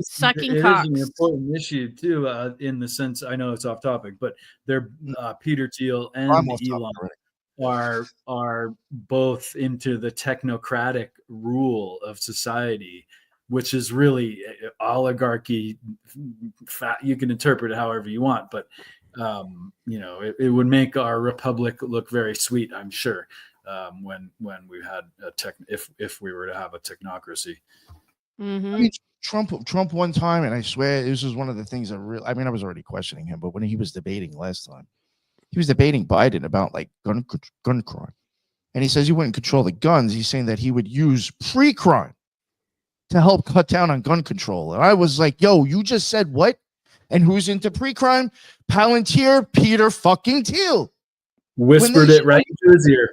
sucking it cocks. It is an important issue too, in the sense, I know it's off topic, but they're Peter Thiel and Elon are both into the technocratic rule of society, which is really oligarchy. You can interpret it however you want, but it would make our republic look very sweet, I'm sure. When we had if we were to have a technocracy. Mm-hmm. I mean, Trump one time, and I swear this was one of the things that I was already questioning him, but when he was debating last time, he was debating Biden about like gun crime, and he says he wouldn't control the guns. He's saying that he would use pre-crime to help cut down on gun control. And I was like, yo, you just said what? And who's into pre-crime? Palantir Peter fucking Thiel. Whispered it right into his ear.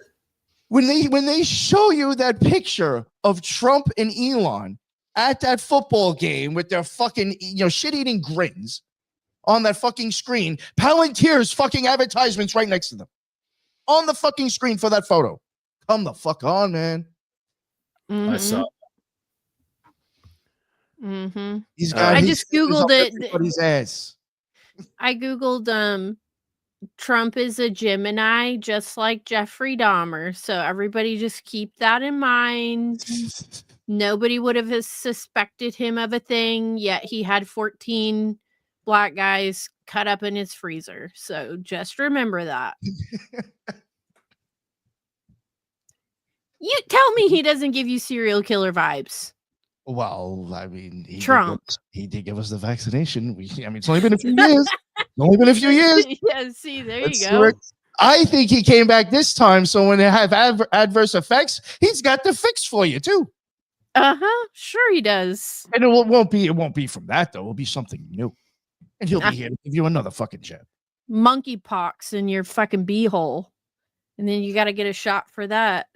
When they show you that picture of Trump and Elon at that football game with their fucking shit-eating grins on that fucking screen, Palantir's fucking advertisements right next to them on the fucking screen for that photo. Come the fuck on, man. Mm-hmm. I saw. Mm-hmm. I just googled it. Everybody's ass. I googled Trump is a Gemini, just like Jeffrey Dahmer. So everybody just keep that in mind. Nobody would have suspected him of a thing, yet he had 14 black guys cut up in his freezer. So just remember that. You tell me he doesn't give you serial killer vibes. Well, I mean, Trump. He did give us the vaccination. I mean, it's only been a few years. It's only been a few years. Yeah, see, there Let's you see go. where- I think he came back this time. So when they have adverse effects, he's got the fix for you too. Sure he does. And it won't be from that though. It'll be something new. And he'll be here to give you another fucking jab. Monkeypox in your fucking beehole. And then you got to get a shot for that.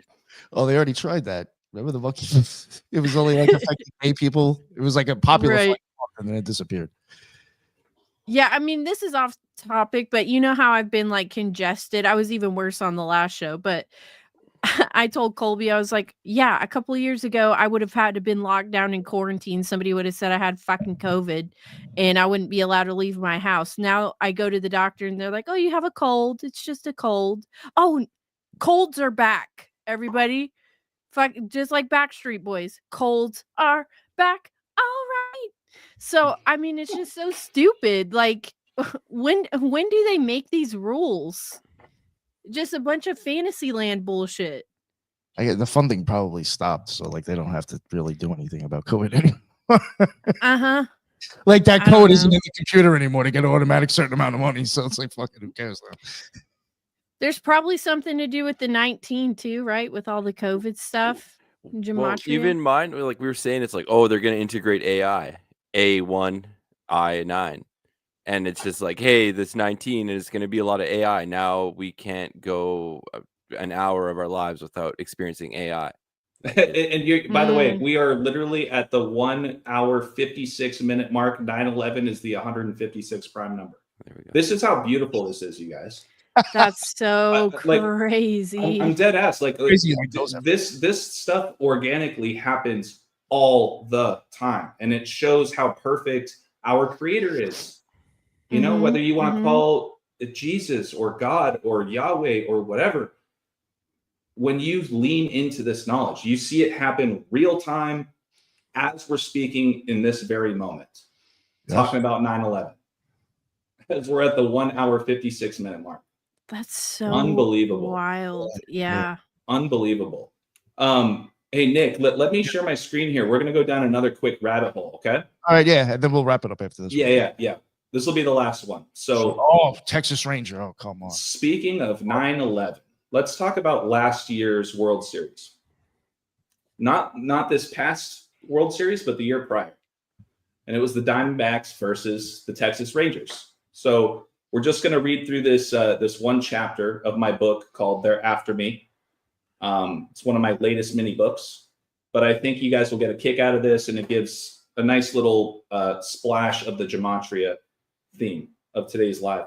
Oh, they already tried that. Remember the monkey? It was only like affecting gay people. It was like a popular Right. fight, and then it disappeared. Yeah, I mean, this is off topic, but you know how I've been like congested. I was even worse on the last show, but I told Colby, I was like, yeah, a couple of years ago, I would have had to been locked down in quarantine. Somebody would have said I had fucking COVID and I wouldn't be allowed to leave my house. Now I go to the doctor and they're like, oh, you have a cold. It's just a cold. Oh, colds are back, everybody. Fuck, just like Backstreet Boys. Colds are back. All right. So, I mean, it's just so stupid. Like, when do they make these rules? Just a bunch of Fantasyland bullshit. The funding probably stopped, so like they don't have to really do anything about COVID anymore. Like that I don't code isn't know. in the computer anymore to get an automatic certain amount of money. So it's like fucking who cares now? There's probably something to do with the 19 too, right? With all the COVID stuff. Well, Gematria. keep in mind, like we were saying, it's like, oh, they're going to integrate AI, A1, I9. And it's just like, hey, this 19 is going to be a lot of AI. Now we can't go an hour of our lives without experiencing AI. And you, by the way, we are literally at the 1 hour 56-minute mark. 9/11 is the 156 prime number. There we go. This is how beautiful this is, you guys. That's so Like, crazy. I'm dead ass. Like Crazy like those this stuff organically happens all the time, and it shows how perfect our Creator is. You know, whether you want to call it Jesus or God or Yahweh or whatever, when you lean into this knowledge, you see it happen real time as we're speaking in this very moment, talking about 9/11. As we're at the 1 hour 56-minute mark. That's so Unbelievable. wild. Yeah. Unbelievable. Hey, Nick, let me share my screen here. We're going to go down another quick rabbit hole, okay? All right, yeah, and then we'll wrap it up after this. Yeah. This will be the last one. So, Texas Ranger. Oh, come on. speaking of 9/11, let's talk about last year's World Series. Not this past World Series, but the year prior. And it was the Diamondbacks versus the Texas Rangers. So we're just going to read through this one chapter of my book called They're After Me. It's one of my latest mini books, but I think you guys will get a kick out of this, and it gives a nice little splash of the gematria theme of today's live.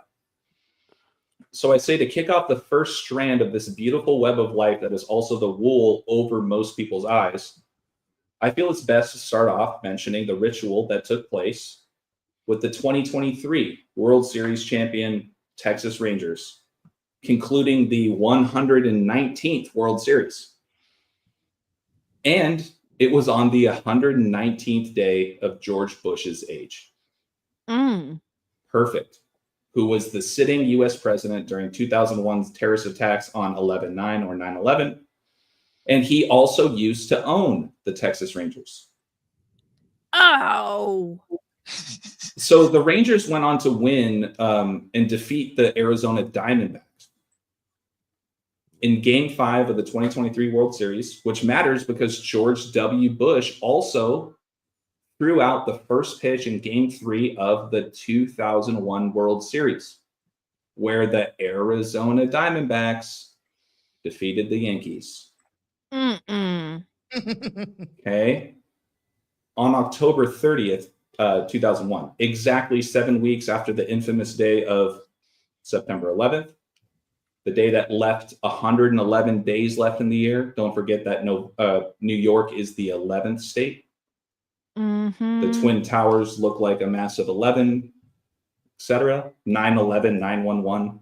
So I say, to kick off the first strand of this beautiful web of life that is also the wool over most people's eyes, I feel it's best to start off mentioning the ritual that took place with the 2023 World Series champion Texas Rangers, concluding the 119th World Series. And it was on the 119th day of George Bush's age. Perfect. Who was the sitting U.S. president during 2001's terrorist attacks on 11/9 or 9/11. And he also used to own the Texas Rangers. Oh. So the Rangers went on to win and defeat the Arizona Diamondbacks in Game 5 of the 2023 World Series, which matters because George W. Bush also threw out the first pitch in Game 3 of the 2001 World Series, where the Arizona Diamondbacks defeated the Yankees. Okay. On October 30th, 2001, exactly 7 weeks after the infamous day of September 11th, the day that left 111 days left in the year. Don't forget that New York is the 11th state. The Twin Towers look like a massive 11, etc. 9/11, 9/11.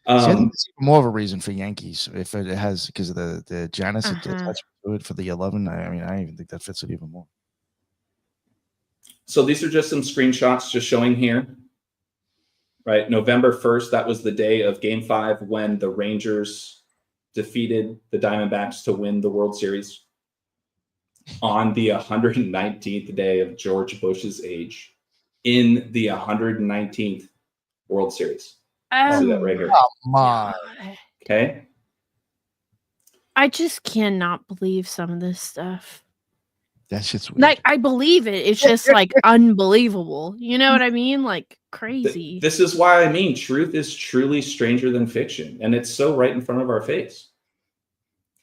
I think it's even more of a reason for Yankees if it has, because of the Janus attachment to it for the 11. I mean, I even think that fits it even more. So these are just some screenshots just showing here, right? November 1st, that was the day of Game 5 when the Rangers defeated the Diamondbacks to win the World Series. on the 119th day of George Bush's age in the 119th World Series. See that right here. Come on. God. Okay. I just cannot believe some of this stuff. That shit's weird. Like, I believe it. It's just like unbelievable. You know what I mean? Like crazy. This is why I mean truth is truly stranger than fiction, and it's so right in front of our face.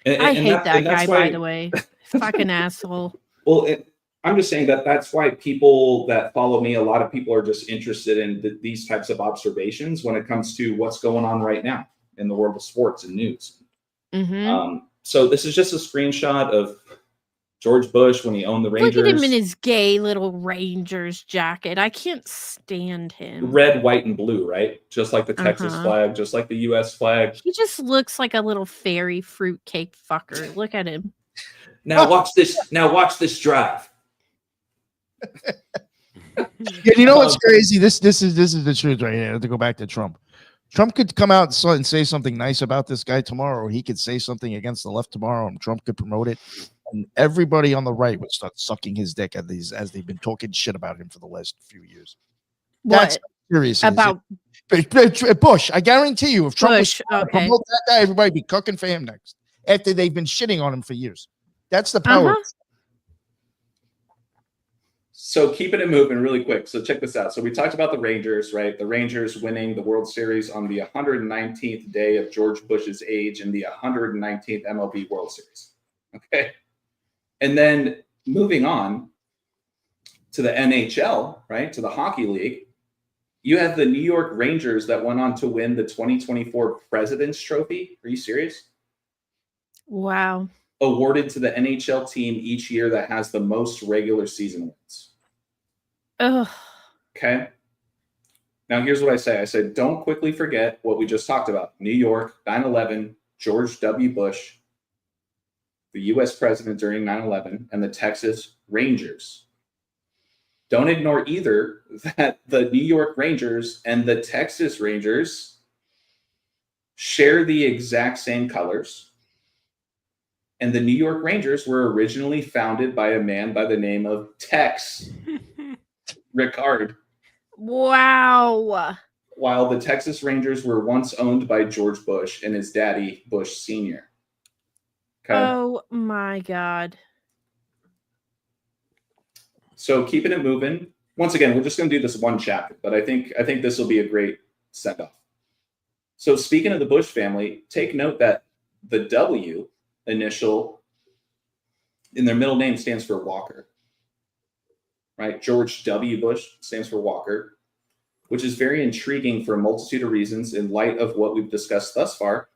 I hate that guy, that's by the way. Fucking asshole. Well, I'm just saying that's why people that follow me, a lot of people are just interested in these types of observations when it comes to what's going on right now in the world of sports and news. So this is just a screenshot of George Bush when he owned the Rangers. Look at him in his gay little Rangers jacket. I can't stand him. Red, white, and blue, right? Just like the Texas flag, just like the U.S. flag. He just looks like a little fairy fruitcake fucker. Look at him. Now watch this. Now watch this drive. Yeah, you know what's crazy? This is the truth right here. To go back to Trump. Trump could come out and say something nice about this guy tomorrow, or he could say something against the left tomorrow, and Trump could promote it. And everybody on the right would start sucking his dick as they've been talking shit about him for the last few years. That's serious. About Bush? I guarantee you, if Trump was okay. promote that guy, everybody would be cooking for him next. After they've been shitting on him for years. That's the power. So keeping it moving really quick. So check this out. So we talked about the Rangers, right? The Rangers winning the World Series on the 119th day of George Bush's age in the 119th MLB World Series. Okay. And then moving on to the NHL, right? To the Hockey League. You have the New York Rangers that went on to win the 2024 President's Trophy. Are you serious? Wow. Awarded to the NHL team each year that has the most regular season wins. Ugh. Okay. Now, here's what I say. I said, don't quickly forget what we just talked about. New York, 9/11, George W. Bush, the U.S. president during 9/11, and the Texas Rangers. Don't ignore either that the New York Rangers and the Texas Rangers share the exact same colors. And the New York Rangers were originally founded by a man by the name of Tex Rickard. Wow. While the Texas Rangers were once owned by George Bush and his daddy, Bush Sr. Okay. Oh my God. So keeping it moving. Once again, we're just going to do this one chapter, but I think this will be a great send-off. So speaking of the Bush family, take note that the W initial in their middle name stands for Walker, right? George W. Bush stands for Walker, which is very intriguing for a multitude of reasons in light of what we've discussed thus far.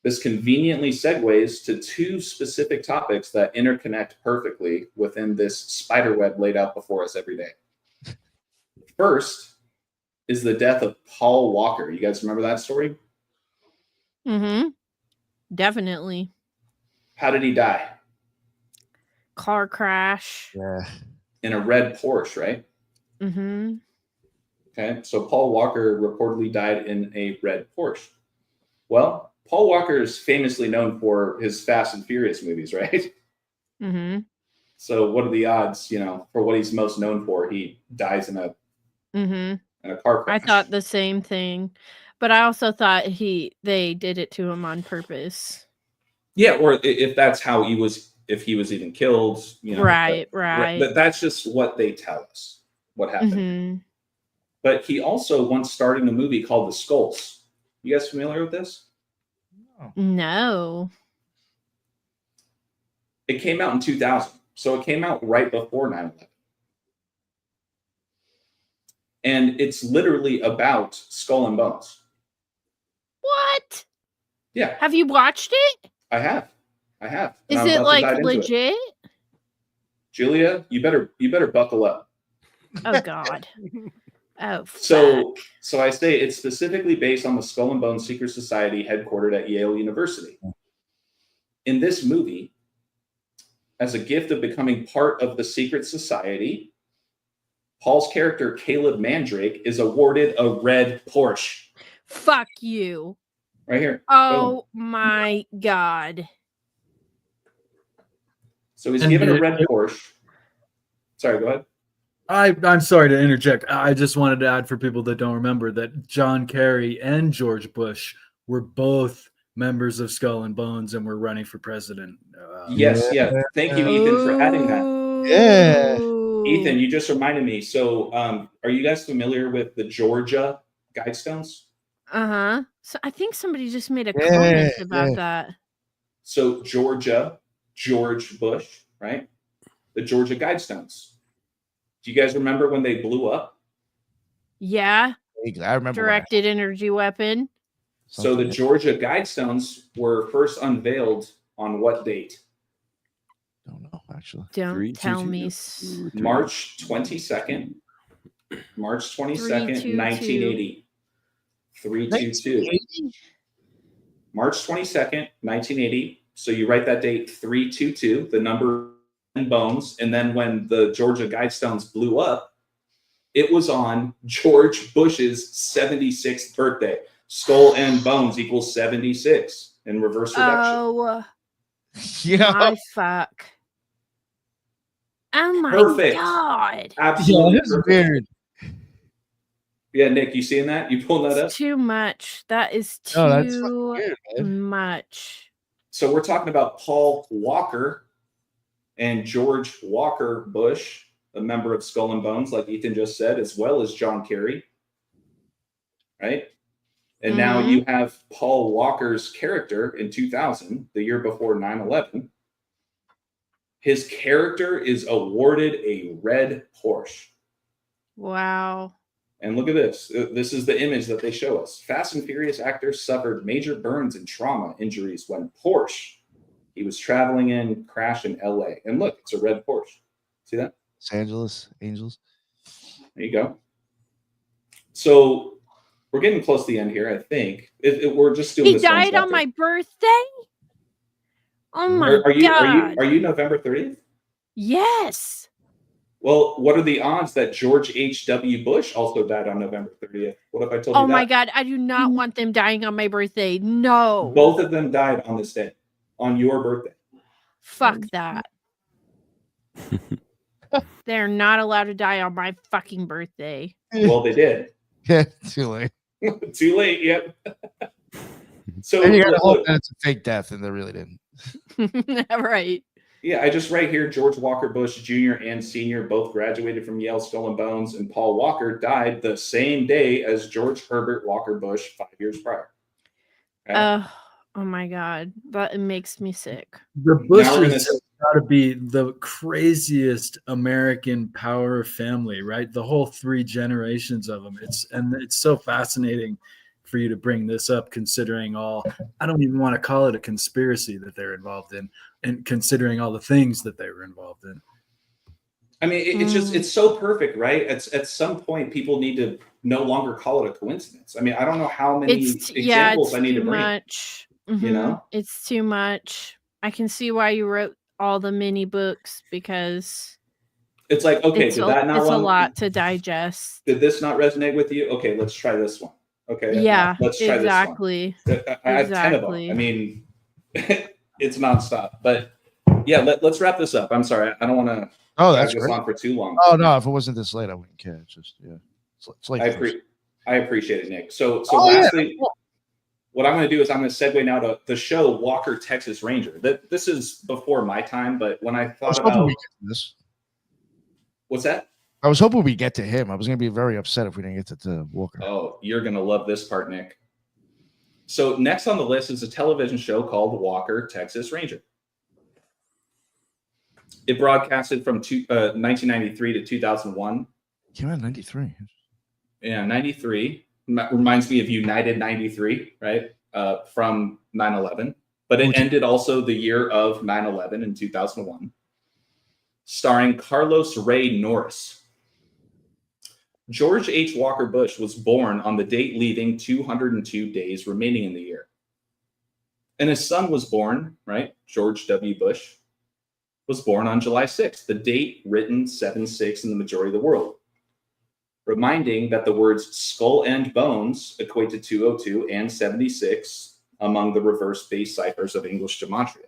This conveniently segues to two specific topics that interconnect perfectly within this spiderweb laid out before us every day. First is the death of Paul Walker. You guys remember that story? Mm-hmm. Definitely. How did he die? Car crash. Yeah. In a red Porsche, right? Mm-hmm. Okay, so Paul Walker reportedly died in a red Porsche. Well, Paul Walker is famously known for his Fast and Furious movies, right? Mm-hmm. So what are the odds, for what he's most known for, he dies in a car crash? I thought the same thing, but I also thought they did it to him on purpose. Yeah, or if that's how if he was even killed, Right. But that's just what they tell us, what happened. Mm-hmm. But he also once starred in a movie called The Skulls. You guys familiar with this? No. It came out in 2000. So it came out right before 9/11. And it's literally about Skull and Bones. What? Yeah. Have you watched it? I have. Is it like legit? Julia, you better buckle up. Oh God. Oh, so I say it's specifically based on the Skull and Bones Secret Society headquartered at Yale University. In this movie, as a gift of becoming part of the secret society, Paul's character, Caleb Mandrake, is awarded a red Porsche. Fuck you. Right here. Oh my God. So he's And given a it- red Porsche. Sorry, go ahead. I'm sorry to interject. I just wanted to add for people that don't remember that John Kerry and George Bush were both members of Skull and Bones and were running for president. Yes, yeah. Thank you, Ethan, for adding that. Yeah. Ethan, you just reminded me. So, are you guys familiar with the Georgia Guidestones? Uh-huh. So I think somebody just made a Yeah, comment about yeah. that. So, Georgia, George Bush, right? The Georgia Guidestones. Do you guys remember when they blew up? Yeah. I remember. Directed energy weapon. So, the Georgia Guidestones were first unveiled on what date? Don't know actually. Don't 3, 2, tell 2, me. or 3? March 22nd. March 22nd, 322. 1980. 322. March 22nd, 1980. So you write that date 322, the number and bones. And then when the Georgia Guidestones blew up, it was on George Bush's 76th birthday. Skull and bones equals 76 in reverse reduction. Oh Yeah. my fuck. Oh my Perfect. god. Absolutely. Yeah, this is perfect. weird. Yeah, Nick, you seeing that? You pulling that up? It's too much. That is No, that's fucking too weird, man. much. So we're talking about Paul Walker and George Walker Bush, a member of Skull and Bones, like Ethan just said, as well as John Kerry. Right? And now you have Paul Walker's character in 2000, the year before 9/11. His character is awarded a red Porsche. Wow. And look at this. This is the image that they show us. Fast and Furious actor suffered major burns and trauma injuries when Porsche he was traveling in crashed in LA. And look, it's a red Porsche. See that? Los Angeles Angels. There you go. So we're getting close to the end here, I think. We're just doing He this one died on chapter. my birthday? Oh my god. Are you November 30th? Yes. Well, what are the odds that George H.W. Bush also died on November 30th? What if I told you Oh that? my god, I do not want them dying on my birthday. No. Both of them died on this day, on your birthday. Fuck that. They're not allowed to die on my fucking birthday. Well, they did. Yeah, too late. Too late, yep. So And you gotta hope look, that it's a fake death, and they really didn't. Right. yeah, I just right here, George Walker Bush Jr. and Sr. both graduated from Yale Skull and Bones, and Paul Walker died the same day as George Herbert Walker Bush 5 years prior. Okay? Oh my god. That makes me sick. The Now we're gonna Bushes got to be the craziest American power family, right? The whole 3 generations of them. It's so fascinating for you to bring this up, considering all. I don't even want to call it a conspiracy that they're involved in, and considering all the things that they were involved in. I mean, it's so perfect, right? At some point, people need to no longer call it a coincidence. I mean, I don't know how many examples I need to bring. Much. You know, it's too much. I can see why you wrote all the mini books, because it's like, okay, did that not it's run, a lot to digest. Did this not resonate with you? Okay, let's try this one. Okay, Yeah, let's try exactly. this one. I have 10 of them. I mean, it's nonstop. But yeah, let's wrap this up. I'm sorry, I don't want to. Oh, that's this great. on for too long. Oh no, if it wasn't this late, I wouldn't care. It's just it's late. I appreciate it, Nick. So Oh, lastly, yeah. what I'm going to do is I'm going to segue now to the show Walker, Texas Ranger. This is before my time, but when I thought about we get to this. What's that? I was hoping we get to him. I was going to be very upset if we didn't get to Walker. Oh, you're going to love this part, Nick. So next on the list is a television show called Walker, Texas Ranger. It broadcasted from 1993 to 2001. Came out in 93. Yeah, 93. Reminds me of United 93, right? From 9/11. But it ended also the year of 9/11 in 2001. Starring Carlos Ray Norris. George H. Walker Bush was born on the date leaving 202 days remaining in the year. And his son was born, right? George W. Bush was born on July 6th, the date written 7/6 in the majority of the world, reminding that the words skull and bones equate to 202 and 76 among the reverse base ciphers of English gematria.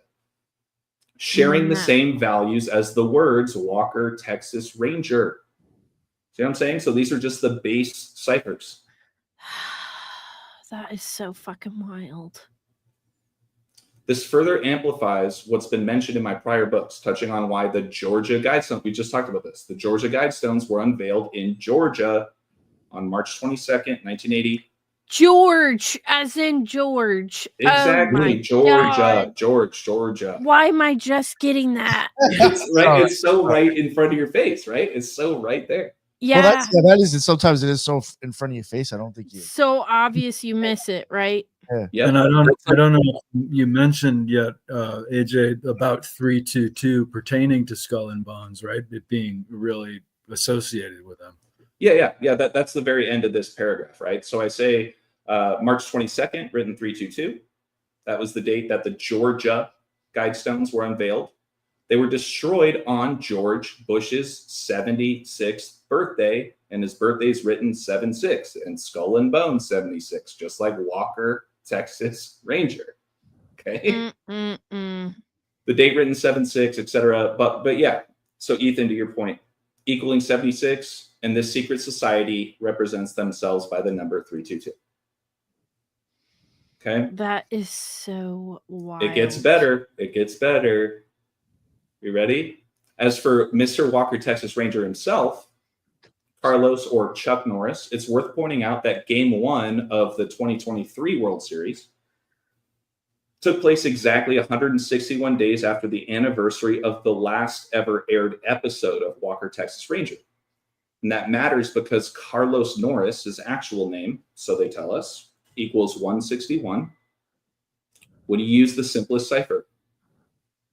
sharing the same values as the words Walker, Texas Ranger. See what I'm saying? So these are just the base ciphers. That is so fucking wild. This further amplifies what's been mentioned in my prior books, touching on why the Georgia Guidestones, we just talked about this, the Georgia Guidestones were unveiled in Georgia on March 22nd, 1980. George, as in George. Exactly, God. Georgia. Why am I just getting that? It's right. It's so right in front of your face, right? It's so right there. Yeah. Well, that is it. Sometimes it is so in front of your face. I don't think you. So obvious you miss it, right? Yeah. And I don't know if you mentioned yet, AJ, about 322 pertaining to Skull and Bones, right? It being really associated with them. Yeah. That's the very end of this paragraph, right? So I say March 22nd, written 322. That was the date that the Georgia Guidestones were unveiled. They were destroyed on George Bush's 76th birthday, and his birthday is written 7/6 and Skull and Bones 76, just like Walker, Texas Ranger. Okay. The date written 7/6, etc. But yeah. So Ethan, to your point, equaling 76, and this secret society represents themselves by the number 322. Okay. That is so wild. It gets better. You ready? As for Mr. Walker, Texas Ranger himself, Carlos or Chuck Norris, it's worth pointing out that Game 1 of the 2023 World Series took place exactly 161 days after the anniversary of the last ever aired episode of Walker, Texas Ranger. And that matters because Carlos Norris, his actual name, so they tell us, equals 161 when you use the simplest cipher.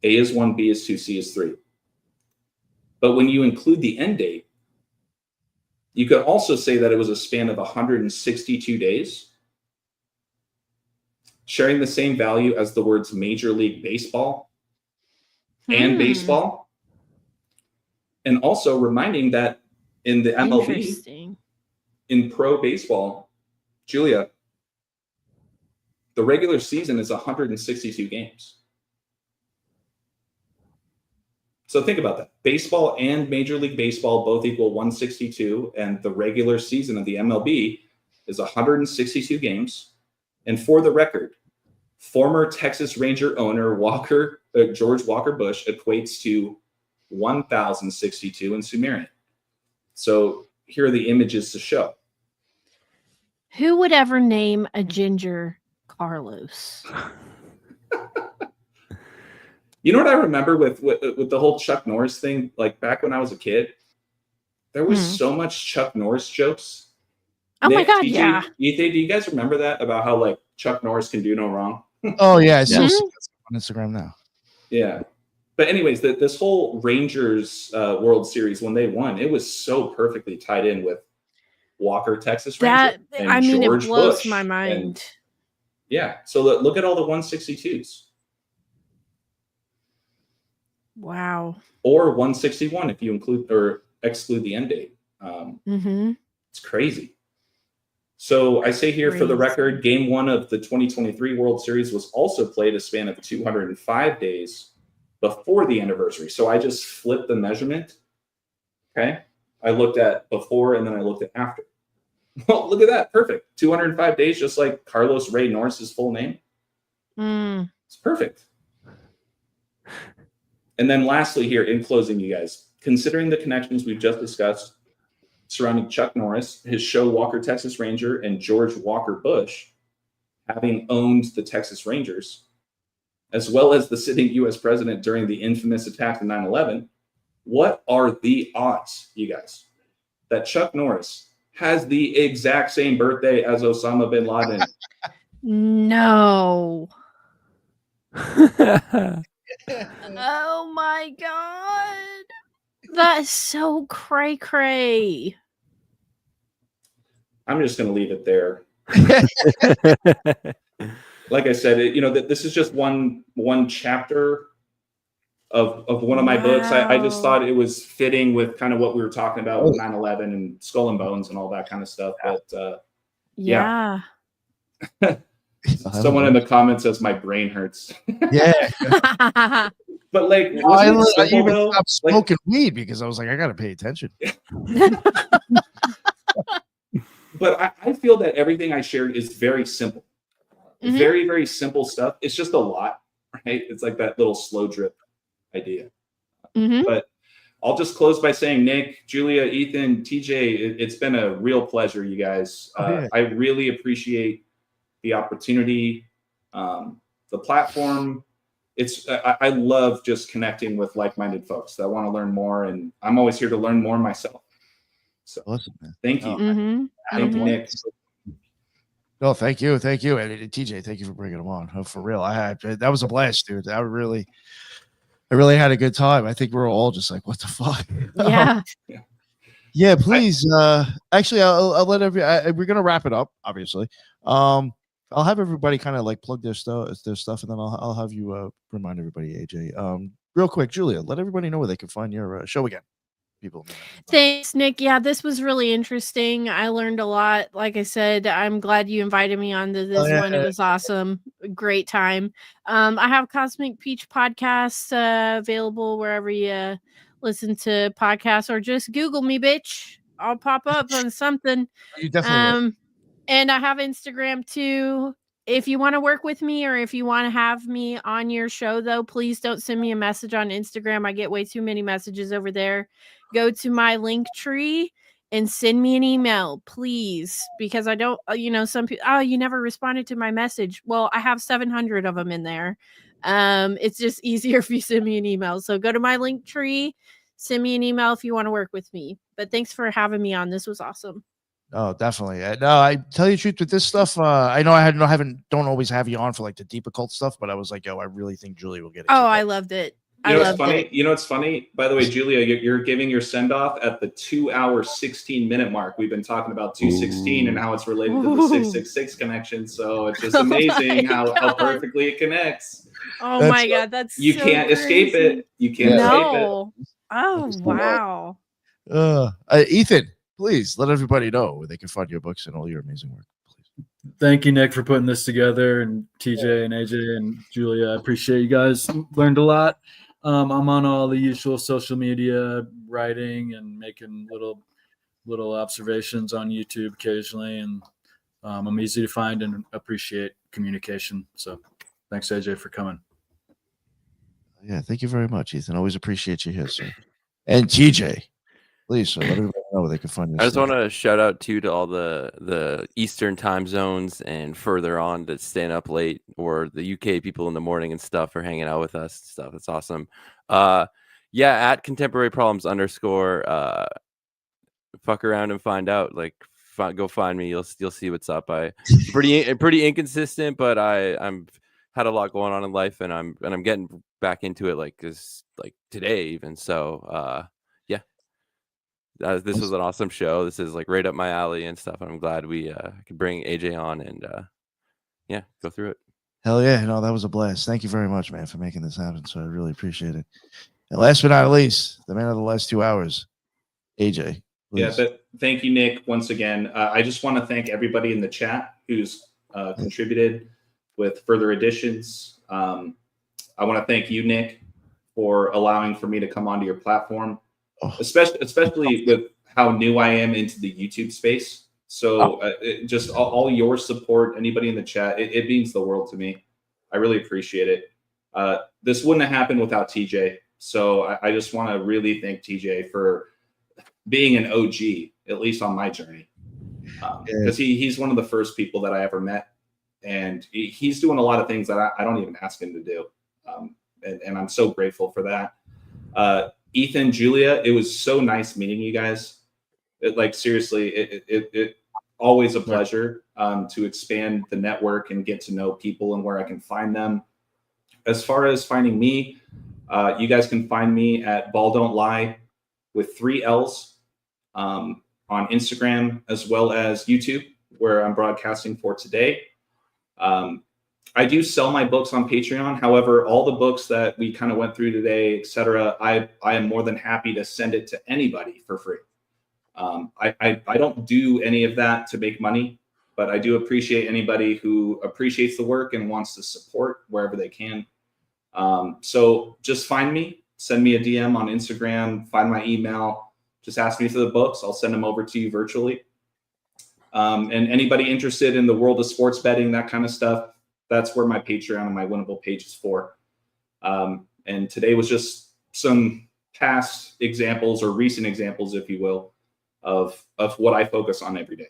A is 1, B is 2, C is 3. But when you include the end date, you could also say that it was a span of 162 days, sharing the same value as the words Major League Baseball and baseball. And also reminding that in the MLB, in pro baseball, Julia, the regular season is 162 games. So think about that. Baseball and Major League Baseball both equal 162, and the regular season of the MLB is 162 games. And for the record, former Texas Ranger owner George Walker Bush equates to 1,062 in Sumerian. So here are the images to show. Who would ever name a ginger Carlos? You know what I remember with the whole Chuck Norris thing? Like back when I was a kid, there was so much Chuck Norris jokes. Oh my God, yeah. Ethan, do you guys remember that about how like Chuck Norris can do no wrong? Oh yeah, I still see that on Instagram now. Yeah. But anyways, this whole Rangers World Series, when they won, it was so perfectly tied in with Walker, Texas Ranger. I mean, George it blows Bush. my mind. And, yeah. So look at all the 162s. Wow. Or 161 if you include or exclude the end date. It's crazy. So I say here for the record, Game 1 of the 2023 World Series was also played a span of 205 days before the anniversary. So I just flipped the measurement. Okay. I looked at before and then I looked at after. Well, look at that. Perfect. 205 days, just like Carlos Ray Norris's full name. It's perfect. And then lastly here, in closing, you guys, considering the connections we've just discussed surrounding Chuck Norris, his show Walker, Texas Ranger, and George Walker Bush having owned the Texas Rangers, as well as the sitting U.S. president during the infamous attack on 9/11, what are the odds, you guys, that Chuck Norris has the exact same birthday as Osama bin Laden? No. Oh my God. That's so cray cray. I'm just going to leave it there. Like I said, this is just one chapter of one of my books. I just thought it was fitting with kind of what we were talking about with 9/11 and Skull and Bones and all that kind of stuff. But yeah. Someone in the comments says my brain hurts. Yeah. But like, wasn't it I simple even though? stopped Like, smoking weed because I was like, I gotta pay attention. but I feel that everything I shared is very simple. Mhm. Very, very simple stuff. It's just a lot, right? It's like that little slow drip idea. Mhm. But I'll just close by saying, Nick, Julia, Ethan, TJ, it's been a real pleasure, you guys. Yeah. I really appreciate the opportunity, the platform. I love just connecting with like-minded folks that want to learn more, and I'm always here to learn more myself. So Awesome, man. thank you. Mhm. Thank you, Mhm. Nick. No, thank you, and TJ, thank you for bringing them on. Oh, for real, that was a blast, dude. I really had a good time. I think we were all just like, what the fuck? Yeah. Yeah, please. Actually, I'll let we're gonna wrap it up, obviously. I'll have everybody kind of like plug their stuff, and then I'll have you remind everybody, AJ. Real quick, Julia, let everybody know where they can find your show again. People. Thanks, Nick. Yeah, this was really interesting. I learned a lot. Like I said, I'm glad you invited me on to this one. It was awesome. Great time. I have Cosmic Peach podcast available wherever you listen to podcasts, or just Google me, bitch. I'll pop up on something. You definitely will. And I have Instagram too. If you want to work with me, or if you want to have me on your show, though, please don't send me a message on Instagram. I get way too many messages over there. Go to my link tree and send me an email, please, because I don't, some people, oh, you never responded to my message. Well, I have 700 of them in there. It's just easier if you send me an email. So go to my link tree, send me an email if you want to work with me. But thanks for having me on. This was awesome. Oh, definitely. No, I tell you the truth with this stuff. I know don't always have you on for like the deep occult stuff, but I was like, yo, I really think Julie will get it. Oh, I loved it. You know what's funny? You know what's funny? By the way, Julia, you're giving your send off at the 2-hour 16-minute mark. We've been talking about 216 and how it's related to the 666 connection. So it's just amazing how perfectly it connects. Oh my God, that's you so can't crazy. escape it. You can't escape it. Oh wow. Ethan, please let everybody know where they can find your books and all your amazing work. Please. Thank you, Nick, for putting this together, and TJ and AJ and Julia. I appreciate you guys. Learned a lot. I'm on all the usual social media, writing and making little observations on YouTube occasionally, and I'm easy to find and appreciate communication. So thanks, AJ, for coming. Yeah, thank you very much, Ethan. Always appreciate you here, sir. And TJ, please, sir, let everybody know where they can find you. I just want to shout out to all the Eastern time zones and further on that's staying up late, or the UK people in the morning and stuff for hanging out with us and stuff. It's awesome. Yeah, at contemporary problems _ fuck around and find out. Like, go find me. You'll see what's up. I'm pretty inconsistent, but I'm had a lot going on in life, and I'm getting back into it like today even. So yeah. This was an awesome show. This is like right up my alley and stuff. And I'm glad we could bring AJ on and yeah, go through it. Hell yeah. No, that was a blast. Thank you very much, man, for making this happen. So I really appreciate it. And last but not least, the man of the last 2 hours, AJ. Please. Yeah, thank you, Nick, once again. I just want to thank everybody in the chat who's contributed with further additions. I want to thank you, Nick, for allowing for me to come onto your platform. Especially with how new I am into the YouTube space. So just all your support, anybody in the chat, it means the world to me. I really appreciate it. This wouldn't have happened without TJ. So I just want to really thank TJ for being an OG, at least on my journey. Because he's one of the first people that I ever met. And he's doing a lot of things that I don't even ask him to do. And I'm so grateful for that. Ethan, Julia, it was so nice meeting you guys. Seriously, it always a pleasure to expand the network and get to know people and where I can find them. As far as finding me, you guys can find me at BALLDONT LIE with 3 L's on Instagram as well as YouTube, where I'm broadcasting for today. I do sell my books on Patreon. However, all the books that we kind of went through today, etc., I am more than happy to send it to anybody for free. I don't do any of that to make money, but I do appreciate anybody who appreciates the work and wants to support wherever they can. So just find me, send me a DM on Instagram, find my email, just ask me for the books. I'll send them over to you virtually. And anybody interested in the world of sports betting, that kind of stuff, that's where my Patreon and my Winnable page is for. And today was just some past examples or recent examples, if you will, of what I focus on every day.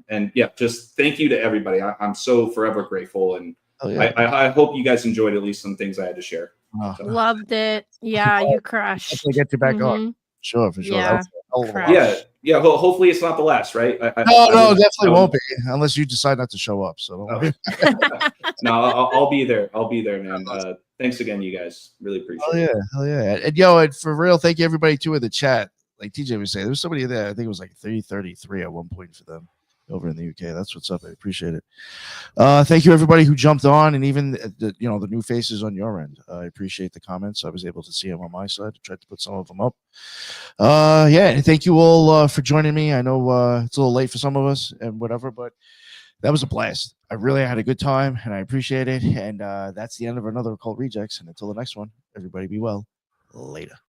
And yeah, just thank you to everybody. I'm so forever grateful. And I hope you guys enjoyed at least some things I had to share. Loved it. Yeah, you crushed. Definitely get you back on. Sure, for sure. Yeah. Yeah. Hopefully it's not the last, right? No, definitely won't be unless you decide not to show up. So no, I'll be there. I'll be there, man. Thanks again, you guys. Really appreciate it. Hell yeah. And yo, and for real, thank you everybody too in the chat. Like TJ was saying, there was somebody there. I think it was like 333 at one point for them over in the UK. That's what's up. I appreciate it. Thank you everybody who jumped on, and even the new faces on your end. I appreciate the comments. I was able to see them on my side. I tried to put some of them up. Yeah, and thank you all for joining me. I know it's a little late for some of us and whatever, but that was a blast. I really had a good time, and I appreciate it. And that's the end of another Occult Rejects. And until the next one, everybody be well. Later.